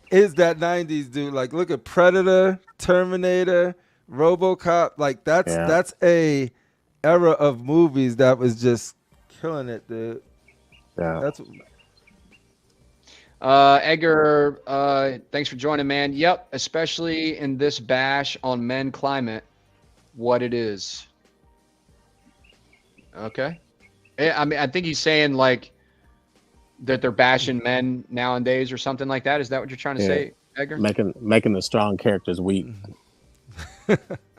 is that 90s dude. Like, look at Predator, Terminator, RoboCop. Like, that's a era of movies that was just killing it, dude. Yeah. That's Edgar, thanks for joining, man. Yep, especially in this bash on men climate, what it is. Okay. I mean, I think he's saying like that they're bashing men nowadays or something like that. Is that what you're trying to say, Edgar? Making the strong characters weak.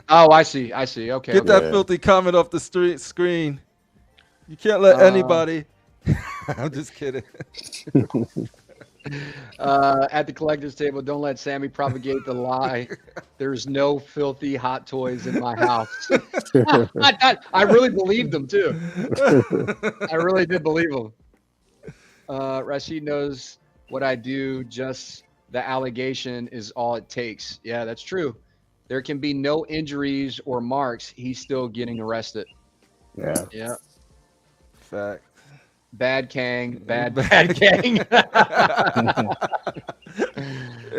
Oh, I see. Okay. Get that filthy comment off the screen. You can't let anybody. I'm just kidding. At the collector's table, don't let Sammy propagate the lie. There's no filthy hot toys in my house. I really believed him too. I really did believe him. Rashid knows what I do. Just the allegation is all it takes. Yeah, that's true. There can be no injuries or marks. He's still getting arrested. Yeah. Yeah. Fact. Bad Kang. Bad Bad Kang. They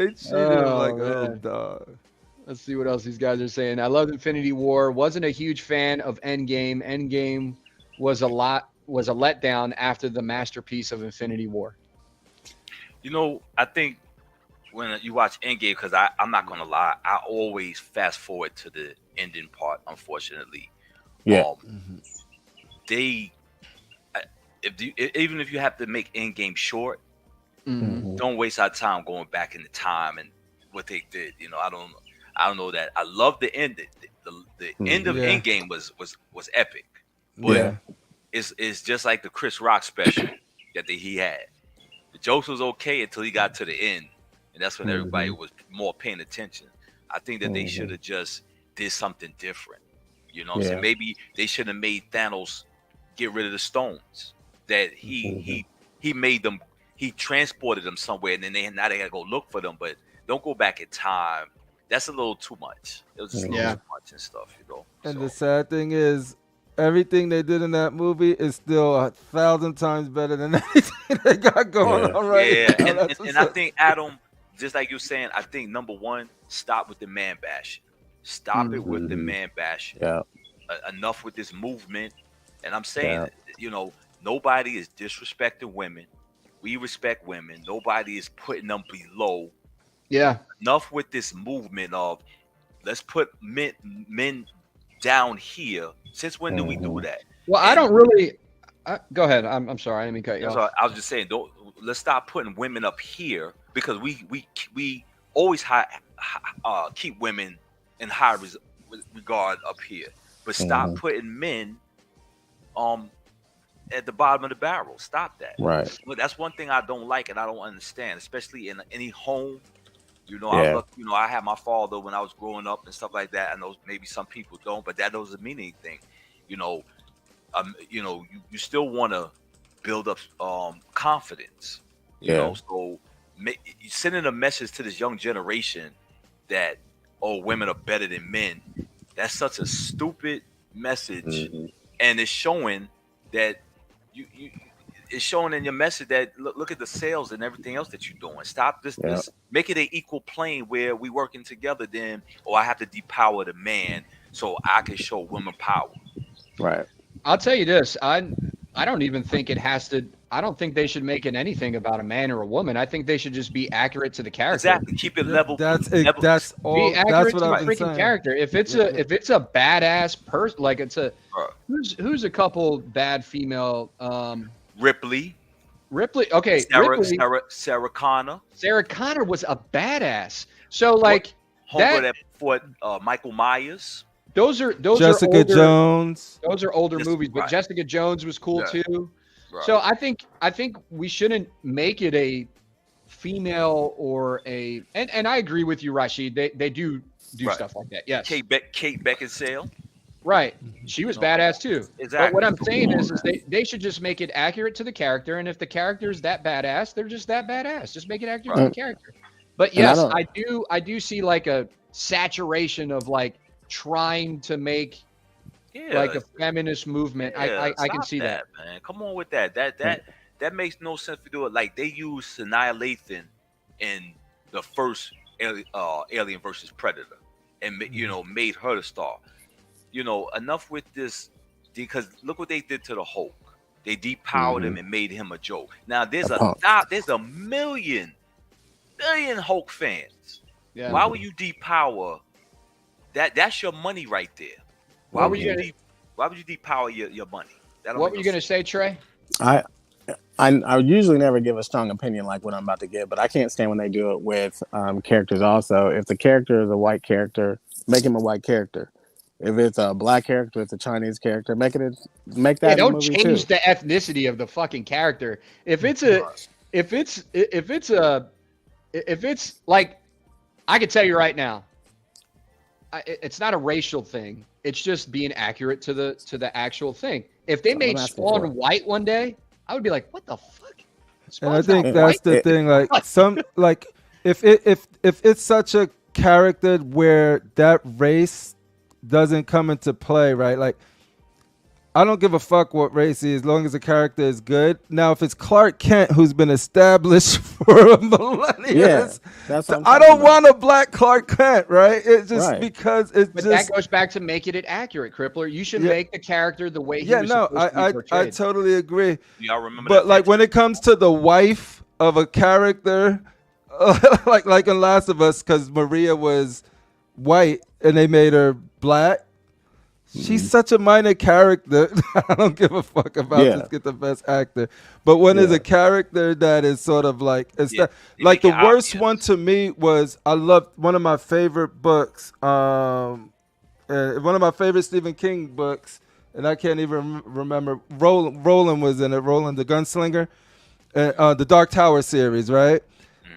treated him Oh, like a little man. dog. Let's see what else these guys are saying. I loved Infinity War. Wasn't a huge fan of Endgame. Endgame was a letdown after the masterpiece of Infinity War. You know, I think when you watch Endgame, because I'm not gonna lie, I always fast forward to the ending part. Unfortunately, Yeah. They, even if you have to make Endgame short, Mhm. don't waste our time going back in the time and what they did. You know, I don't know that. I love the end. The end of Yeah. Endgame was epic, but Yeah. it's just like the Chris Rock special that he had. The jokes was okay until he got to the end, and that's when everybody was more paying attention. I think that they should have just did something different. You know what I'm saying? Maybe they should have made Thanos get rid of the stones. That he made them, he transported them somewhere, and then now they gotta go look for them. But don't go back in time. That's a little too much. It was just a little too much and stuff, you know. And So, the sad thing is, everything they did in that movie is still 1,000 times better than anything they got going on right yeah, now. and That's I what's think Adam, just like you're saying, I think number one, stop with the man bashing. Stop it with the man bashing. Yeah. Enough with this movement. And I'm saying, you know, nobody is disrespecting women. We respect women. Nobody is putting them below. Yeah. Enough with this movement of let's put men down here. Since when do we do that? Well, I don't really. Go ahead. I'm sorry. I didn't mean to cut you That's off. what I was just saying. Let's stop putting women up here because we always keep women in high regard up here, but stop putting men at the bottom of the barrel. Stop that. Right. But that's one thing I don't like and I don't understand, especially in any home. You know, I had my father when I was growing up and stuff like that. I know maybe some people don't, but that doesn't mean anything. You know, you still want to build up confidence. You know, so sending a message to this young generation that women are better than men. That's such a stupid message, and it's showing that it's showing in your message that look at the sales and everything else that you're doing. Stop this. Make it an equal plane where we working together. Then, I have to depower the man so I can show women power. Right. I'll tell you this. I don't even think it has to. I don't think they should make it anything about a man or a woman. I think they should just be accurate to the character. Exactly. Keep it level. That's Be all. accurate That's to what the I've been freaking saying. character. If it's a badass person, like it's a who's a couple bad female. Ripley. Okay. Sarah Connor. Sarah Connor was a badass. So like that fought Michael Myers. Those are Jessica older, Jones. Those are older movies, but Jessica Jones was cool too. Right. So I think we shouldn't make it a female or a and I agree with you, Rashid. They do stuff like that. Yes. Kate Beckinsale. Right. She was badass too. Exactly. But what I'm saying is they should just make it accurate to the character, and if the character is that badass, they're just that badass. Just make it accurate to the character. But yes, I do see like a saturation of like trying to make like a feminist movement. I can see that, man. Come on with that. That makes no sense to do it. Like they used Annihilation in the first Alien versus Predator, and made her the star. Enough with this, because look what they did to the Hulk. They depowered him and made him a joke. Now there's a million Hulk fans. Yeah. Why would you depower? That's your money right there. Why would you depower your money? What were you going to say, Trey? I usually never give a strong opinion like what I'm about to give, but I can't stand when they do it with characters also. If the character is a white character, make him a white character. If it's a black character, it's a Chinese character, make that don't movie change too. the ethnicity of the fucking character. If it's if it's like, I can tell you right now, it's not a racial thing. It's just being accurate to the actual thing. If they That's all I'm made asking for. Spawn white one day, I would be like, what the fuck? And I Spawn's think not that's white. the thing. Like some, like if it's such a character where that race doesn't come into play, right? Like I don't give a fuck what race he is, as long as the character is good. Now, if it's Clark Kent, who's been established for millennia, Yeah, that's what I'm I talking don't about. want a black Clark Kent, right? It's just Right. because it's But just that goes back to making it accurate, Crippler. You should yeah, make the character the way he yeah. was No, supposed to be I portrayed. totally agree. Y'all remember But that like when Fantastic it comes to the wife of a character, like in Last of Us, because Maria was white and they made her black. She's such a minor character. I don't give a fuck about Yeah. just get the best actor. But when there's Yeah. a character that is sort of like Yeah, they like make the it worst obvious. one to me was I loved one of my favorite books. One of my favorite Stephen King books, and I can't even remember. Roland was in it. Roland the Gunslinger, the Dark Tower series, right?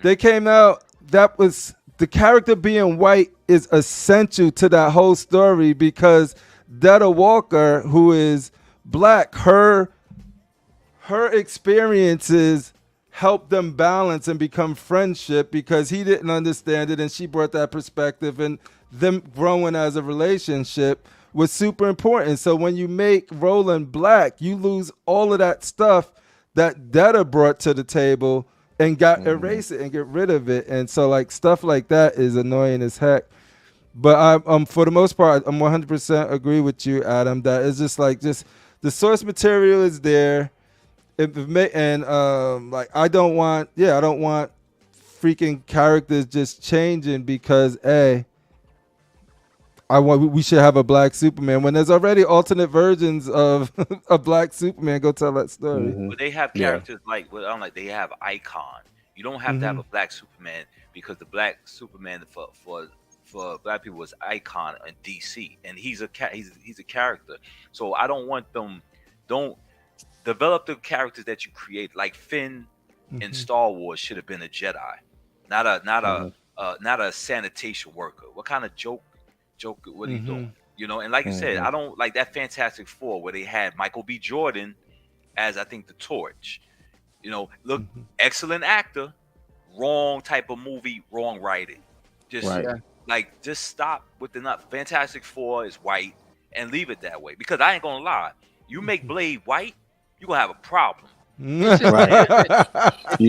They came out. That was the character being white is essential to that whole story because Detta Walker, who is black, her experiences helped them balance and become friendship because he didn't understand it and she brought that perspective, and them growing as a relationship was super important. So when you make Roland black, you lose all of that stuff that Detta brought to the table and got erase it and get rid of it. And so like stuff like that is annoying as heck. But I for the most part, I'm 100% agree with you, Adam. That it's just like just the source material is there. Like I don't want freaking characters just changing because we should have a black Superman when there's already alternate versions of a black Superman. Go tell that story. But they have Yeah. characters like they have Icon. You don't have to have a black Superman because the black Superman for black people was Icon in DC, and he's a character. So I don't want them. Don't develop the characters that you create. Like Finn in Star Wars should have been a Jedi, not a sanitation worker. What kind of joke? What are you doing? You know, and like you said, I don't like that Fantastic Four where they had Michael B. Jordan as I think the Torch. You know, look, excellent actor, wrong type of movie, wrong writing. Just Right. just stop with the nut. Fantastic Four is white and leave it that way. Because I ain't gonna lie, you make Blade white, you gonna have a problem. You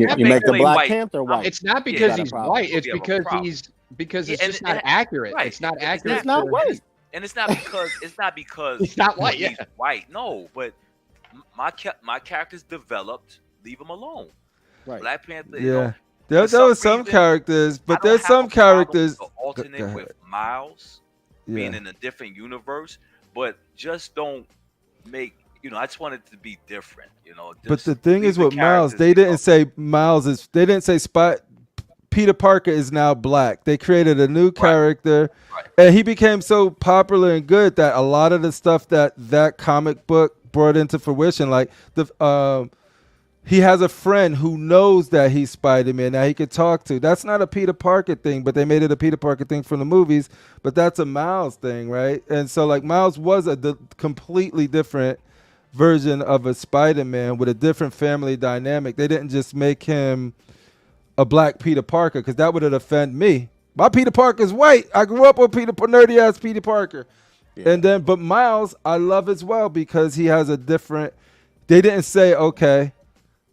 not make the Blade Black white. Panther white. It's not You because got a he's problem. white. It's You have a because problem. it's Yeah, just not accurate. right. It's not It's accurate. It's not to- white. And it's not because He's not white. he's Yeah. white. No, but my character's developed. Leave him alone. Right. Black Panther. Yeah. For There some were some reason, characters, I but don't there's have some a problem characters. with the alternate Go ahead. with Miles being Yeah. in a different universe, but just don't make. I just want it to be different. But Just the thing leave is the with Miles, characters they didn't develop. say Miles is. They didn't say Peter Parker is now black. They created a new character, Right. and he became so popular and good that a lot of the stuff that comic book brought into fruition, like he has a friend who knows that he's Spider-Man that he could talk to. That's not a Peter Parker thing, but they made it a Peter Parker thing from the movies. But that's a Miles thing, right? And so like Miles was a completely different version of a Spider-Man with a different family dynamic. They didn't just make him a black Peter Parker because that would have offended me. My Peter Parker's white. I grew up with nerdy ass Peter Parker. Yeah. And then, but Miles, I love as well because he has a different. They didn't say, okay,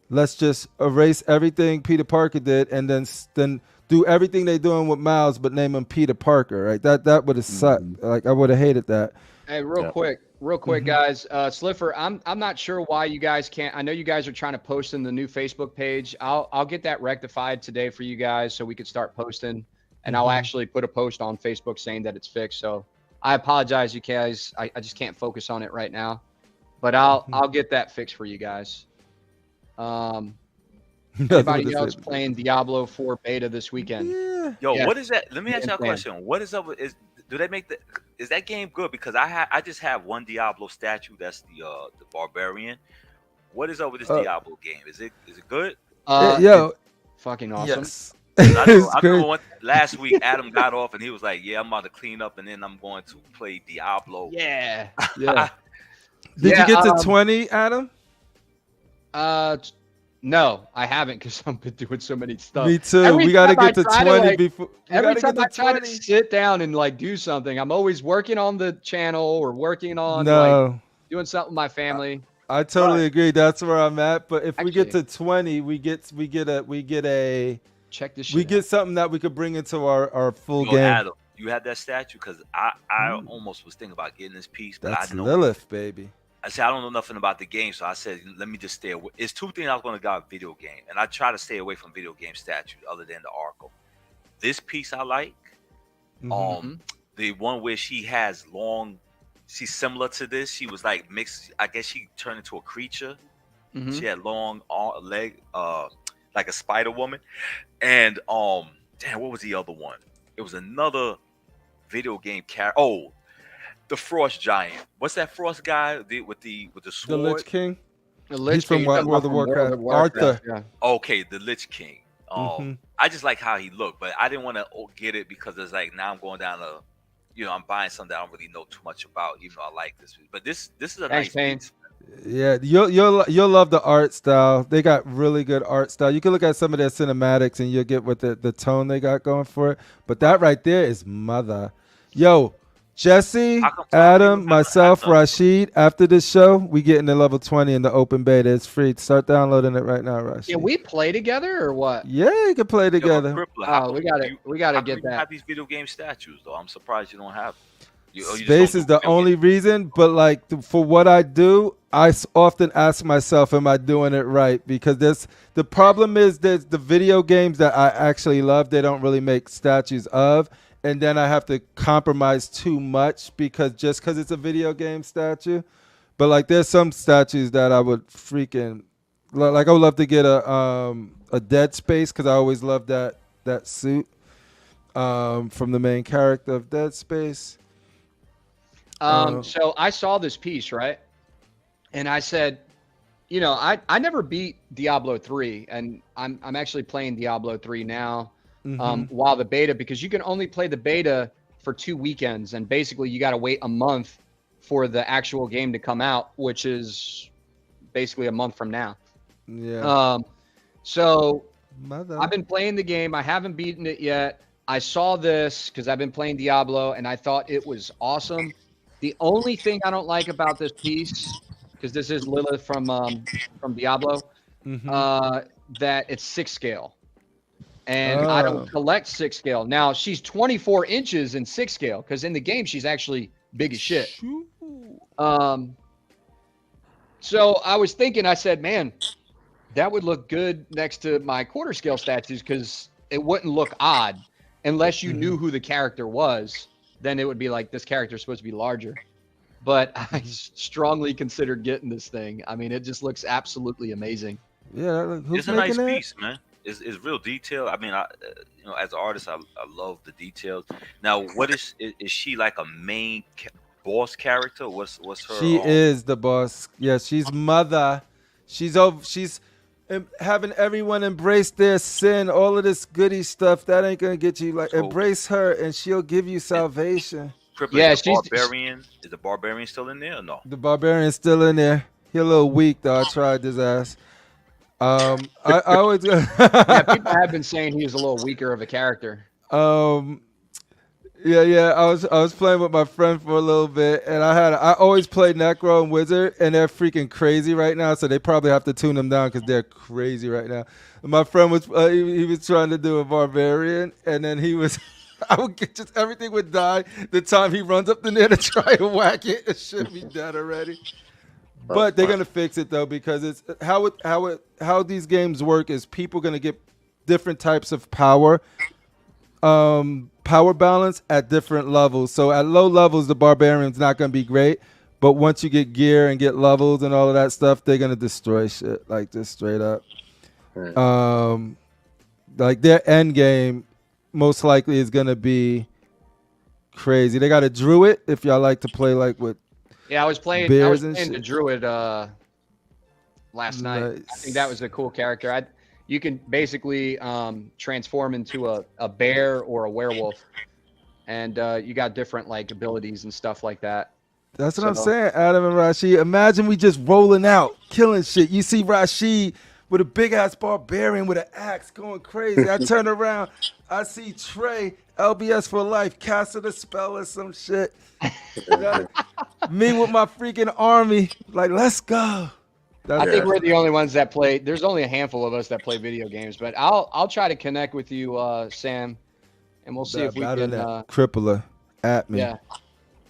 let's just erase everything Peter Parker did and then do everything they're doing with Miles, but name him Peter Parker, right? That would have sucked. Like I would have hated that. Hey, real quick, guys. Slipper, I'm not sure why you guys can't. I know you guys are trying to post in the new Facebook page. I'll get that rectified today for you guys so we could start posting, and I'll actually put a post on Facebook saying that it's fixed. So I apologize, you guys. I just can't focus on it right now, but I'll get that fixed for you guys. Anybody else playing Diablo 4 beta this weekend? Yeah. Yo, Yeah. what is that? Let me ask you a Plan. question. What is up? Do they make is that game good? Because I just have one Diablo statue. That's the barbarian. What is up with this Diablo game? Is it good? Yo, It's fucking awesome. yes. I It's remember great. last week Adam got off and he was like, "Yeah, I'm about to clean up and then I'm going to play Diablo." Yeah. Yeah. Did you Yeah. get to 20, Adam? T- no, I haven't because I've been doing so many stuff. Me too. Every We got to time I get to try to 20 like, before. We every got to get time I to try to 20. sit down and like do something, I'm always working on the channel or working on like No, doing something with my family. I But totally agree. That's where I'm at. But if we get actually, to 20, check this we shit get out. something that we could bring into our full Yo, game. Adam, you had that statue because I almost was thinking about getting this piece, but That's I know Lilith, baby. I said I don't know nothing about the game, so I said let me just stay away. It's two things I was going to got video game, and I try to stay away from video game statues other than the Arkham. This piece I like. Mhm. The one where she has long, she's similar to this. She was like mixed. I guess she turned into a creature. Mhm. She had long leg, like a Spider Woman, and damn, what was the other one? It was another video game character. Oh, the Frost Giant. What's that Frost guy with the The sword? Lich King. The Lich He's from King, you're talking World about of from Warcraft. Arthur. Yeah. Okay, the Lich King. Mhm. I just like how he looked, but I didn't want to get it because it's like now I'm going down a, I'm buying something I don't really know too much about, even though I like this. But this is a Thanks, nice Payne. piece. Yeah, you'll love the art style. They got really good art style. You can look at some of their cinematics and you'll get what the tone they got going for it. But that right there is mother. Yo, Jesse, How come Adam, you myself, haven't- Rashid. After this show, we get into level 20 in the open beta. It's free. Start downloading it right now, Rashid. Can we play together or what? Yeah, you can play Yo, together. Crippler, how Oh, we come got it. you- We got to how come get you that. have these video game statues though? I'm surprised you don't have. You just Space don't is do the video only games. reason, but like for what I do, often ask myself, am I doing it right? Because the problem is there's the video games that I actually love, they don't really make statues of. And then I have to compromise too much because it's a video game statue. But like there's some statues that I would freaking like I would love to get a Dead Space because I always loved that suit from the main character of Dead Space. So I saw this piece, right? And I said, I never beat Diablo 3, and I'm actually playing Diablo 3 now while the beta, because you can only play the beta for 2 weekends, and basically you got to wait a month for the actual game to come out, which is basically a month from now. Yeah. So Mother. I've been playing the game. I haven't beaten it yet. I saw this because I've been playing Diablo, and I thought it was awesome. The only thing I don't like about this piece, because this is Lilith from Diablo, that it's 6 scale, and I don't collect 6 scale. Now she's 24 inches in 6 scale, because in the game she's actually big as shit. So I was thinking, I said, man, that would look good next to my quarter scale statues, because it wouldn't look odd unless you knew who the character was. Then it would be like, this character is supposed to be larger. But I strongly considered getting this thing. I mean, it just looks absolutely amazing. Yeah, who's It's a nice making it? piece, man. It's real detail. I mean, as an artist, I love the details. Now, what is she like a main boss character? What's her? She is the boss. Yeah, she's mother. She's having everyone embrace their sin. All of this goody stuff that ain't gonna get you. Like So- embrace her, and she'll give you salvation. Crippler, Yeah, is the she's- barbarian. Is the barbarian still in there or no? The barbarian's still in there. He a little weak though. I tried his ass. I always. Yeah, people have been saying he was a little weaker of a character. Yeah. I was playing with my friend for a little bit, and I always play Necro and Wizard, and they're freaking crazy right now. So they probably have to tune them down because they're crazy right now. And my friend was he was trying to do a barbarian, and then he was. I would get just everything would die the time he runs up in there to try to whack it. It should be dead already. But they're gonna fix it though, because it's how these games work is people gonna get different types of power balance at different levels. So at low levels, the barbarian's not gonna be great, but once you get gear and get levels and all of that stuff, they're gonna destroy shit, like just straight up. Like their end game most likely is gonna be crazy. They got a druid if y'all like to play like with. Yeah, I was playing Bears and the shit. Druid last night. I think that was a cool character. you can basically transform into a bear or a werewolf, and you got different like abilities and stuff like that. That's what I'm So saying, Adam and Rashid. Imagine we just rolling out, killing shit. You see Rashid with a big ass barbarian with an axe going crazy. I turn around, I see Trey, LBS for life, casting a spell or some shit. Me with my freaking army, like, let's go. I That's think we're the only ones that play. There's only a handful of us that play video games, but I'll try to connect with you, Sam, and we'll see if we battle can. that crippler at me. Yeah,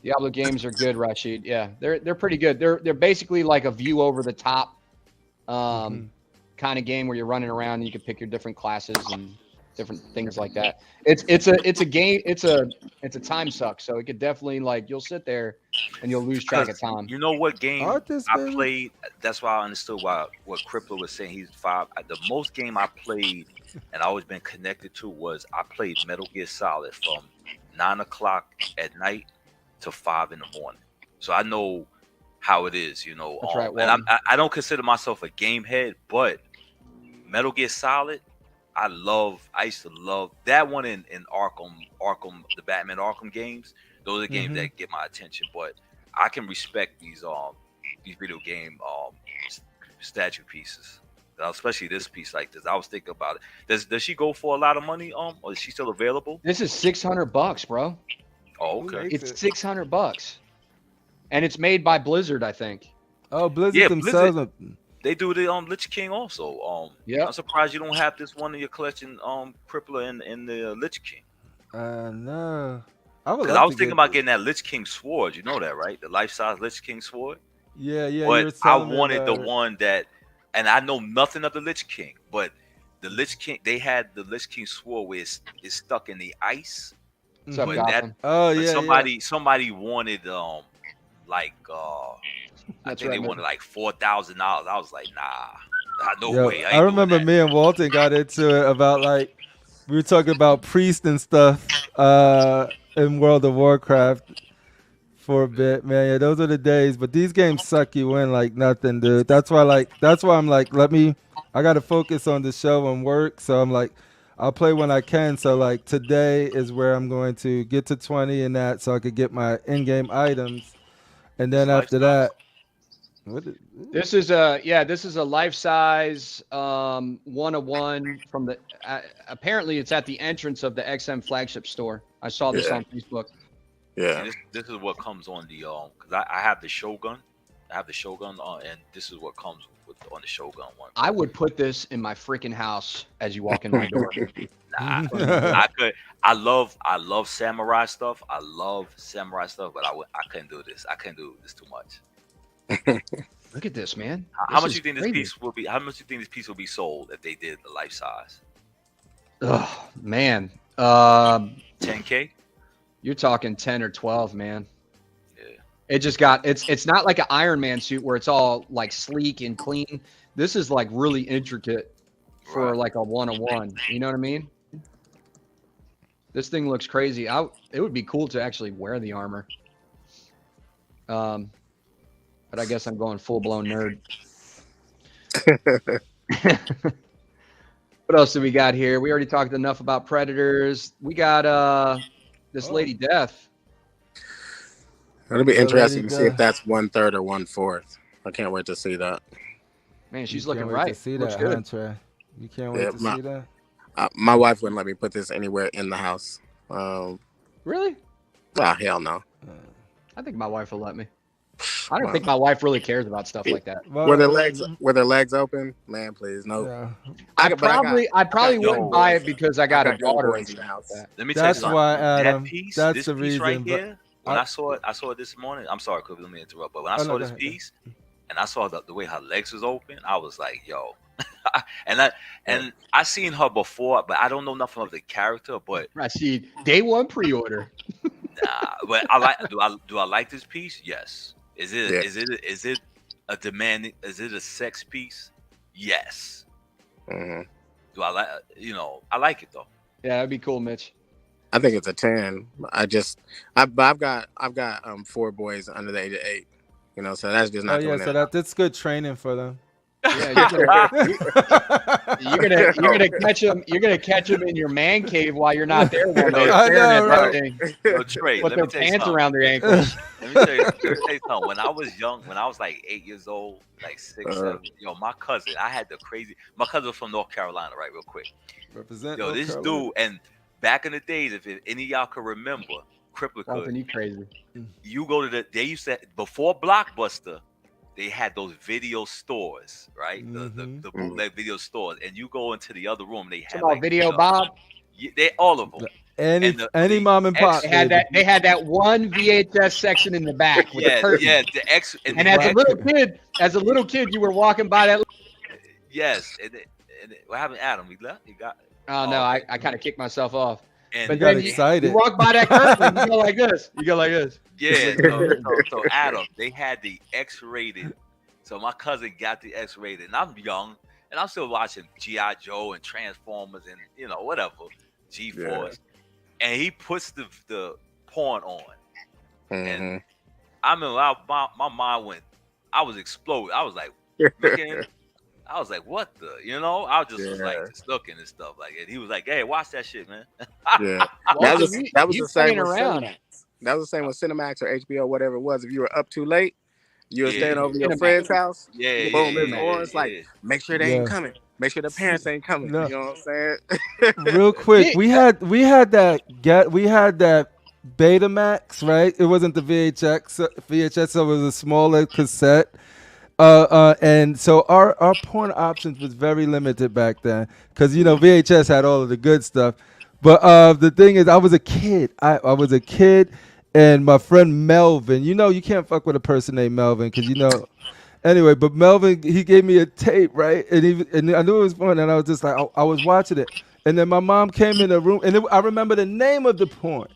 Diablo games are good, Rashid. Yeah, they're pretty good. They're basically like a view over the top kind of game where you're running around and you can pick your different classes and different things like that. It's a game. It's a time suck. So it could definitely like you'll sit there and you'll lose track of time. You know what game Artist, I baby. played? That's why I understood what Crippler was saying. He's 5. The most game I played and I always been connected to was I played Metal Gear Solid from 9 o'clock at night to 5 in the morning. So I know how it is, you know. That's right, and I don't consider myself a game head, but Metal Gear Solid, I used to love that one in Arkham, the Batman Arkham games. Those are games that get my attention. But I can respect these video game statue pieces, especially this piece like this. I was thinking about it. Does she go for a lot of money? Or is she still available? This is $600, bro. Oh, okay. It's $600, and it's made by Blizzard, I think. Oh, Blizzard Yeah, themselves. They do the Lich King also. Yeah. I'm surprised you don't have this one in your collection, Crippler and the Lich King. No. Because I was thinking about getting that Lich King sword. You know that, right? The life-size Lich King sword. Yeah. But I wanted the one that, and I know nothing of the Lich King, but the Lich King, they had the Lich King sword where it's stuck in the ice. What's up, But Gotham? somebody wanted I think they wanted like $4,000. I was like, nah, no way. I remember me and Walton got into it about like we were talking about priests and stuff in World of Warcraft for a bit, man. Yeah, those are the days. But these games suck you in like nothing, dude. That's why I'm like, I gotta focus on the show and work. So I'm like, I'll play when I can. So like today is where I'm going to get to 20 in that so I could get my in-game items. And then after that, this is a life-size 101 from the. Apparently, it's at the entrance of the XM flagship store. I saw this on Facebook. Yeah, this is what comes on the because I have the Shogun. I have the Shogun and this is what comes on the Shogun one. I would put this in my freaking house as you walk in my door. I could. I love samurai stuff. I love samurai stuff, but I couldn't do this. I couldn't do this too much. Look at this, man. How much do you think this piece will be? How much do you think this piece will be sold if they did the life size? Oh man, 10K. You're talking 10 or 12, man. Yeah. It just got it's not like an Iron Man suit where it's all like sleek and clean. This is like really intricate for like a 101. You know what I mean? This thing looks crazy. It would be cool to actually wear the armor. But I guess I'm going full blown nerd. What else do we got here? We already talked enough about Predators. We got this Lady Death. It'll be interesting to see if that's 1/3 or 1/4. I can't wait to see that. Man, she's looking right. To see looks that, good. huh, you can't wait to see that. My wife wouldn't let me put this anywhere in the house. Really? Oh, hell no. I think my wife will let me. I don't think my wife really cares about stuff like that. Were their legs open? Man, please, no. Yeah. I probably wouldn't buy it because I got a daughter in the house. Let me tell you That's something. why, Adam. That piece, That's this the piece reason. right but here. When I saw it this morning. I'm sorry, Kobe, let me interrupt. But when I saw this piece, and I saw the way her legs was open, I was like, yo. and I seen her before, but I don't know nothing of the character. But Rashid, day one pre-order. nah, but I like. Do I like this piece? Yes. Is it a demanding? Is it a sex piece? Yes. Mm-hmm. Do I like? I like it though. Yeah, that'd be cool, Mitch. I think it's a 10. I've got 4 boys under the age of 8. So that's just not. So that's good training for them. Yeah, you're gonna catch them in your man cave while you're not there one day, I staring know, at that right? thing Yo, Trey, with let me their tell you pants something. around their ankles. Let me tell you something. When I was young, when I was like 8 years old, like 6, 7, my cousin, I had the crazy. My cousin was from North Carolina, right? Real quick. Represent Yo, North this Carolina. dude, and back in the days, if any of y'all could remember, Crippler Walton, could. you crazy. You go to they used to before Blockbuster, they had those video stores, right? The bootleg video stores, and you go into the other room, they had About like Video Bob. they all of them. Any And any the mom and pop. They had baby. They had that one VHS section in the back with the curtain. the X and, And they as a had- little kid, you were walking by that. yes, what happened, to Adam? He left. He got. Oh no, okay. I kind of kicked myself off. And But got then excited. you walk by that curtain, you go like this. You go like this. yeah, so Adam, they had the X-rated. So my cousin got the X-rated, and I'm young, and I'm still watching G.I. Joe and Transformers and whatever, G-Force, and he puts the porn on, and I remember my mind went, I was exploding. I was like, looking, I was like, what the, I was just looking and stuff like it. He was like, hey, watch that shit, man. Yeah, Walton, that was you the same playing with around. Cinemax. That was the same with Cinemax or HBO, whatever it was. If you were up too late, you were Yeah. staying over your Cinemax. friend's house. Yeah, Boom, yeah, it's yeah, on. It's like, yeah. make sure they ain't Yeah. coming. Make sure the parents ain't coming. No. You know what I'm saying? Real quick, we had that Betamax, right? It wasn't the VHS, so it was a smaller cassette. And so our porn options was very limited back then, because VHS had all of the good stuff. But the thing is, I was a kid. I was a kid, and my friend Melvin. You can't fuck with a person named Melvin, because Anyway, but Melvin, he gave me a tape, right? And I knew it was fun, and I was just like, I was watching it. And then my mom came in the room, and I remember the name of the porn.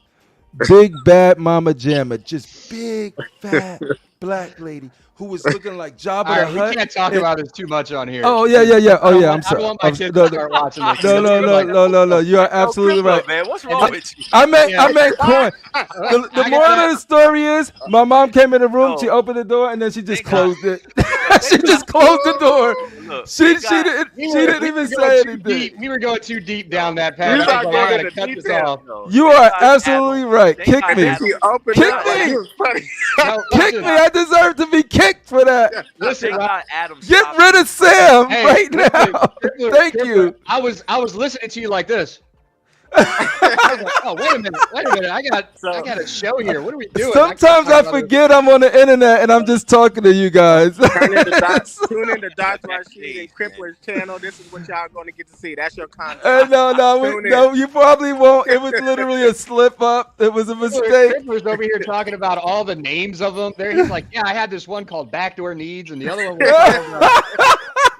Big Bad Mama Jamma. Just big, fat, black lady who was looking like Jabba All the right, we Hutt. can't talk about this too much on here. Oh, yeah. Oh, yeah, I'm I sorry. don't want my kids No, to start watching this. no. You are absolutely right. Man, what's wrong with you? I meant corn. The moral of the story is, my mom came in the room, she opened the door, and then she just closed it. She just closed the door. Look, She didn't even say anything. We were going too deep down that path. We I not was like, I going gotta into cut this detail. off. You are absolutely right. Kick me. Adam. She opened Kick up. me. Like, it was funny. No, Kick me. I deserve to be kicked for that. Listen, Rob, Adam, Get rid of Sam Hey, right now. Crippler, Thank you. I was listening to you like this. I was like, oh, wait a minute. I got a show here. What are we doing? Sometimes I forget I'm on the internet and I'm just talking to you guys. Tune into Dr. Rashid and Crippler's channel. This is what y'all going to get to see. That's your content. No, you probably won't. It was literally a slip up. It was a mistake. Crippler's over here talking about all the names of them. There, he's like, yeah, I had this one called Backdoor Needs, and the other one was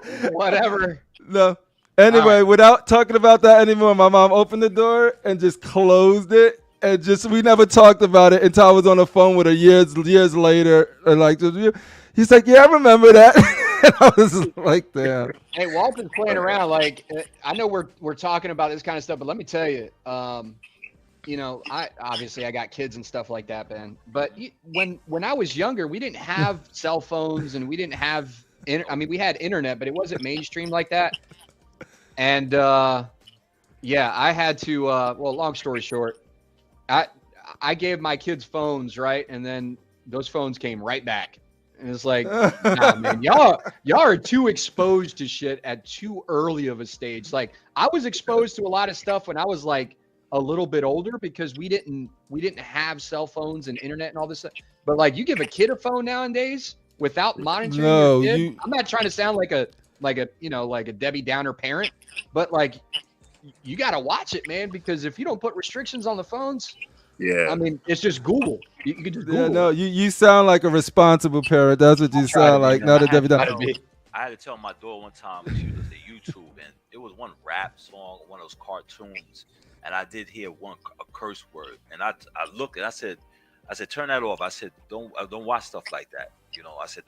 called, whatever. No. Anyway, without talking about that anymore, my mom opened the door and just closed it, and we never talked about it until I was on the phone with her years later. And like, he's like, yeah, I remember that. And I was like, damn. Hey, Walton's playing around. Like, I know we're talking about this kind of stuff, but let me tell you, I got kids and stuff like that, man. But when I was younger, we didn't have cell phones, and we didn't have we had internet, but it wasn't mainstream like that. And I had to. Well, long story short, I gave my kids phones, right, and then those phones came right back. And it's like, nah, man, y'all are too exposed to shit at too early of a stage. Like, I was exposed to a lot of stuff when I was like a little bit older, because we didn't have cell phones and internet and all this stuff. But like, you give a kid a phone nowadays without monitoring your kid. I'm not trying to sound like a Debbie Downer parent, but like, you got to watch it, man, because if you don't put restrictions on the phones, yeah, it's just Google. You can just Google. Yeah, no, you sound like a responsible parent. That's what you sound like. Not a Debbie Downer. I had to tell my daughter one time when she was at YouTube, and it was one rap song, one of those cartoons, and I did hear a curse word, and I looked and I said, turn that off. I said, don't watch stuff like that. I said,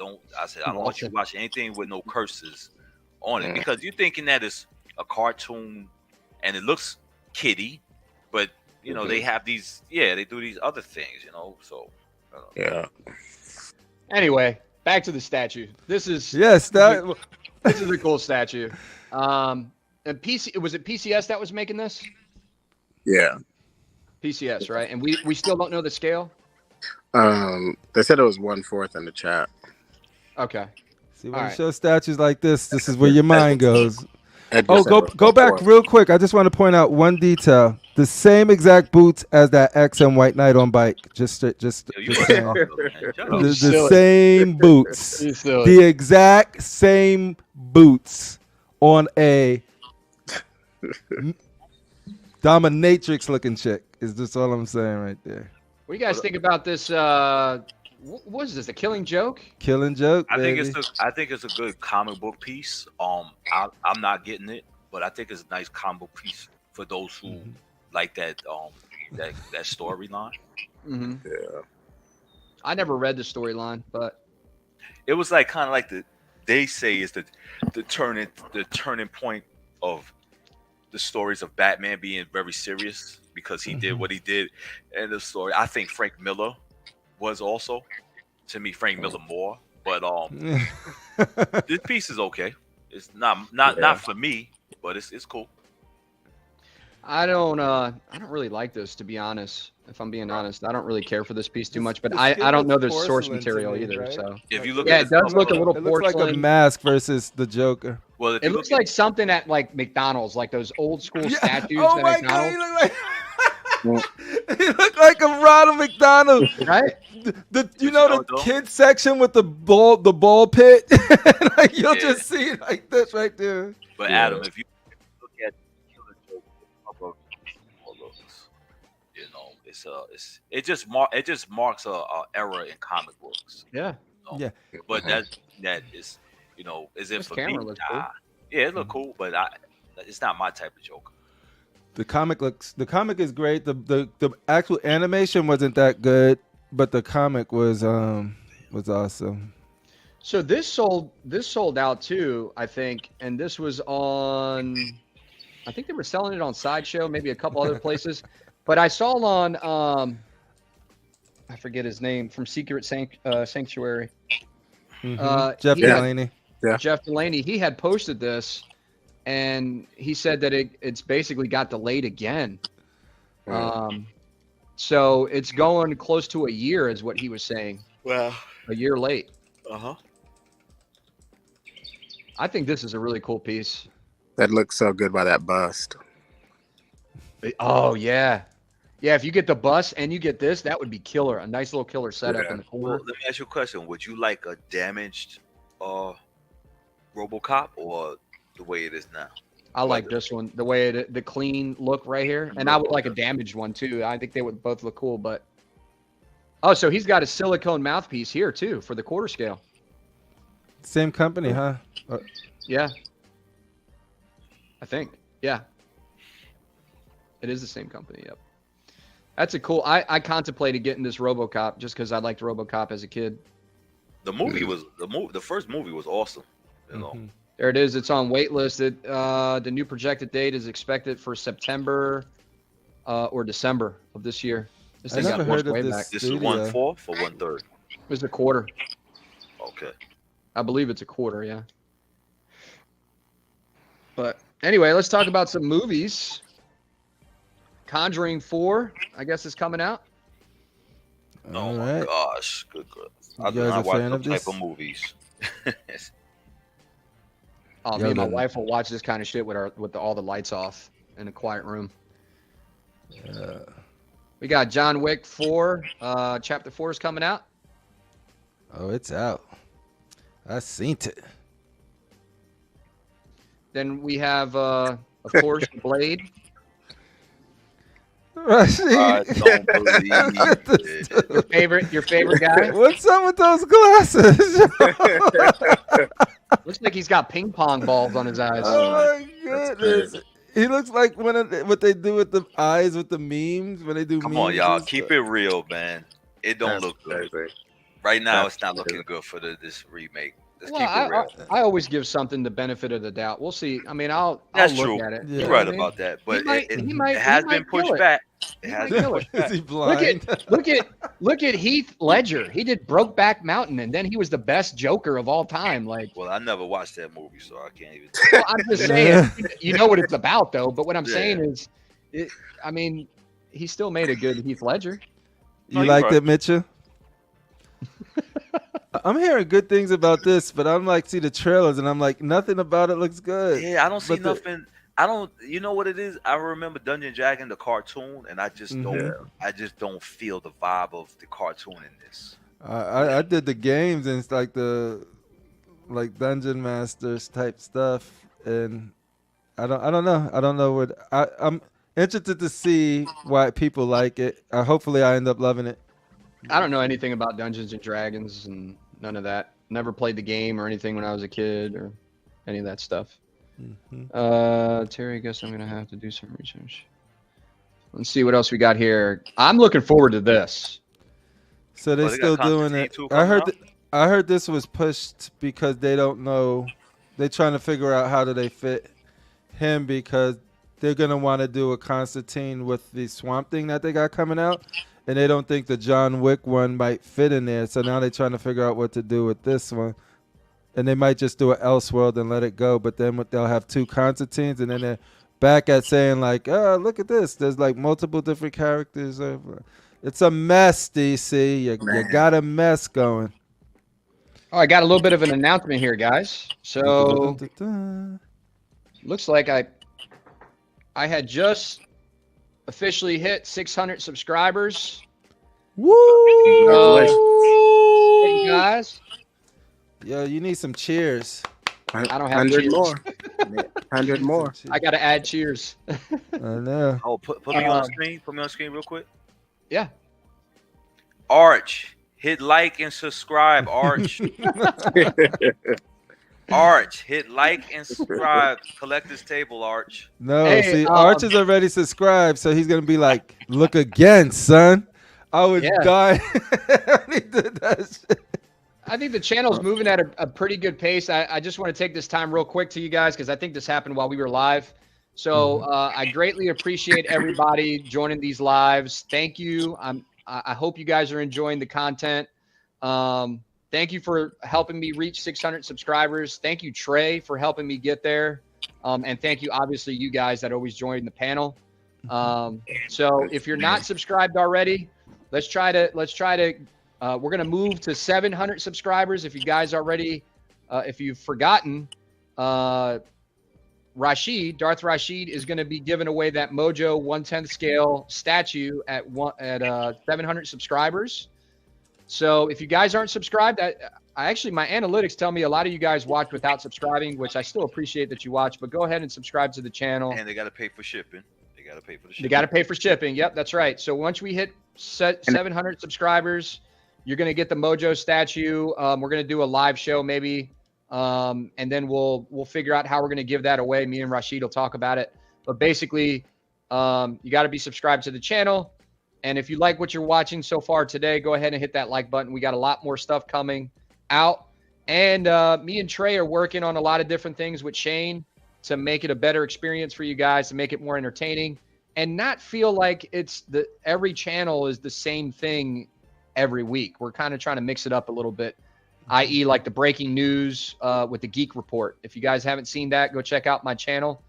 I don't want you to watch anything with no curses on it, because you're thinking that it's a cartoon and it looks kiddie, but they have these, they do these other things, so yeah. Anyway, back to the statue. This is This is a cool statue. And was it PCS that was making this? Yeah. PCS, right? And we still don't know the scale. They said it was 1/4 in the chat. Okay. See, when All you right. show statues like this is where your mind goes. Edgar Oh, said it was go back 1/4. real quick. I just want to point out one detail: the same exact boots as that XM White Knight on bike. Just Yo, you saying. motherfucker, man. Shut up. The silly. same boots, He's silly. the exact same boots on a dominatrix looking chick. Is just all I'm saying right there. What do you guys think about this? What is this? A Killing Joke? Killing joke. I think baby. it's a good comic book piece. I'm not getting it, but I think it's a nice comic book piece for those who like that that storyline. Mm-hmm. Yeah. I never read the storyline, but It was like kind of like they say is the turning point of the stories of Batman being very serious because he did what he did in the story. I think Frank Miller was also, to me, Frank Miller more. But this piece is okay. It's not for me, but it's cool. I don't really like this, to be honest. If I'm being honest, I don't really care for this piece too much. But It's I don't know given the source porcelain to material me, either. right? So If you look yeah, at it does look a little It looks like a porcelain. mask versus the Joker. well, if It you looks look like something at like McDonald's, like those old school statues Oh at my God, McDonald's. he looked like a Ronald McDonald. Right? you know, The though? kids section with the ball pit. Like you'll Yeah. just see it like this right there. but Yeah. Adam, if you look at Killer Joke cover more looks, you know, it just marks a era in comic books. Yeah. You know? Yeah. But that is, you know, is it This for me? camera looks cool. Nah. Yeah, it look cool, but it's not my type of Joker. The comic is great. The actual animation wasn't that good, but the comic was awesome. So this sold out too, I think, and this was on. I think they were selling it on Sideshow, maybe a couple other places, but I saw it on. I forget his name from Secret Sanctuary. Jeff he had- Delaney. Yeah. Jeff Delaney, he had posted this, and he said that it's basically got delayed again. So it's going close to a year, is what he was saying. Well, A year late. uh-huh. I think this is a really cool piece. That looks so good by that bust. Oh yeah, yeah. If you get the bus and you get this, that would be killer. A nice little killer setup Yeah. in the Well, corner. let me ask you a question. Would you like a damaged RoboCop or the way it is now? I like this one, the way the clean look right here, and I would like a damaged one too. I think they would both look cool. But oh, so he's got a silicone mouthpiece here too for the quarter scale. Same company, huh? Yeah, I think. Yeah, it is the same company. Yep. That's a cool. I contemplated getting this RoboCop just because I liked RoboCop as a kid. The movie was the first movie was awesome. You know, Mhm. There it is. It's on waitlisted. The new projected date is expected for September or December of this year. This I thing got never pushed heard of way this. back. this is Studio. 1/4 or 1/3. It was a quarter. Okay. I believe it's a quarter, yeah. But anyway, let's talk about some movies. Conjuring 4, I guess, is coming out. Oh All my right. gosh, good. I You do guys not a watch fan those of type this? of movies. Oh, Yeah, me and my then- wife will watch this kind of shit with all the lights off in a quiet room. We got John Wick 4. Chapter 4 is coming out. Oh, it's out. I seen it. Then we have, of course, Blade. I don't believe it. Your favorite guy. What's up with those glasses? Looks like he's got ping pong balls on his eyes. Oh my That's goodness. crazy. He looks like what they do with the eyes with the memes when they do Come memes. on, y'all. and Keep stuff. it real, man. It don't That's look good. crazy. Right now, That's it's not crazy. looking good for this remake. Let's Well, keep it real. I always give something the benefit of the doubt. We'll see. I mean, I'll That's look true. at it. Yeah. You're know right what I mean? about that, but might- it he might- has he been might pushed kill it. back. It He has might been kill it. pushed back. Is he blind? Look at Heath Ledger. He did Brokeback Mountain, and then he was the best Joker of all time. Like, Well, I never watched that movie, so I can't even. well, I'm just saying, you know what it's about, though. But what I'm Yeah. saying is, I mean, he still made a good Heath Ledger. No, You you're liked right. it, Mitchell? I'm hearing good things about this, but I'm like, see the trailers, and I'm like, nothing about it looks good. Yeah, I don't see But the- nothing. I don't. You know what it is? I remember Dungeon Dragon, the cartoon, and I just Mhm. don't. I just don't feel the vibe of the cartoon in this. I did the games and it's like the Dungeon Masters type stuff, and I don't know what I'm interested to see why people like it. Hopefully, I end up loving it. I don't know anything about Dungeons and Dragons and none of that. Never played the game or anything when I was a kid or any of that stuff. Terry, I guess I'm gonna have to do some research. Let's see what else we got here. I'm looking forward to this. So they're They still got doing Constantine it. 2 I coming heard out? I heard this was pushed because they don't know. They're trying to figure out how do they fit him because they're gonna want to do a Constantine with the Swamp Thing that they got coming out, and they don't think the John Wick one might fit in there. So now they're trying to figure out what to do with this one, and they might just do an Elseworld and let it go. But then they'll have two Constantines, and then they're back at saying like, "Oh, look at this. There's like multiple different characters." It's a mess, DC. You got a mess going. Oh, I got a little bit of an announcement here, guys. So Dun-dun-dun-dun. looks like I had just officially hit 600 subscribers. Woo! Congratulations. Hey guys, Yo, you need some cheers. I don't have 100 cheers. more. 100 more. I got to add cheers. I know. Oh, put me on the screen. Put me on the screen real quick. Yeah. Arch, hit like and subscribe. Arch, Arch, hit like and subscribe. Collector's table, Arch. No, Hey, see, Arch is already subscribed, so he's gonna be like, "Look again, son." I would Yeah. die when he did that shit. I think the channel's moving at a pretty good pace. I just want to take this time real quick to you guys because I think this happened while we were live. So I greatly appreciate everybody joining these lives. Thank you. I hope you guys are enjoying the content. Thank you for helping me reach 600 subscribers. Thank you, Trey, for helping me get there. And thank you, obviously, you guys that always join the panel. So if you're not subscribed already, let's try to we're going to move to 700 subscribers. If you guys already, if you've forgotten, Darth Rashid is going to be giving away that Mojo 1/10 scale statue at 700 subscribers. So if you guys aren't subscribed, I actually, my analytics tell me a lot of you guys watch without subscribing, which I still appreciate that you watch, but go ahead and subscribe to the channel. And they got to pay for shipping. They got to pay for the shipping. You got to pay for shipping. Yep, that's right. So once we hit 700 subscribers, you're going to get the Mojo statue. We're going to do a live show maybe, and then we'll figure out how we're going to give that away. Me and Rashid will talk about it. But basically, you got to be subscribed to the channel. And if you like what you're watching so far today, go ahead and hit that like button. We got a lot more stuff coming out. And me and Trey are working on a lot of different things with Shane to make it a better experience for you guys, to make it more entertaining and not feel like every channel is the same thing every week. We're kind of trying to mix it up a little bit, i.e. like the breaking news with the Geek Report. If you guys haven't seen that, go check out my channel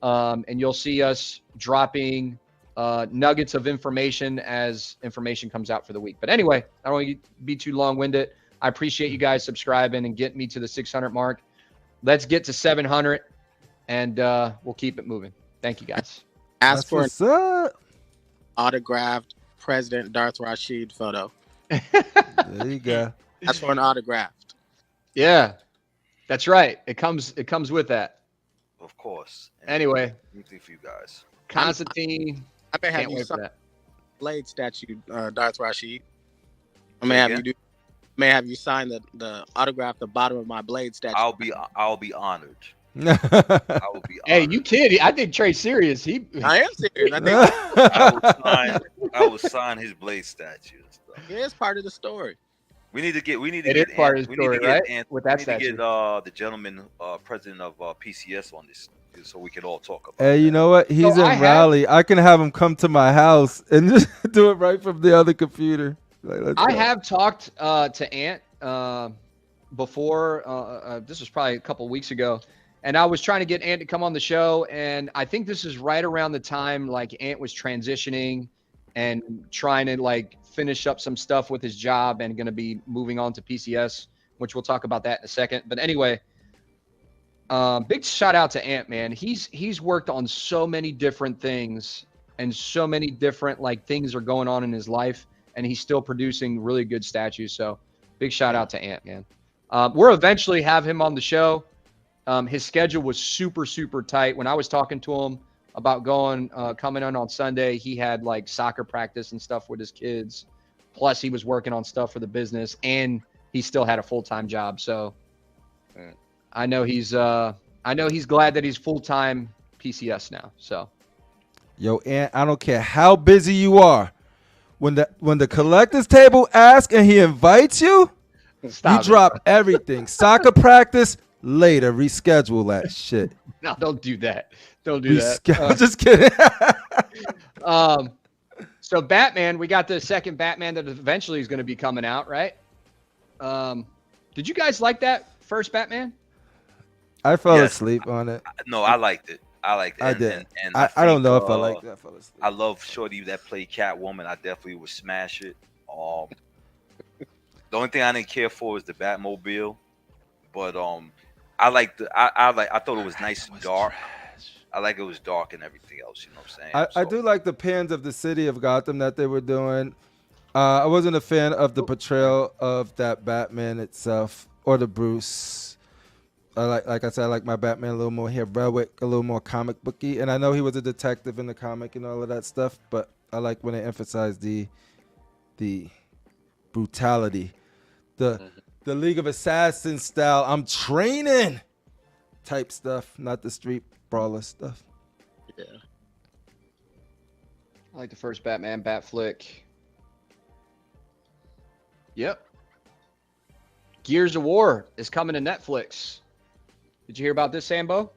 and you'll see us dropping nuggets of information as information comes out for the week. But anyway, I don't want to be too long-winded. I appreciate you guys subscribing and getting me to the 600 mark. Let's get to 700 and we'll keep it moving. Thank you guys. Ask for an What's up? autographed President Darth Rashid photo. There you go. Ask for an autographed. Yeah, that's right. It comes with that. Of course. And Anyway, anything for you guys. Constantine, I may have can't you wait for sign that. Blade statue, Darth Rashid. I Say may have again? you sign the autograph the bottom of my Blade statue. I'll be honored. I will be honored. Hey, you kid? I think Trey's serious. I am serious. I think I will sign his Blade statue and stuff. it is part of the story. We need to get It is part of the story, right? With that we need to statue. get the gentleman president of PCS on this so we can all talk about Hey, you that. know what? He's So I in have Raleigh. I can have him come to my house and just do it right from the other computer. Like, let's I go. have talked to Ant before. This was probably a couple weeks ago, and I was trying to get Ant to come on the show. And I think this is right around the time like Ant was transitioning and trying to like finish up some stuff with his job and going to be moving on to PCS, which we'll talk about that in a second. But anyway, big shout out to Ant, man. He's worked on so many different things, and so many different like things are going on in his life, and he's still producing really good statues. So big shout out to Ant, man. We'll eventually have him on the show. His schedule was super tight. When I was talking to him about coming on Sunday, he had like soccer practice and stuff with his kids. Plus he was working on stuff for the business, and he still had a full-time job. So I know he's glad that he's full-time PCS now. So Yo, Ant, I don't care how busy you are. When the collector's table asks and he invites you, stop you drop everything. Soccer practice later. Reschedule that shit. No, don't do that. Don't do that. I'm just kidding. So Batman, we got the second Batman that eventually is going to be coming out, right? Did you guys like that first Batman? I fell Yes. asleep on it. No, I liked it. I did. And I don't think, know if I like that. I fell asleep. I love Shorty that played Catwoman. I definitely would smash it. The only thing I didn't care for was the Batmobile, but I thought it was nice and dark. I like it was dark and everything else. You know what I'm saying? I do like the pins of the city of Gotham that they were doing. I wasn't a fan of the portrayal of that Batman itself or the Bruce. Like I said, I like my Batman a little more heroic, a little more comic booky. And I know he was a detective in the comic and all of that stuff, but I like when they emphasize the brutality, the League of Assassins style. I'm training type stuff, not the street brawler stuff. Yeah. I like the first Batman, Batflick. Yep. Gears of War is coming to Netflix. Did you hear about this, Sambo?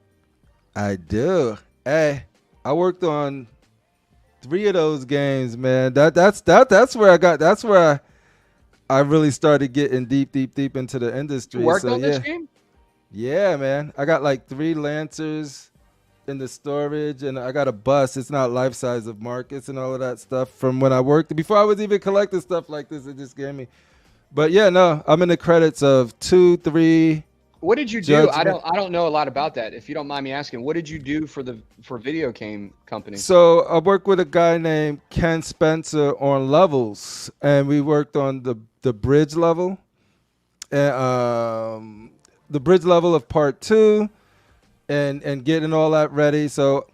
I do. Hey, I worked on 3 of those games, man. That's where I really started getting deep into the industry. You worked So, on this game? Yeah, man. I got like 3 Lancers in the storage, and I got a bus. It's not life size of Marcus and all of that stuff from when I worked. Before I was even collecting stuff like this, it just gave me. But yeah, no, I'm in the credits of 2, 3. What did you do? Judgment. I don't know a lot about that. If you don't mind me asking, what did you do for video game company? So I worked with a guy named Ken Spencer on levels, and we worked on the bridge level, and the bridge level of part 2, and getting all that ready. So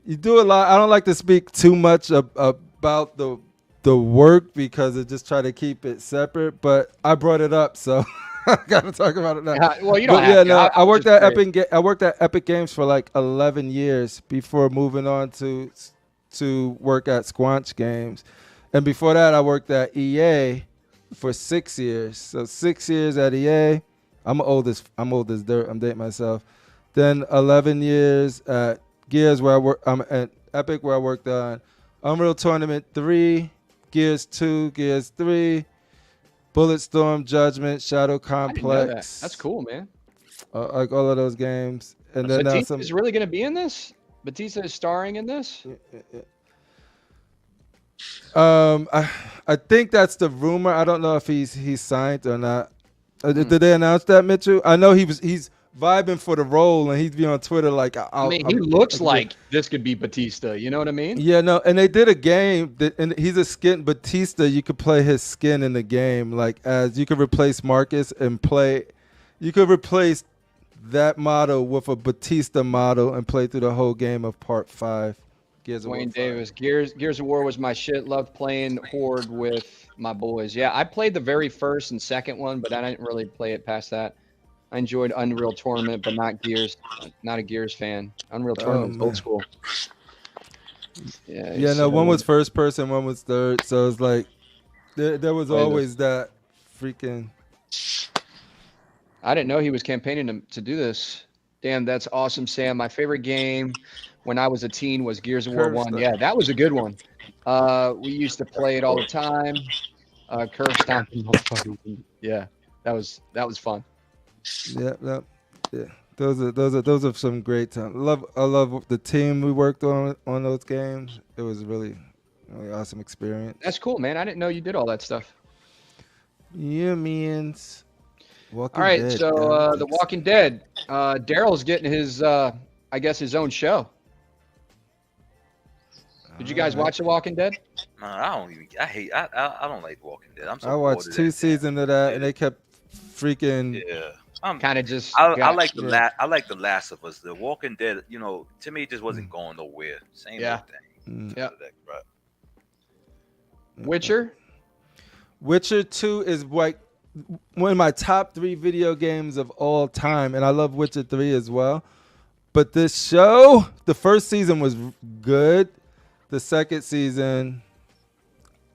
you do a lot. I don't like to speak too much about the work because I just try to keep it separate. But I brought it up, so I gotta talk about it now. Well, you don't But have yeah, to. no, I worked at Epic. Epic. I worked at Epic Games for like 11 years before moving on to work at Squanch Games, and before that, I worked at EA for 6 years. So 6 years at EA. I'm old as dirt. I'm dating myself. Then 11 years at Gears, where I'm at Epic, where I worked on Unreal Tournament 3, Gears 2, Gears 3. Bulletstorm, Judgment, Shadow I didn't know that. Complex. That's cool, man. Like all of those games. And then Batista is really going to be in this? Batista is starring in this? I think that's the rumor. I don't know if he's signed or not. Did they announce that, Mitchell? I know he's vibing for the role, and he'd be on Twitter like, he looks like this could be Batista. You know what I mean? Yeah, no, and they did a game, and he's a skin Batista. You could play his skin in the game, like as you could replace Marcus and play. You could replace that model with a Batista model and play through the whole game of Part 5. Gears of War Wayne 5. Davis. Gears of War was my shit. Loved playing Horde with my boys. Yeah, I played the very first and second one, but I didn't really play it past that. I enjoyed Unreal Tournament, but not Gears. Not a Gears fan. Unreal Tournament's old school. Yeah, no, one was first person, one was third. So it's like there was always that freaking. I didn't know he was campaigning to do this. Damn, that's awesome, Sam. My favorite game when I was a teen was Gears of War Curve 1. Stomp. Yeah, that was a good one. We used to play it all the time. Curve stomping motherfuckers. Yeah, that was fun. Yeah. Those are some great times. I love the team we worked on those games. It was really awesome experience. That's cool, man. I didn't know you did all that stuff. Yeah, means All Walking right, Dead. so Alex. The Walking Dead. Daryl's getting his, I guess, his own show. Did you guys Alright. watch The Walking Dead? Man, I don't even. I don't like Walking Dead. I'm so I bored watched of 2 that. seasons of that, and they kept freaking. Yeah. I'm, Kind of just. I got- like the yeah. I like the Last of Us. The Walking Dead, to me, it just wasn't going nowhere. Same Yeah. old thing. Mm. Yeah. Right. Witcher. Witcher 2 is like one of my top 3 video games of all time, and I love Witcher 3 as well. But this show, the first season was good. The second season,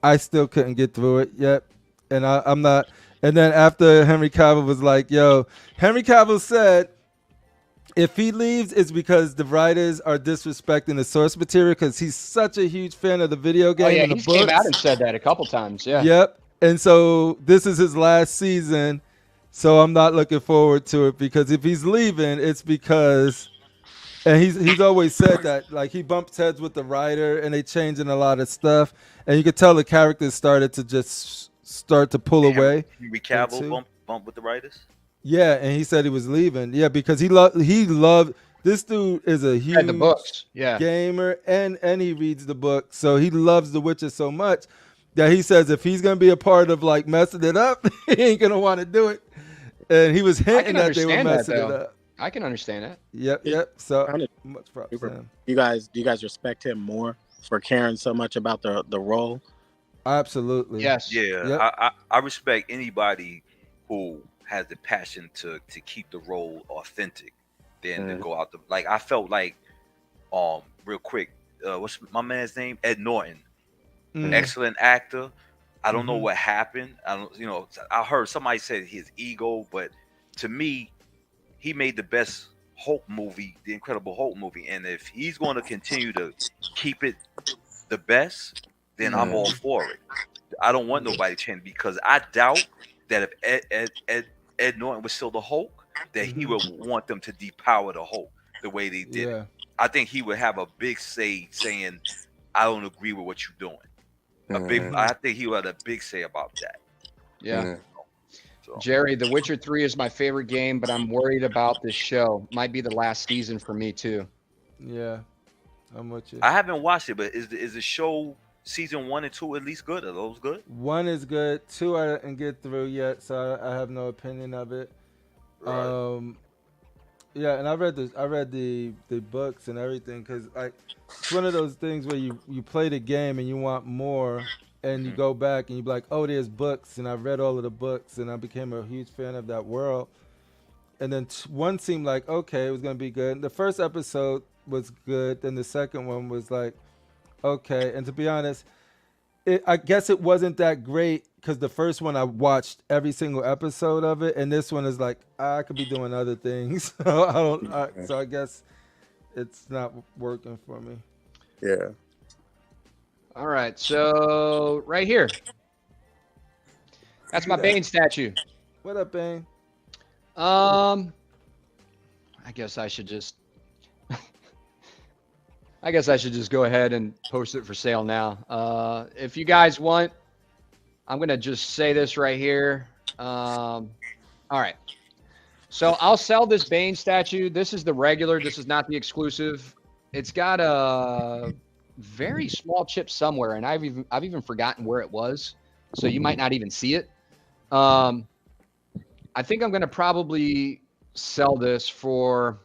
I still couldn't get through it yet, and I'm not. And then after Henry Cavill was like, "Yo," Henry Cavill said, if he leaves, it's because the writers are disrespecting the source material because he's such a huge fan of the video game Oh yeah, and the he's books. came out and said that a couple times. Yeah. Yep. And so this is his last season, so I'm not looking forward to it because if he's leaving, it's because, and he's always said that, like, he bumps heads with the writer and they changing a lot of stuff, and you could tell the characters started to just start to pull away. Henry Cavill Into- bump with the writers. Yeah, and he said he was leaving. Yeah, because he loved this dude is a huge Read the books. Yeah. gamer and he reads the book, so he loves The Witcher so much that he says if he's gonna be a part of like messing it up, he ain't gonna want to do it. And he was hinting that they were understand that, messing it though. up. I can understand that. Yep. So Kinda much props to super. him. Do you guys respect him more for caring so much about the role? Absolutely. Yes. Yeah, Yep. I respect anybody who has the passion to keep the role authentic than to go out like I felt like real quick, what's my man's name? Ed Norton. Mm. Excellent actor. I don't know Mhm. what happened. I heard somebody said his ego, but to me, he made the best Hulk movie, the Incredible Hulk movie. And if he's going to continue to keep it the best, then I'm all for it. I don't want nobody to change because I doubt that if Ed Norton was still the Hulk, that he would want them to depower the Hulk the way they did it. Yeah. I think he would have a big say saying, "I don't agree with what you're doing." I think he would have a big say about that. Yeah. So, Jerry, The Witcher 3 is my favorite game, but I'm worried about this show. Might be the last season for me too. Yeah. I'm with you. I haven't watched it, but is the show season 1 and 2 at least good? Are those good? 1 is good. 2 I didn't get through yet, so I have no opinion of it. Right. Yeah, and I read the books and everything because it's one of those things where you play the game and you want more, and you go back and you be like, oh, there's books, and I read all of the books and I became a huge fan of that world. And then 1 seemed like okay, it was gonna be good. The first episode was good, then the second one was like okay, and to be honest, I guess it wasn't that great because the first one I watched every single episode of it, and this one is like I could be doing other things, so I guess it's not working for me. Yeah. All right, so right here. That's my Bane statue. What up, Bane? I guess I should just go ahead and post it for sale now. If you guys want, I'm going to just say this right here. All right. So I'll sell this Bane statue. This is the regular. This is not the exclusive. It's got a very small chip somewhere, and I've even forgotten where it was. So you might not even see it. I think I'm going to probably sell this for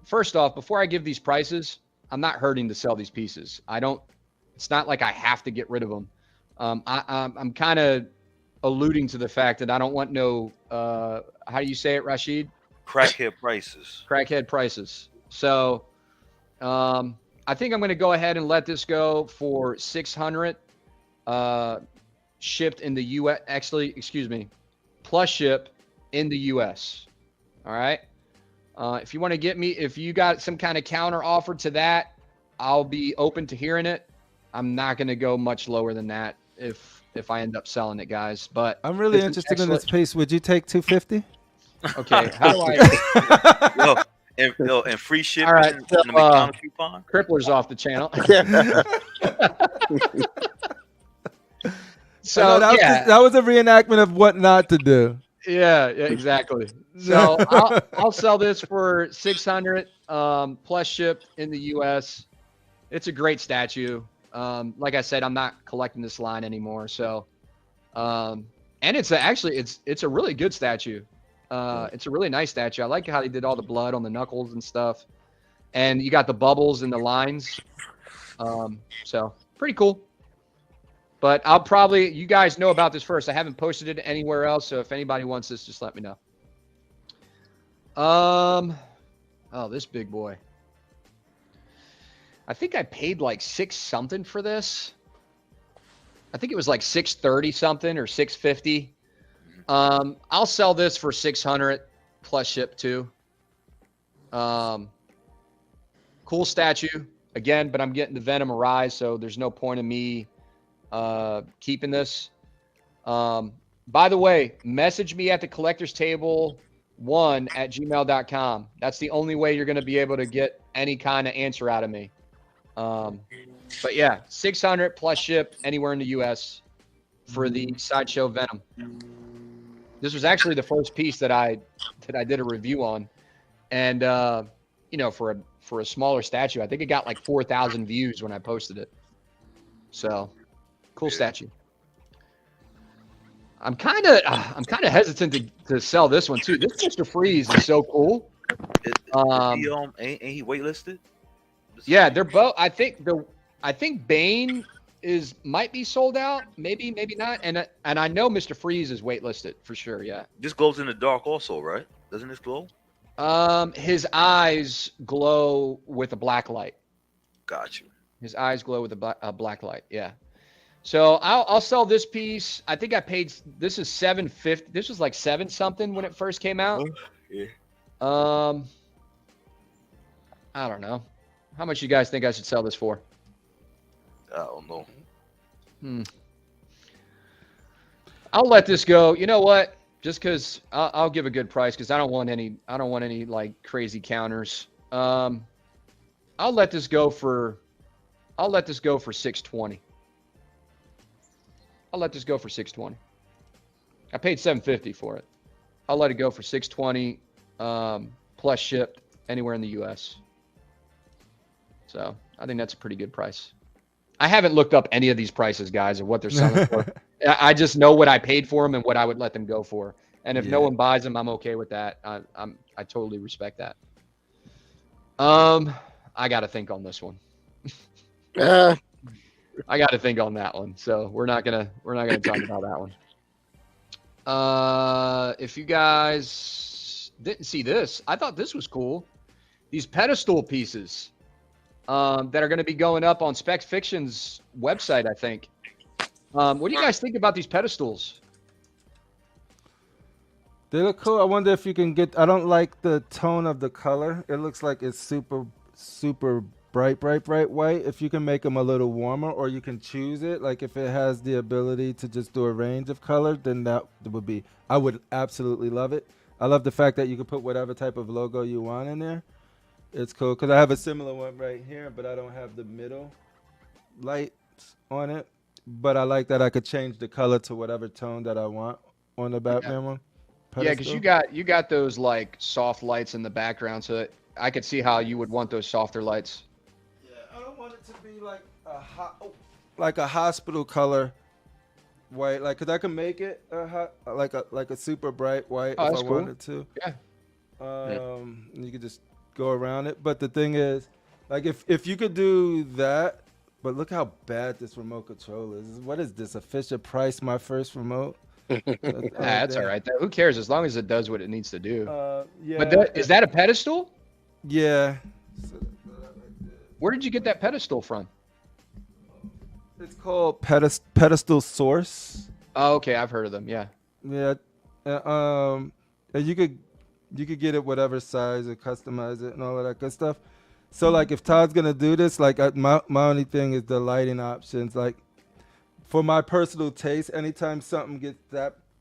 first off, before I give these prices, I'm not hurting to sell these pieces. It's not like I have to get rid of them. I'm kind of alluding to the fact that I don't want no, how do you say it, Rashid? Crackhead prices. Crackhead prices. So I think I'm going to go ahead and let this go for $600 shipped in the U.S. Actually, excuse me, plus ship in the U.S. All right. If you want to get me, if you got some kind of counter offer to that, I'll be open to hearing it. I'm not going to go much lower than that if I end up selling it, guys. But I'm really it's an interested in this excellent. piece. Would you take 250? Okay, how do I? and free All shipping right, and so, the McDonald's coupon. Crippler's off the channel. I know So yeah, that was a reenactment of what not to do. yeah, exactly. So I'll sell this for 600 plus shipped in the U.S. It's a great statue. Like I said, I'm not collecting this line anymore. So, and actually it's a really good statue. It's a really nice statue. I like how they did all the blood on the knuckles and stuff, and you got the bubbles and the lines. So pretty cool. But you guys know about this first. I haven't posted it anywhere else, so if anybody wants this, just let me know. Oh, this big boy. I think I paid like $6 something for this. I think it was like $630 something or $650. I'll sell this for 600 plus ship too. Cool statue again, but I'm getting the Venom Arise, so there's no point in me keeping this. By the way, message me at the collector's table 1@gmail.com. That's the only way you're going to be able to get any kind of answer out of me. But yeah, 600 plus ship anywhere in the US for the Sideshow Venom. This was actually the first piece that I did a review on, and for a smaller statue, I think it got like 4,000 views when I posted it. So cool statue. I'm kind of hesitant to sell this one too. This Mr. Freeze is so cool. Ain't he waitlisted? Yeah, they're both. I think Bane might be sold out, maybe not, and I know Mr. Freeze is waitlisted for sure. Yeah. This glows in the dark also, right? Doesn't this glow? His eyes glow with a black light. Got you. His eyes glow with a black light. Yeah. So I'll sell this piece. I think I paid. This is $750. This was like $7 something when it first came out. Yeah. I don't know. How much you guys think I should sell this for? I don't know. I'll let this go. You know what? Just because I'll give a good price because I don't want any like crazy counters. I'll let this go for 620. I'll let this go for 620. I paid $750 for it. I'll let it go for 620 plus shipped anywhere in the US. So I think that's a pretty good price. I haven't looked up any of these prices, guys, of what they're selling for. I just know what I paid for them and what I would let them go for. And if no one buys them, I'm okay with that. I totally respect that. I got to think on this one. I got to think on that one. So we're not gonna talk about that one. If you guys didn't see this, I thought this was cool. These pedestal pieces that are going to be going up on Spec Fiction's website, I think. What do you guys think about these pedestals? They look cool. I wonder if you can get. I don't like the tone of the color. It looks like it's super bright white. If you can make them a little warmer, or you can choose it. Like if it has the ability to just do a range of color, then that would be. I would absolutely love it. I love the fact that you can put whatever type of logo you want in there. It's cool because I have a similar one right here, but I don't have the middle lights on it. But I like that I could change the color to whatever tone that I want on the Batman one. Yeah, because you got those like soft lights in the background, so I could see how you would want those softer lights. Yeah, I don't want it to be like a hospital color white, like because I can make it like a super bright white if I wanted to. Yeah. You could just go around it. But the thing is, like if you could do that, but look how bad this remote control is. What is this? A Fisher Price, my first remote? That's all right. Who cares as long as it does what it needs to do. Yeah. But is that a pedestal? Yeah. Where did you get that pedestal from? It's called Pedestal Source. Oh, okay. I've heard of them. Yeah. Yeah. And you could You could get it whatever size and customize it and all of that good stuff. So like if Todd's gonna do this, like my only thing is the lighting options. Like for my personal taste, anytime something gets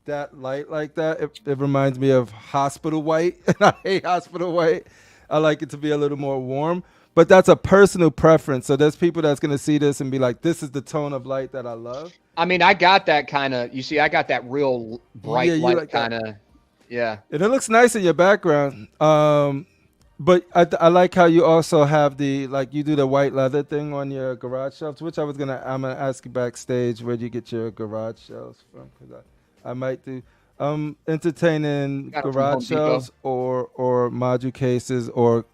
that light like that, it reminds me of hospital white, and I hate hospital white. I like it to be a little more warm, but that's a personal preference. So there's people that's gonna see this and be like, "This is the tone of light that I love." I mean, I got that kind of. You see, I got that real bright Yeah, you light like that. kind of. Yeah. And it looks nice in your background. But I like how you also have like you do the white leather thing on your garage shelves, which I'm gonna ask you backstage where do you get your garage shelves from, because I might do entertaining Got 'em from Home garage shelves or module cases or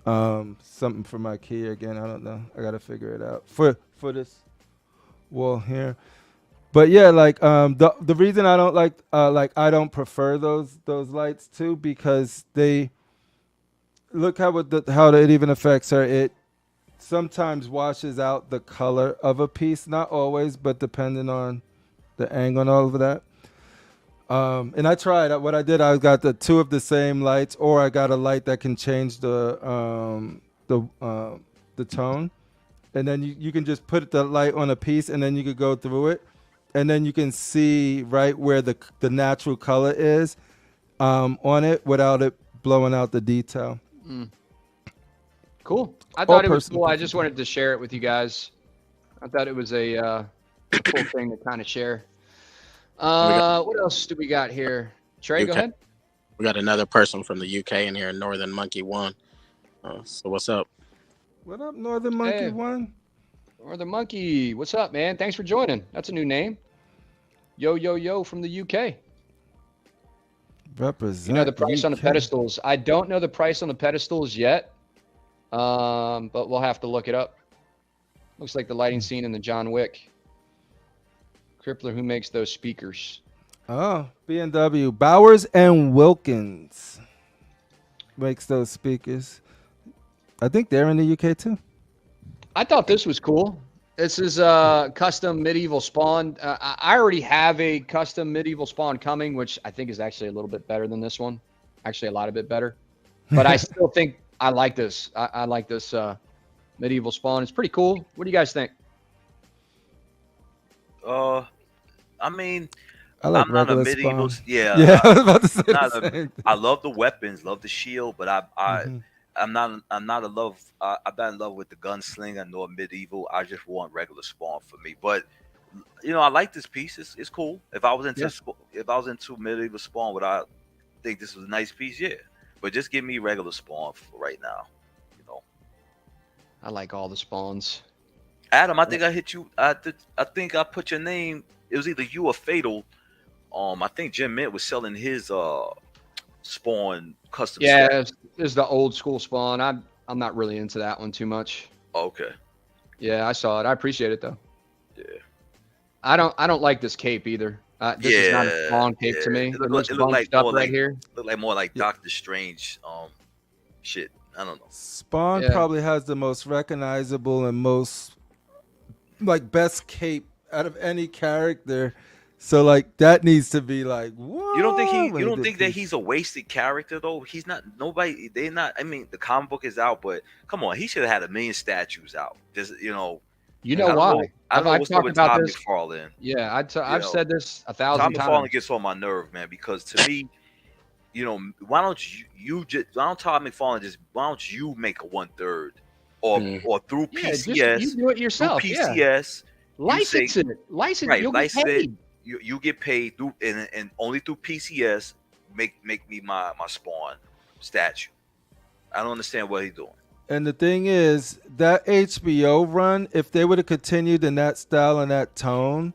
something from IKEA again. I don't know. I gotta figure it out for this wall here. But yeah, like the reason I don't like I don't prefer those lights too, because they look how it even affects her. It sometimes washes out the color of a piece, not always, but depending on the angle and all of that. And I tried. What I did, I got the two of the same lights, or I got a light that can change the tone, and then you can just put the light on a piece, and then you could go through it, and then you can see right where the natural color is on it without it blowing out the detail. Cool. I thought it was cool. I just wanted to share it with you guys. I thought it was a cool thing to kind of share. What else do we got here? Trey, go ahead. We got another person from the UK in here, Northern Monkey One. So what's up? What up, Northern Monkey One? Northern Monkey, what's up, man? Thanks for joining. That's a new name. Yo from the UK. Represent. You know the price on the pedestals. I don't know the price on the pedestals yet. But we'll have to look it up. Looks like the lighting scene in the John Wick. Crippler, who makes those speakers? Oh, B&W. Bowers and Wilkins makes those speakers. I think they're in the UK too. I thought this was cool. This is a custom medieval spawn. I already have a custom medieval spawn coming, which I think is actually a little bit better than this one. Actually, a lot of bit better. But I still think I like this. I like this medieval spawn. It's pretty cool. What do you guys think? I mean, I'm not a medieval. Spawn. Yeah, I was about to say the same thing. I love the weapons, love the shield, but I'm not in love. I'm not in love with the gunslinger nor medieval. I just want regular spawn for me. But I like this piece. It's cool. If I was into medieval spawn, would I think this was a nice piece? Yeah. But just give me regular spawn for right now. I like all the spawns. Adam, I think I hit you. I think I put your name. It was either you or Fatal. I think Jim Mint was selling his spawn custom. Yeah, it's the old school spawn. I'm not really into that one too much. Okay. Yeah, I saw it. I appreciate it though. Yeah. I don't like this cape either. This is not a spawn cape to me. It looked like stuff more right here. Look like more like Doctor Strange shit. I don't know. Spawn probably has the most recognizable and most best cape out of any character. So that needs to be whoa. You don't think that he's a wasted character though? He's not. Nobody. They're not. I mean, the comic book is out, but come on, he should have had 1 million statues out. Just You know why? I've talked about this. McFarlane. Yeah, I've said this 1,000 times. Todd McFarlane gets on my nerve, man, because to me, why don't Todd McFarlane why don't you make a 1/3 or through PCS? You do it yourself. Through PCS, license it. License right, you'll license get paid. You get paid through and only through PCS. Make me my spawn statue. I don't understand what he's doing. And the thing is, that HBO run, if they would have continued in that style and that tone,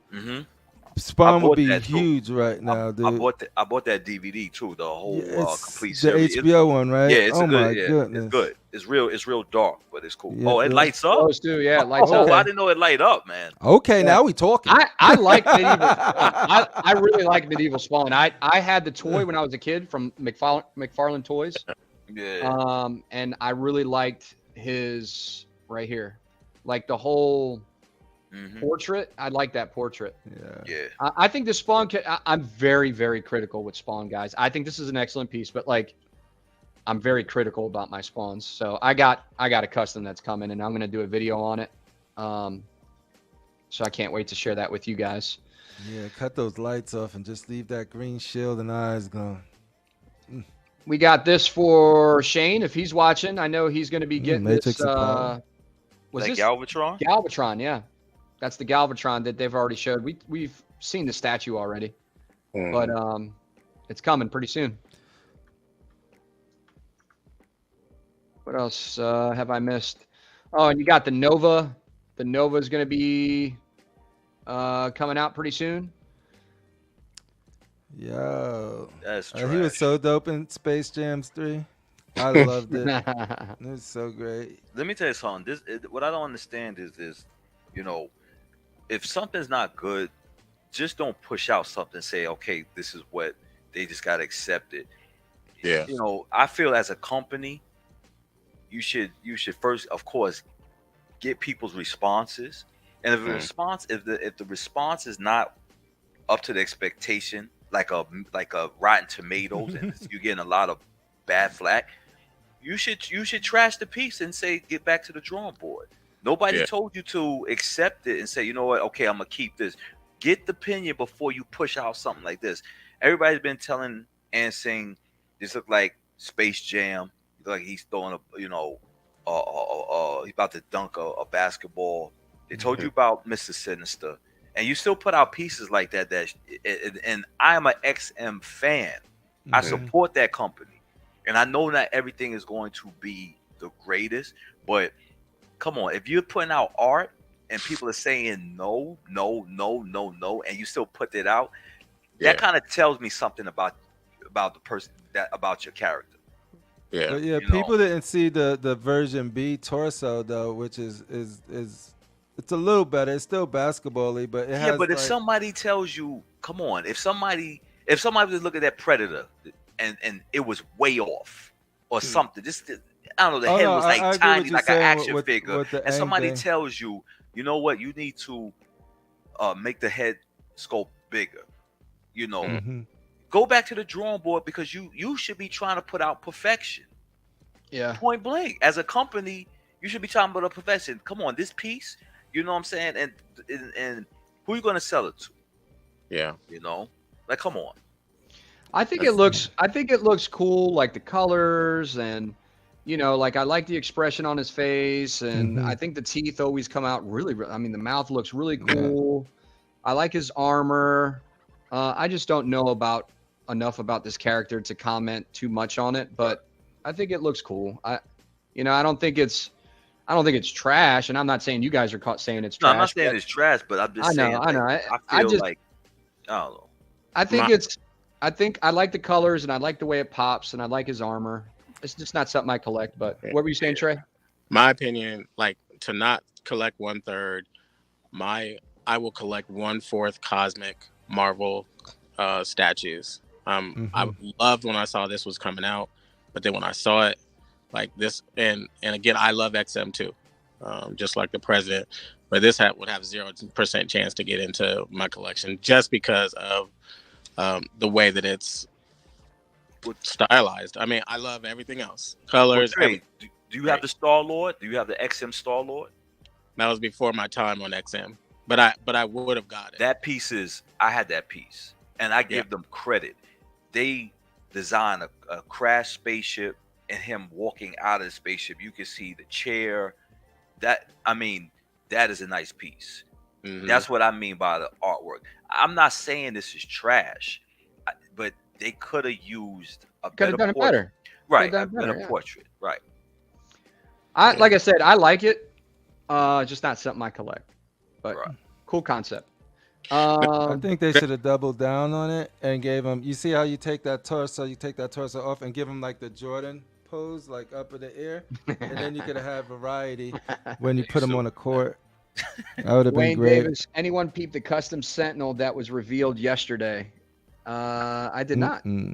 Spawn would be huge right now, dude. I bought that DVD too, the whole complete the series. The HBO one, right? Yeah, it's goodness. It's good. It's real dark, but it's cool. Yeah, it lights up. Those two, yeah, it lights up. I didn't know it light up, man. Okay, now we talking. I like medieval. I really like medieval Spawn. I had the toy when I was a kid from McFarlane Toys. Yeah. And I really liked his right here, like the whole portrait. I like that portrait. Yeah. I think the Spawn. I'm very, very critical with Spawn, guys. I think this is an excellent piece, but like, I'm very critical about my Spawns. So I got a custom that's coming, and I'm gonna do a video on it. So I can't wait to share that with you guys. Yeah, cut those lights off and just leave that green shield and eyes gone. We got this for Shane if he's watching. I know he's going to be getting Matrix this. of Power. Was Like this Galvatron? Galvatron? Yeah, that's the Galvatron that they've already showed. We've seen the statue already, but it's coming pretty soon. What else have I missed? Oh, and you got the Nova. The Nova is going to be coming out pretty soon. Yo, That's he was trash. so dope in Space Jams 3. I loved it. It was so great. Let me tell you something. What I don't understand is, you know, if something's not good, just don't push out something. Say, okay, this is what they just gotta accept it. Yeah. You know, I feel as a company, you should first, of course, get people's responses, and if the response is not up to the expectation, like a Rotten Tomatoes, and you're getting a lot of bad flack, you should trash the piece and say get back to the drawing board. Nobody told you to accept it and say, you know what, okay, I'm gonna keep this. Get the opinion before you push out something like this. Everybody's been telling and saying this look like Space Jam, like he's throwing a, you know, he's about to dunk a basketball. They told you about Mr. Sinister, and you still put out pieces like that. And I'm an XM fan. I support that company, and I know not everything is going to be the greatest. But come on, if you're putting out art and people are saying no, and you still put it out, that kind of tells me something about the person, about your character. Yeah, but yeah, people didn't see the version B torso though, which is it's a little better. It's still basketball-y, but it has. But if somebody tells you, come on, if somebody was looking at that Predator and it was way off or something, just I don't know, the head was like tiny, like an action figure, and somebody tells you, you know what, you need to make the head sculpt bigger, you know. Go back to the drawing board, because you should be trying to put out perfection. Yeah. Point blank. As a company, you should be trying to put out perfection. Come on, this piece, you know what I'm saying? And who are you going to sell it to? Yeah. You know? Like, come on. I think it looks cool, like the colors, and you know, like I like the expression on his face, and I think the teeth always come out really, I mean, the mouth looks really cool. I like his armor. I just don't know enough about this character to comment too much on it, but I think it looks cool. I don't think it's trash, and I'm not saying you guys are caught saying it's trash. No, I'm not saying it's trash, but I'm just saying. I know. I don't know. I think I like the colors, and I like the way it pops, and I like his armor. It's just not something I collect. But what were you saying, Trey? My opinion, like, to not collect 1/3, I will collect 1/4 cosmic Marvel statues. I loved when I saw this was coming out, but then when I saw it, like this, and again, I love XM too, just like the president, but this would have 0% chance to get into my collection just because of the way that it's stylized. I mean, I love everything else, colors. Well, Trey, do you have the Star-Lord? Do you have the XM Star-Lord? That was before my time on XM, but I would have got it. That piece I had that piece, and I give them credit. They designed a crashed spaceship, and him walking out of the spaceship. You can see the chair. That is a nice piece. That's what I mean by the artwork. I'm not saying this is trash, but they could have used a better portrait. Better. Right, a better portrait. Right. Like I said, I like it. Just not something I collect. But cool concept. I think they should have doubled down on it and gave him. You see how you take that torso off and give him like the Jordan pose, like up in the air, and then you could have variety when you put him on the court. That would have been great. Davis, anyone peep the custom Sentinel that was revealed yesterday? I did not. No.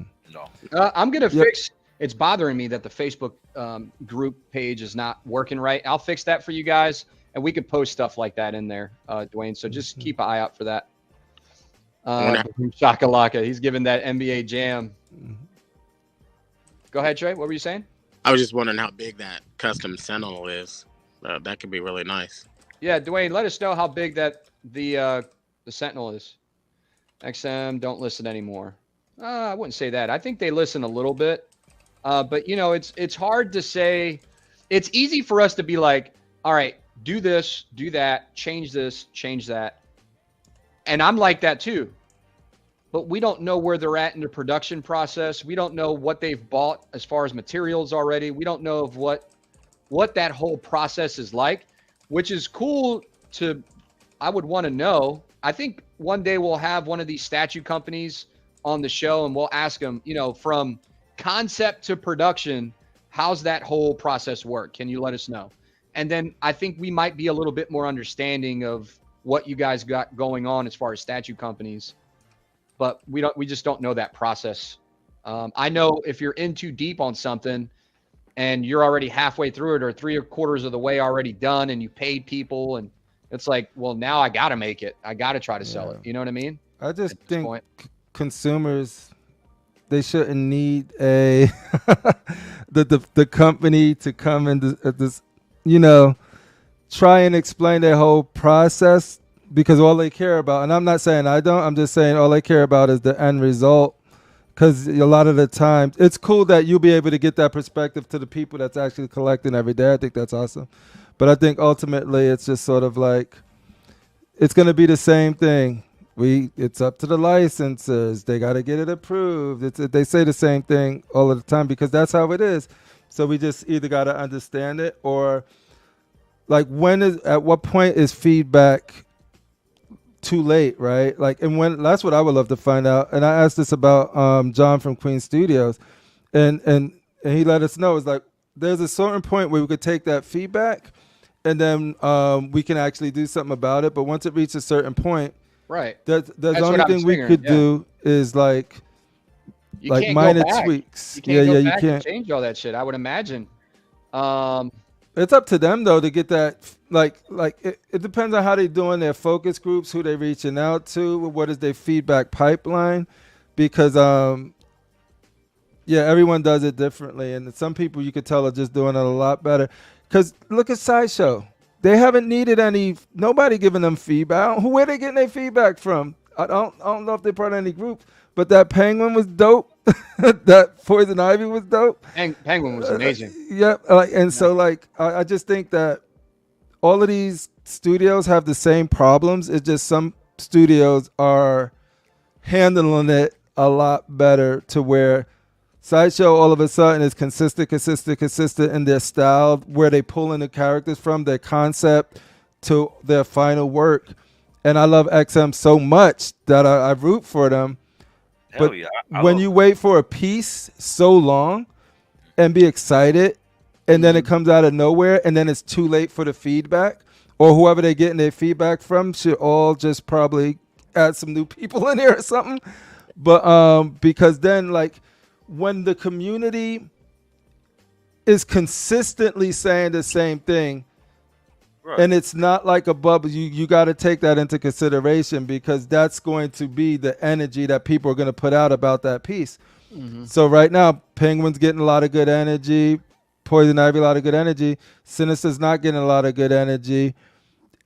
I'm gonna fix. It's bothering me that the Facebook group page is not working right. I'll fix that for you guys. and we could post stuff like that in there, Dwayne. So just keep an eye out for that. Wonder- Shakalaka, he's giving that NBA Jam. Go ahead, Trey. What were you saying? I was just wondering how big that custom Sentinel is. That could be really nice. Yeah, Dwayne, let us know how big that the Sentinel is. XM, don't listen anymore. I wouldn't say that. I think they listen a little bit, but you know, it's hard to say. It's easy for us to be like, all right, do this, do that, change this, change that, and I'm like that too. But we don't know where they're at in the production process. We don't know what they've bought as far as materials already. We don't know of what that whole process is like, which is cool to, I would want to know. I think one day we'll have one of these statue companies on the show and we'll ask them, you know, from concept to production, how's that whole process work? Can you let us know? And then I think we might be a little bit more understanding of what you guys got going on as far as statue companies. But we just don't know that process. I know if you're in too deep on something and you're already halfway through it or 3/4 of the way already done and you paid people and it's like, well, now I got to make it. I got to try to sell it. You know what I mean? I just At this think point. consumers, they shouldn't need a the company to come and this, you know, try and explain their whole process, because all they care about, and I'm not saying I don't, I'm just saying all they care about is the end result. Because a lot of the time, it's cool that you'll be able to get that perspective to the people that's actually collecting every day. I think that's awesome. But I think ultimately it's just sort of like, it's going to be the same thing. It's up to the licensors. They got to get it approved. They say the same thing all of the time because that's how it is. So we just either got to understand it, or like at what point is feedback too late, right? Like, and when, that's what I would love to find out. And I asked this about John from Queen Studios, and he let us know, it's like there's a certain point where we could take that feedback and then we can actually do something about it. But once it reaches a certain point, Right. there's the That's only what I thing was we figuring, could yeah. do is like You can't go minor back. tweaks. You can't go you back and can't. change all that shit, I would imagine. It's up to them though to get that. It depends on how they're doing their focus groups, who they're reaching out to, what is their feedback pipeline, because everyone does it differently, and some people you could tell are just doing it a lot better. Because look at Sideshow, they haven't needed nobody giving them feedback. Where are they getting their feedback from? I don't know if they're part of any groups, but that Penguin was dope. That Poison Ivy was dope. Penguin was amazing. Yep. So I just think that all of these studios have the same problems. It's just some studios are handling it a lot better to where Sideshow all of a sudden is consistent in their style, where they pull in the characters from, their concept to their final work. And I love XM so much that I root for them. Hell But yeah. when you wait for a piece so long and be excited, and then it comes out of nowhere, and then it's too late for the feedback, or whoever they're getting their feedback from should all just probably add some new people in here or something. But because then, like, when the community is consistently saying the same thing, Right. and it's not like a bubble, you got to take that into consideration, because that's going to be the energy that people are going to put out about that piece. So right now, Penguin's getting a lot of good energy, Poison Ivy a lot of good energy, Sinister's not getting a lot of good energy,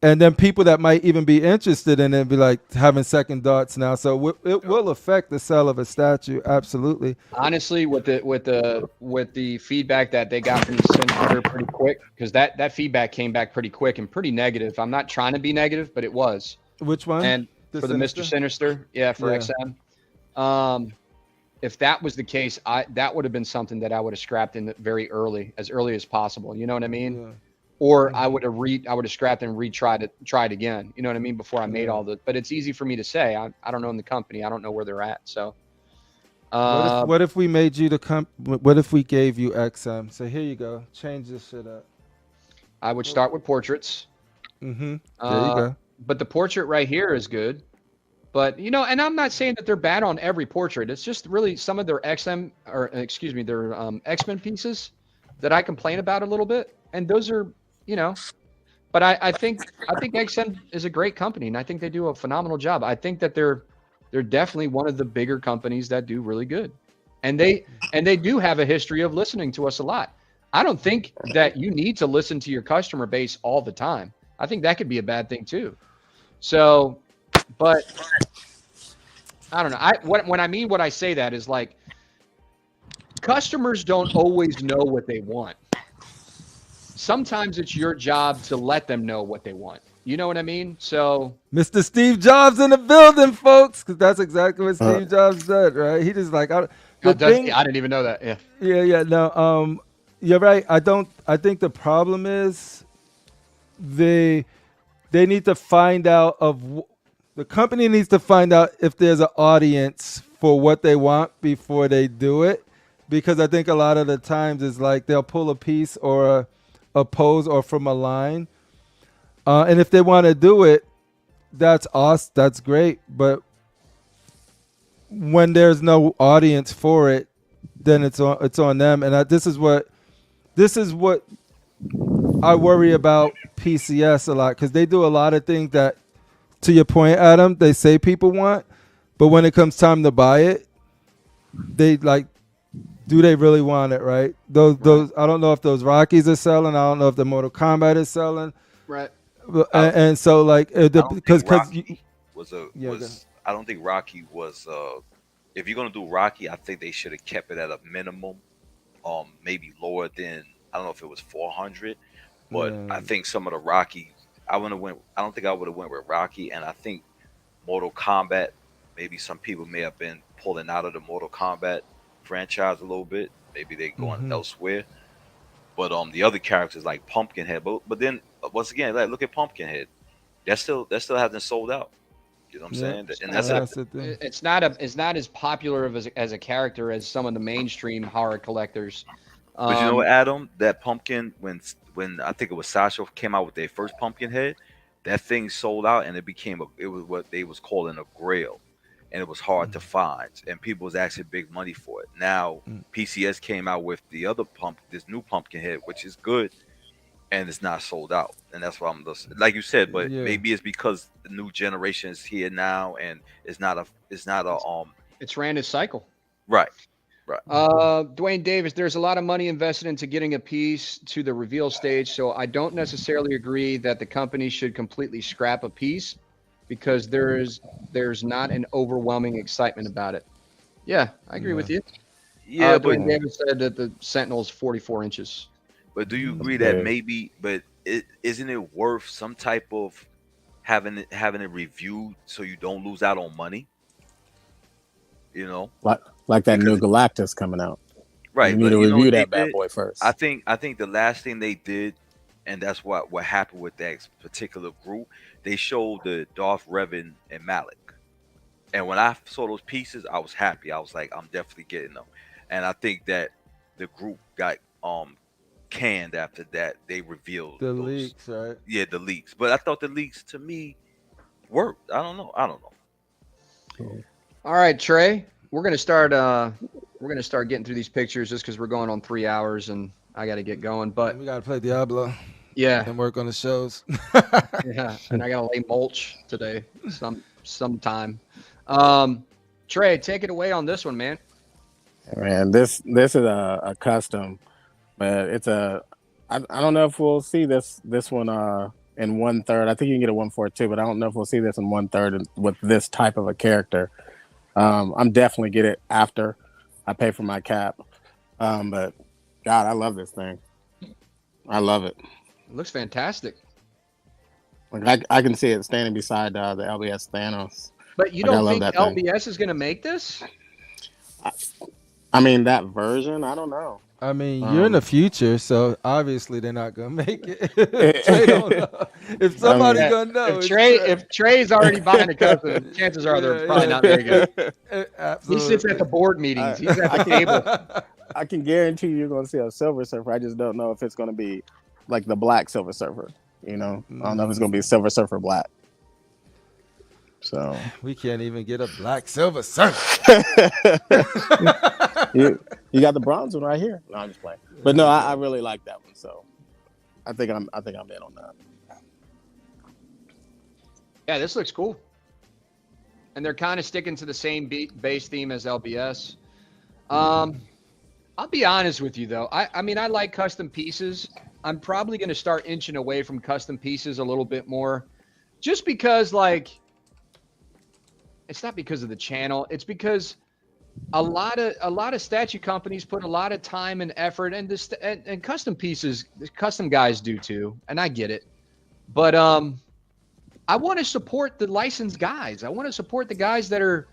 and then people that might even be interested in it be like having second thoughts now. So it will affect the sale of a statue, absolutely. Honestly, with the feedback that they got from the Sinister pretty quick, because that feedback came back pretty quick and pretty negative. I'm not trying to be negative, but it was. Which one? And for the Mr. Sinister, for XM. If that was the case, that would have been something that I would have scrapped in as early as possible. You know what I mean? Yeah. Or I would have scrapped and tried it again. You know what I mean? Before I made all the, but it's easy for me to say. I don't know in the company. I don't know where they're at. So. What if we made you what if we gave you XM? So here you go. Change this shit up. I would start with portraits. There you go. But the portrait right here is good. But, you know, and I'm not saying that they're bad on every portrait. It's just really some of their X-Men pieces that I complain about a little bit. And those are, you know, But I think XM is a great company, and I think they do a phenomenal job. I think that they're definitely one of the bigger companies that do really good, and they do have a history of listening to us a lot. I don't think that you need to listen to your customer base all the time. I think that could be a bad thing too. So, but I don't know. When I mean what I say that is like customers don't always know what they want. Sometimes it's your job to let them know what they want. You know what I mean? So Mr. Steve Jobs in the building, folks, because that's exactly what Uh, Steve Jobs said, right? He just like the oh, does he? thing. I didn't even know that. Yeah. Yeah, no. You're right. I don't. I think the problem is they they need to find out the company needs to find out if there's an audience for what they want before they do it, because I think a lot of the times it's like they'll pull a piece or a pose or from a line, and if they want to do it, that's us. That's great. But when there's no audience for it, then it's on them. And this is what I worry about PCS a lot, because they do a lot of things that, to your point, Adam, they say people want, but when it comes time to buy it, they like, do they really want it, right? Those I don't know if those Rockies are selling. I don't know if the Mortal Kombat is selling. Right. I don't, And so like I don't because think Rocky was a yeah, go ahead. was. I don't think Rocky was. If you're gonna do Rocky, I think they should have kept it at a minimum. Maybe lower than, I don't know if it was 400, but I Yeah. think some of the Rocky, I wouldn't have went. I don't think I would have went with Rocky, and I think Mortal Kombat. Maybe some people may have been pulling out of the Mortal Kombat franchise a little bit. Maybe they going Hmm. elsewhere. But the other characters like Pumpkinhead, but then once again, like look at Pumpkinhead. That still hasn't sold out. You know what I'm Yeah, saying? And that's Not a, a, that's the thing. it's not as popular as a character as some of the mainstream horror collectors. but you know what, Um, Adam? That pumpkin, when I think it was Sasha came out with their first pumpkin head, that thing sold out and it was what they was calling a grail, and it was hard to find, and people was asking big money for it. Now Mm. PCS came out with this new pumpkin head, which is good, and it's not sold out, and that's why I'm listening. Like you said, but Yeah. maybe it's because the new generation is here now, and it's not a it's ran its cycle. right, right. Dwayne Davis, there's a lot of money invested into getting a piece to the reveal stage, so I don't necessarily agree that the company should completely scrap a piece because there's not an overwhelming excitement about it. Yeah, I agree Yeah. with you. Yeah, but Dwayne yeah, Davis said that the Sentinel is 44 inches. But do you Mm. that's agree that big. maybe, isn't it worth some type of having it reviewed so you don't lose out on money? You know, Like like that new because Galactus coming out. You right, need but to you know review what they that bad did? boy I first. think I think the last thing they did, and that's what happened with that particular group. They showed the Darth Revan and Malik, and when I saw those pieces, I was happy. I was like, I'm definitely getting them, and I think that the group got canned after that. They revealed The those, leaks, right? yeah, the leaks. But I thought the leaks to me worked. I don't know. I don't know. Cool. All right, Trey, we're gonna start getting through these pictures just because we're going on 3 hours and I got to get going. And But we gotta play Diablo yeah, and work on the shows. yeah, and I got to lay mulch today sometime. Trey, take it away on this one, man. Man, this is a custom, but it's a I don't know if we'll see this one in 1/3. I think you can get a 1/4 too, but I don't know if we'll see this in 1/3 with this type of a character. I'm definitely get it after I pay for my cap. But God, I love this thing. I love it. It looks fantastic. Like I can see it standing beside the LBS Thanos. But you Like I don't love think that thing. LBS is gonna make this? I, I mean that version. I don't know. I mean, you're in the Um, future, so obviously they're not gonna make it. Trey don't I know. If somebody mean, Yeah. gonna know, If it's Trey Trey. if Trey's already buying a custom, chances are they're probably Yeah, not very good. He sits at absolutely. the board meetings. I He's at I the can table. I can guarantee you're going to see a Silver Surfer. I just don't know if it's going to be like the black Silver Surfer. You know, I don't know if it's going to be Silver Surfer black. So We can't even get a black silver surfer. you you got the bronze one right here. No, I'm just playing. But no, I really like that one. So I think I'm in on that. Yeah, this looks cool. And they're kind of sticking to the same base theme as LBS. I'll be honest with you though. I mean, I like custom pieces. I'm probably going to start inching away from custom pieces a little bit more, just because like it's not because of the channel. It's because a lot of statue companies put a lot of time and effort, and and custom pieces, custom guys do too, and I get it. But I want to support the licensed guys. I want to support the guys that are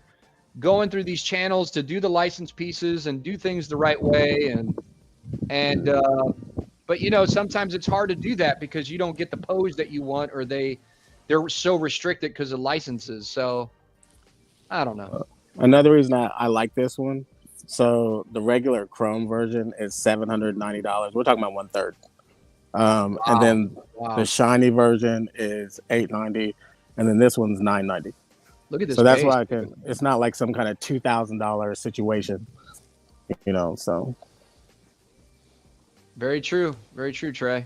going through these channels to do the licensed pieces and do things the right way. And but sometimes it's hard to do that because you don't get the pose that you want, or they're so restricted because of licenses. So I don't know. Another reason I like this one. So the regular Chrome version is $790. We're talking about 1/3. And then the shiny version is $890, and then this one's $990. Look at this. So that's why it's not like some kind of $2,000 situation, So very true, Trey.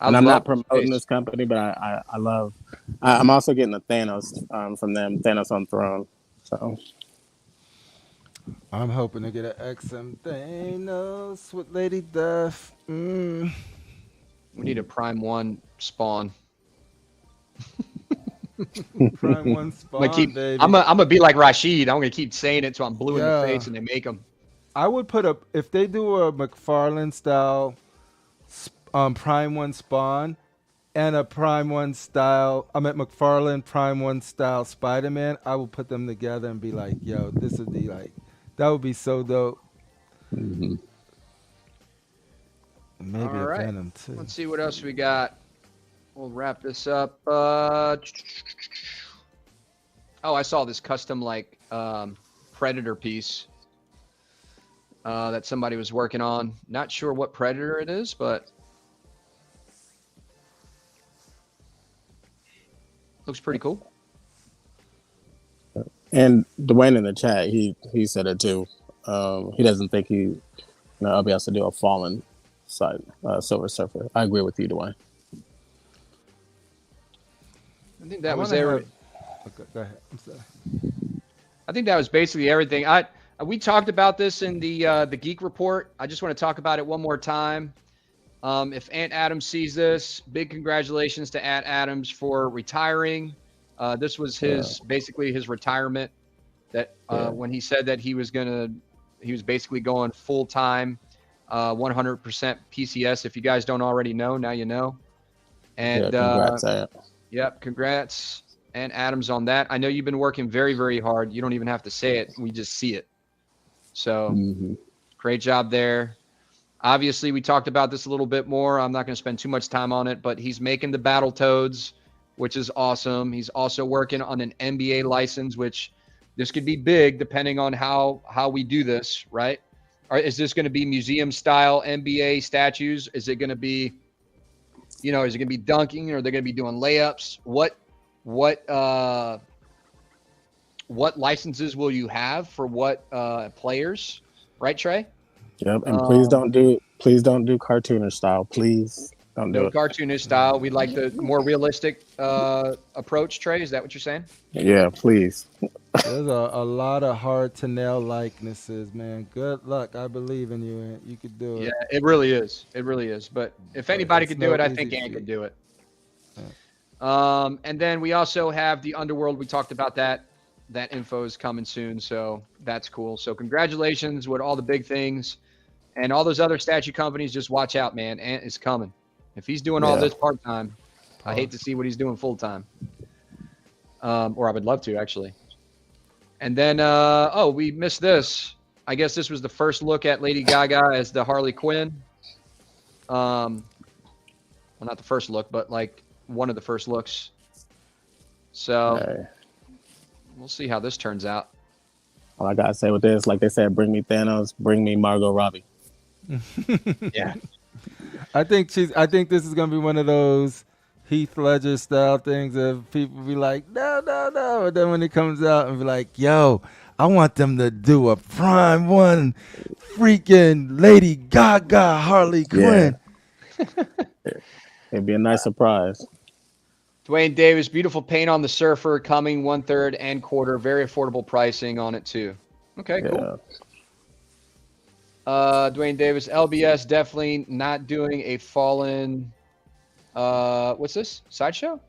I'm not promoting this company, but I love. I'm also getting a Thanos from them, Thanos on Throne. So I'm hoping to get an XM Thanos with Lady Death. We need a Prime 1 spawn. Prime 1 spawn, baby. I'm gonna be like Rashid. I'm gonna keep saying it till I'm blue in the face, and they make them. I would put if they do a McFarlane style Prime 1 spawn and a Prime 1 style, McFarlane Prime 1 style Spider-Man, I will put them together and be like, yo, this would be like, that would be so dope. Mm-hmm. Maybe a Venom too. Let's see what else we got. We'll wrap this up. Oh, I saw this custom Predator piece that somebody was working on. Not sure what Predator it is, but looks pretty cool. And Dwayne in the chat, he said it too. He doesn't think I'll be able to do a Fallen side Silver Surfer. I agree with you, Dwayne. I think that was everything. Okay, go ahead. I'm sorry. I think that was basically everything. We talked about this in the Geek Report. I just want to talk about it one more time. If Ant Adams sees this, big congratulations to Ant Adams for retiring. This was basically his retirement. When he said that he was basically going full time, 100% PCS. If you guys don't already know, now you know. And congrats, Ant. Yep, congrats and Adams on that. I know you've been working very, very hard. You don't even have to say it. We just see it. So Great job there. Obviously, we talked about this a little bit more. I'm not going to spend too much time on it, but he's making the Battletoads, which is awesome. He's also working on an NBA license, which this could be big depending on how we do this, right? Or is this going to be museum style NBA statues? Is it going to be is it going to be dunking, or are they going to be doing layups? What licenses will you have for what players? Right, Trey? Yep. And please don't do cartoonish style. Please don't do it. No cartoonish style. We like the more realistic approach, Trey. Is that what you're saying? Yeah, please. There's a lot of hard to nail likenesses, man. Good luck. I believe in you, Ant. You could do it. Yeah, it really is. It really is. But if anybody could do it, I think Ant could do it. Yeah. And then we also have the Underworld. We talked about that. That info is coming soon, so that's cool. So congratulations with all the big things. And all those other statue companies, just watch out, man. Ant is coming. If he's doing all this part-time, I hate to see what he's doing full-time. Or I would love to, actually. And then, we missed this. I guess this was the first look at Lady Gaga as the Harley Quinn. Well, not the first look, but like one of the first looks. So we'll see how this turns out. All I gotta say with this, like they said, bring me Thanos, bring me Margot Robbie. Yeah. I think this is gonna be one of those Heath Ledger style things of people be like, no. And then when it comes out and be like, yo, I want them to do a Prime 1 freaking Lady Gaga Harley Quinn. It'd be a nice surprise. Dwayne Davis, beautiful paint on the Surfer, coming 1/3 and quarter, very affordable pricing on it too. Okay, cool. Dwayne Davis, LBS definitely not doing a Fallen. What's this? Sideshow?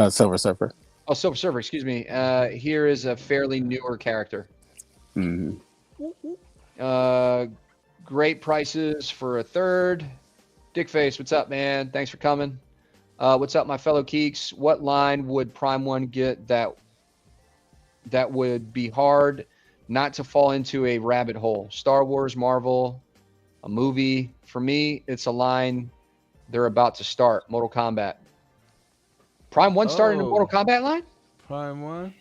Silver Surfer. Oh, Silver Surfer. Excuse me. Here is a fairly newer character. Mm-hmm. Great prices for a third. Dickface, what's up, man? Thanks for coming. What's up, my fellow geeks? What line would Prime One get that would be hard not to fall into a rabbit hole? Star Wars, Marvel, a movie. For me, it's a line they're about to start. Mortal Kombat. Prime One starting a Mortal Kombat line? Prime One.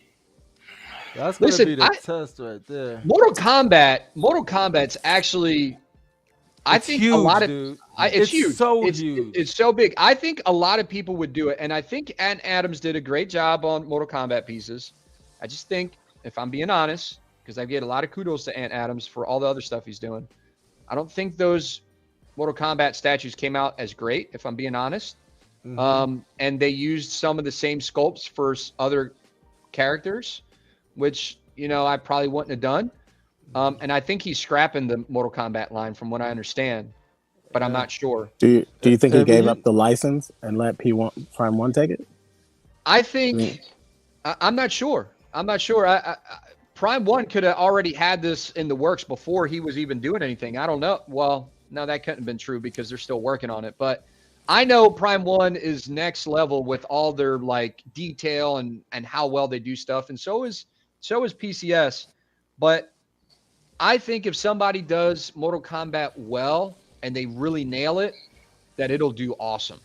That's gonna be the test right there. Mortal Kombat's actually. I think huge, a lot of dude. it's huge. So huge. It's so big. I think a lot of people would do it, and I think Ant Adams did a great job on Mortal Kombat pieces. I just think, if I'm being honest, because I get a lot of kudos to Ant Adams for all the other stuff he's doing, I don't think those Mortal Kombat statues came out as great, if I'm being honest. Mm-hmm. And they used some of the same sculpts for other characters, which I probably wouldn't have done. And I think he's scrapping the Mortal Kombat line, from what I understand, but I'm not sure. Do you think he gave up the license and let Prime One take it? I think I'm not sure. Prime One could have already had this in the works before he was even doing anything. I don't know. Well, no, that couldn't have been true because they're still working on it. But I know Prime One is next level with all their detail and how well they do stuff, and so is PCS. But I think if somebody does Mortal Kombat well and they really nail it, that it'll do awesome.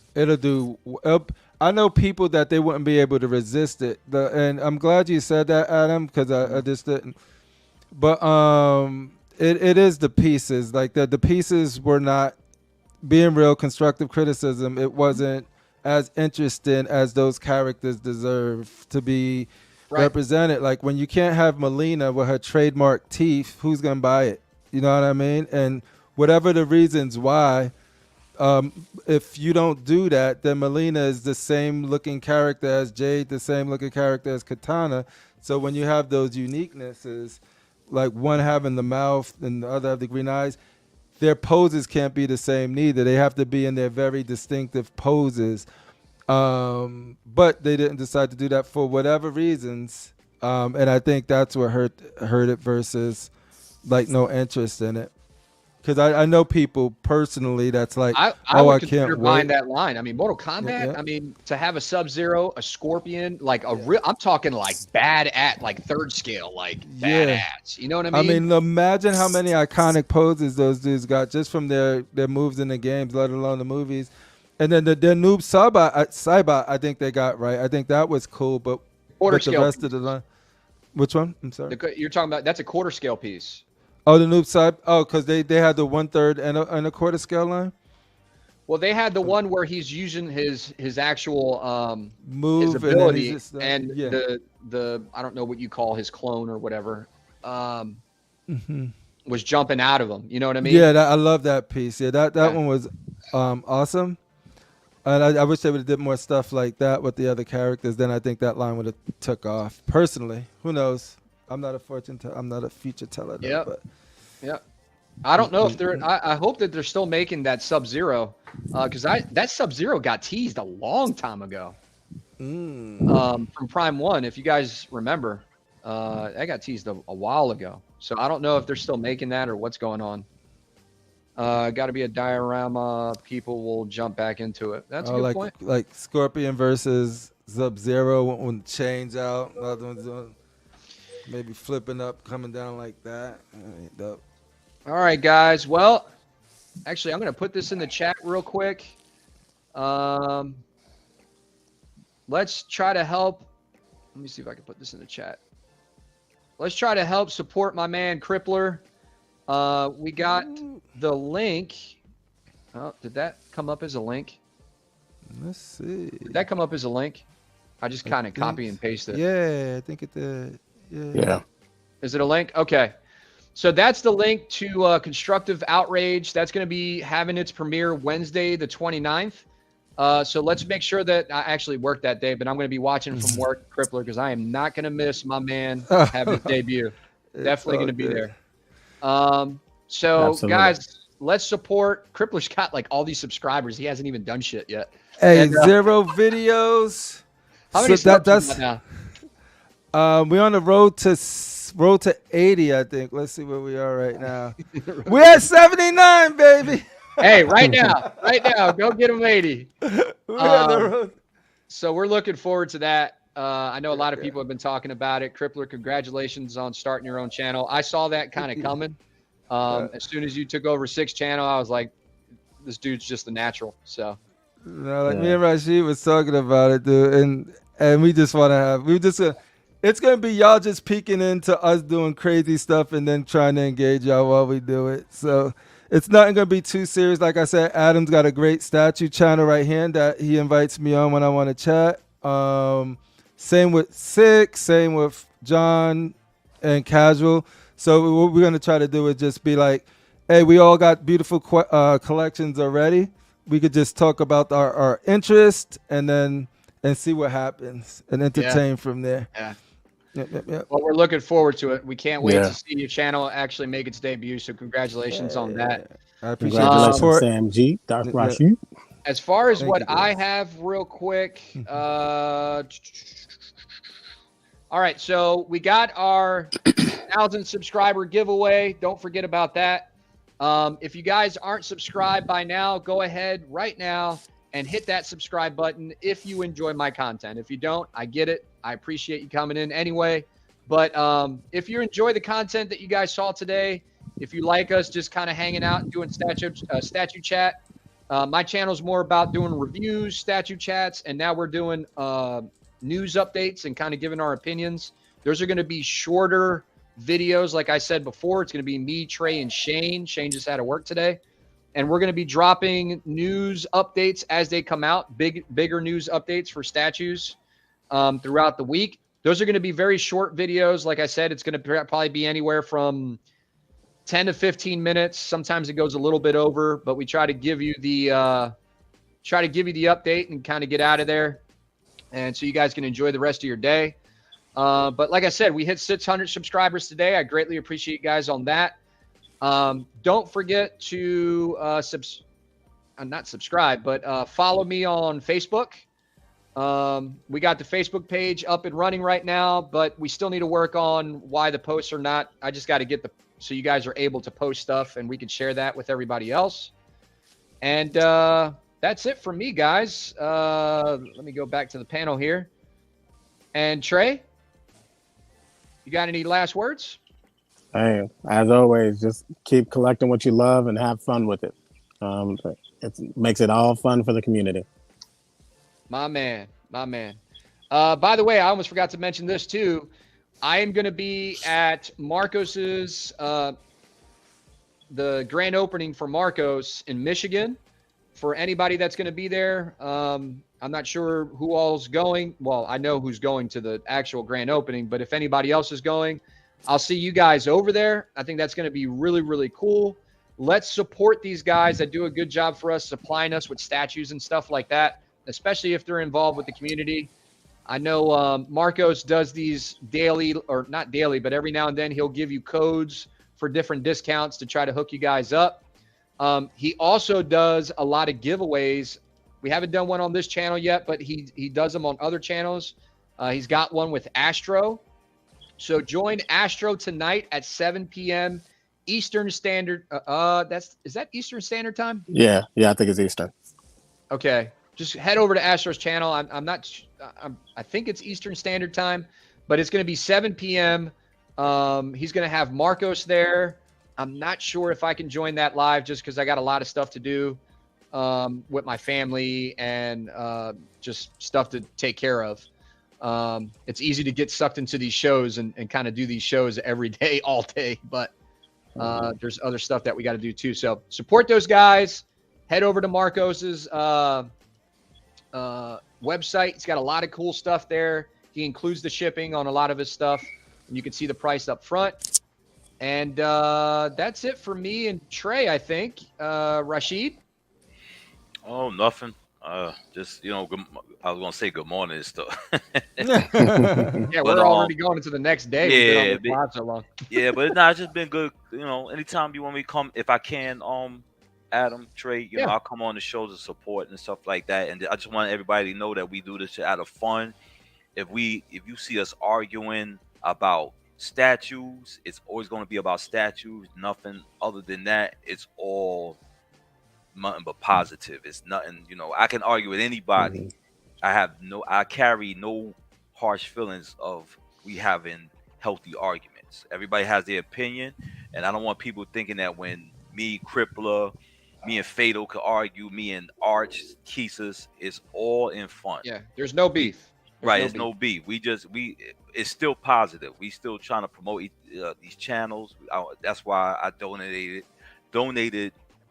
I know people that they wouldn't be able to resist it. And I'm glad you said that, Adam, because I just didn't. But it is the pieces. The pieces were not, being real constructive criticism, it wasn't as interesting as those characters deserve to be represented. Like when you can't have Melina with her trademark teeth, who's gonna buy it? You know what I mean? And whatever the reasons why, if you don't do that, then Melina is the same looking character as Jade, the same looking character as Katana. So when you have those uniquenesses, like one having the mouth and the other have the green eyes, their poses can't be the same neither. They have to be in their very distinctive poses. But they didn't decide to do that for whatever reasons. And I think that's what hurt it versus no interest in it. Because I know people personally that's like, I can't consider buying that line. I mean, Mortal Kombat. Yeah. I mean, to have a Sub-Zero, a Scorpion, real. I'm talking bad at third scale, badass. You know what I mean? I mean, imagine how many iconic poses those dudes got just from their moves in the games, let alone the movies. And then the Noob Saibot, I think they got right. I think that was cool, but the rest of the line. Which one? I'm sorry. You're talking about, that's a quarter scale piece. Oh, the Noob Saibot. Oh, because they had the 1/3 and a quarter scale line. Well, they had the one where he's using his actual move, his ability, and the I don't know what you call his clone or whatever, was jumping out of him. You know what I mean? Yeah, I love that piece. Yeah, that one was awesome. And I wish they would have did more stuff like that with the other characters. Then I think that line would have took off. Personally, who knows? I'm not a feature teller. Though, yeah. I don't know if they're. I hope that they're still making that Sub-Zero, because that Sub-Zero got teased a long time ago. From Prime One, if you guys remember, that got teased a while ago. So I don't know if they're still making that or what's going on. Got to be a diorama. People will jump back into it. That's a good point. Like Scorpion versus Sub-Zero when chains out. Other ones maybe flipping up, coming down like that. Dope. All right, guys. Well, actually, I'm going to put this in the chat real quick. Let's try to help. Let me see if I can put this in the chat. Let's try to help support my man Crippler. We got the link. Oh, did that come up as a link? Let's see. Did that come up as a link? I just kind of copy and paste it. Yeah, I think it did. Yeah. Is it a link? Okay. So that's the link to Constructive Outrage. That's going to be having its premiere Wednesday, the 29th. So let's make sure that I actually work that day, but I'm going to be watching from work, Crippler, because I am not going to miss my man having his debut. Definitely going to be there. So Absolutely. guys, let's support. Crippler's got like all these subscribers. He hasn't even done shit yet. Hey, And, 0 videos. how many So subs that's you got now? we're on the road to 80, I think. Let's see where we are right now. We're at 79, baby. Hey, right now, go get him 80. We're on the road. So we're looking forward to that. I know a lot of people have been talking about it. Crippler, congratulations on starting your own channel. I saw that kind of coming. As soon as you took over 6 channel, I was like, this dude's just a natural. So No, like me and Rashid was talking about it, dude, and we just want to have it's gonna be y'all just peeking into us doing crazy stuff and then trying to engage y'all while we do it. So it's not gonna be too serious. Like I said, Adam's got a great statue channel right here that he invites me on when I want to chat. Same with Six, same with John and Casual. So what we're gonna try to do is just be like, hey, we all got beautiful collections already. We could just talk about our interest and see what happens and entertain from there. yeah. Yep. Well, we're looking forward to it. We can't wait to see your channel actually make its debut. So congratulations on that. I appreciate the Congratulations, support. Sam G. Dr. Rashid. As far as Thank what you, I guys. have real quick, all right, so we got our 1,000 subscriber giveaway. Don't forget about that. If you guys aren't subscribed by now, go ahead right now and hit that subscribe button if you enjoy my content. If you don't, I get it. I appreciate you coming in anyway. But if you enjoy the content that you guys saw today, if you like us just kind of hanging out and doing statue chat, my channel is more about doing reviews, statue chats, and now we're doing news updates and kind of giving our opinions. Those are going to be shorter videos. Like I said before, it's going to be me, Trey, and Shane. Shane just had to work today. And we're going to be dropping news updates as they come out, bigger news updates for statues throughout the week. Those are going to be very short videos. Like I said, it's going to probably be anywhere from 10 to 15 minutes. Sometimes it goes a little bit over, but we try to give you the update and kind of get out of there. And so you guys can enjoy the rest of your day. But like I said, we hit 600 subscribers today. I greatly appreciate you guys on that. Don't forget to not subscribe, but follow me on Facebook. We got the Facebook page up and running right now, but we still need to work on why the posts are not. I just got to get so you guys are able to post stuff and we can share that with everybody else. And that's it for me, guys. Let me go back to the panel here. And Trey, you got any last words? Hey, as always, just keep collecting what you love and have fun with it. It makes it all fun for the community. My man. By the way, I almost forgot to mention this too. I am going to be at Marcos's, the grand opening for Marcos in Michigan. For anybody that's going to be there, I'm not sure who all's going. Well, I know who's going to the actual grand opening, but if anybody else is going, I'll see you guys over there. I think that's going to be really, really cool. Let's support these guys that do a good job for us, supplying us with statues and stuff like that, especially if they're involved with the community. I know Marcos does these daily, or not daily, but every now and then he'll give you codes for different discounts to try to hook you guys up. He also does a lot of giveaways. We haven't done one on this channel yet, but he does them on other channels. He's got one with Astro. So join Astro tonight at 7 p.m. Eastern Standard. Is that Eastern Standard Time? Yeah, I think it's Eastern. Okay. Just head over to Astro's channel. I think it's Eastern Standard Time, but it's going to be 7 p.m. He's going to have Marcos there. I'm not sure if I can join that live just because I got a lot of stuff to do with my family and just stuff to take care of. It's easy to get sucked into these shows and kind of do these shows every day, all day, but there's other stuff that we got to do too. So support those guys. Head over to Marcos's website. He's got a lot of cool stuff there. He includes the shipping on a lot of his stuff, and you can see the price up front. And that's it for me and Trey, I think. Rashid? Oh, nothing. Just I was gonna say good morning and stuff. Yeah, But we're already going into the next day. We've been on yeah, this live so long. yeah, but nah, it's just been good. Anytime you want me to come, if I can, Adam, Trey, Yeah. I'll come on the show to support and stuff like that. And I just want everybody to know that we do this shit out of fun. If you see us arguing about statues, it's always going to be about statues. Nothing other than that. It's all nothing but positive. It's nothing. I can argue with anybody. I carry no harsh feelings of we having healthy arguments. Everybody has their opinion, and I don't want people thinking that when me, Crippler, me and Fatal could argue, me and Arch, Keesus, it's all in fun. Yeah, there's no beef. Right, it's no beef. It's still positive. We still trying to promote these channels. That's why I donated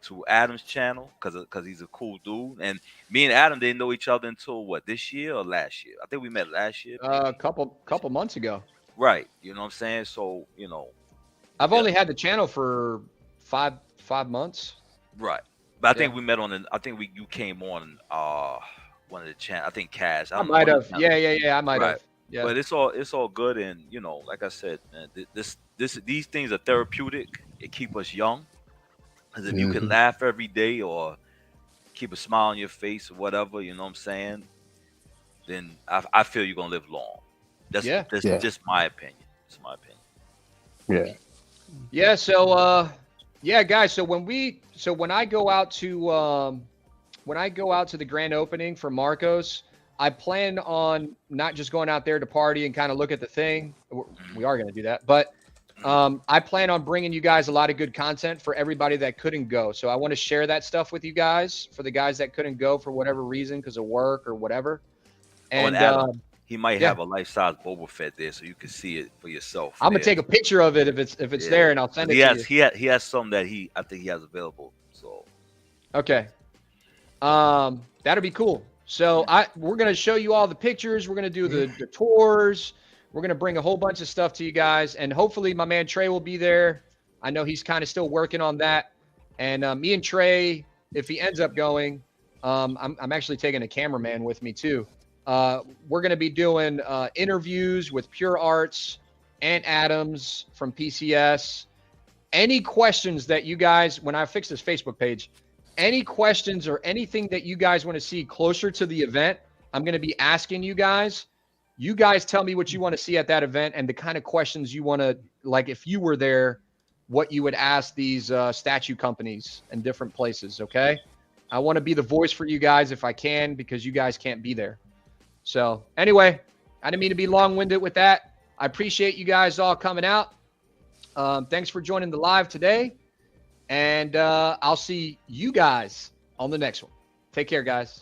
to Adam's channel because he's a cool dude. And me and Adam didn't know each other until this year or last year? I think we met last year. A couple months ago. Right. You know what I'm saying? So I've only had the channel for five months. Right. But I think we met I think you came on one of the channels. I think Cash. I might have. Yeah. I might have. Yeah. But it's all good, and like I said, man, these things are therapeutic. It keep us young. Because if you can laugh every day or keep a smile on your face or whatever, you know what I'm saying, then I feel you're gonna live long. That's just my opinion. It's my opinion. Yeah. So guys. So when I go out to the grand opening for Marcos, I plan on not just going out there to party and kind of look at the thing. We are going to do that, but I plan on bringing you guys a lot of good content for everybody that couldn't go. So I want to share that stuff with you guys, for the guys that couldn't go for whatever reason, because of work or whatever. And Adam, he might have a life-size Boba Fett there, so you can see it for yourself. I'm gonna take a picture of it if it's there, and I'll send it to you. He has some that I think he has available. So okay, that'll be cool. So we're gonna show you all the pictures. We're gonna do the tours. We're going to bring a whole bunch of stuff to you guys, and hopefully my man Trey will be there. I know he's kind of still working on that. And me and Trey, if he ends up going, I'm actually taking a cameraman with me too. We're going to be doing interviews with Pure Arts and Adams from PCS. Any questions that you guys, when I fix this Facebook page, any questions or anything that you guys want to see closer to the event, I'm going to be asking you guys. You guys tell me what you want to see at that event and the kind of questions you want to, like if you were there, what you would ask these statue companies in different places, okay? I want to be the voice for you guys if I can, because you guys can't be there. So anyway, I didn't mean to be long-winded with that. I appreciate you guys all coming out. Thanks for joining the live today. And I'll see you guys on the next one. Take care, guys.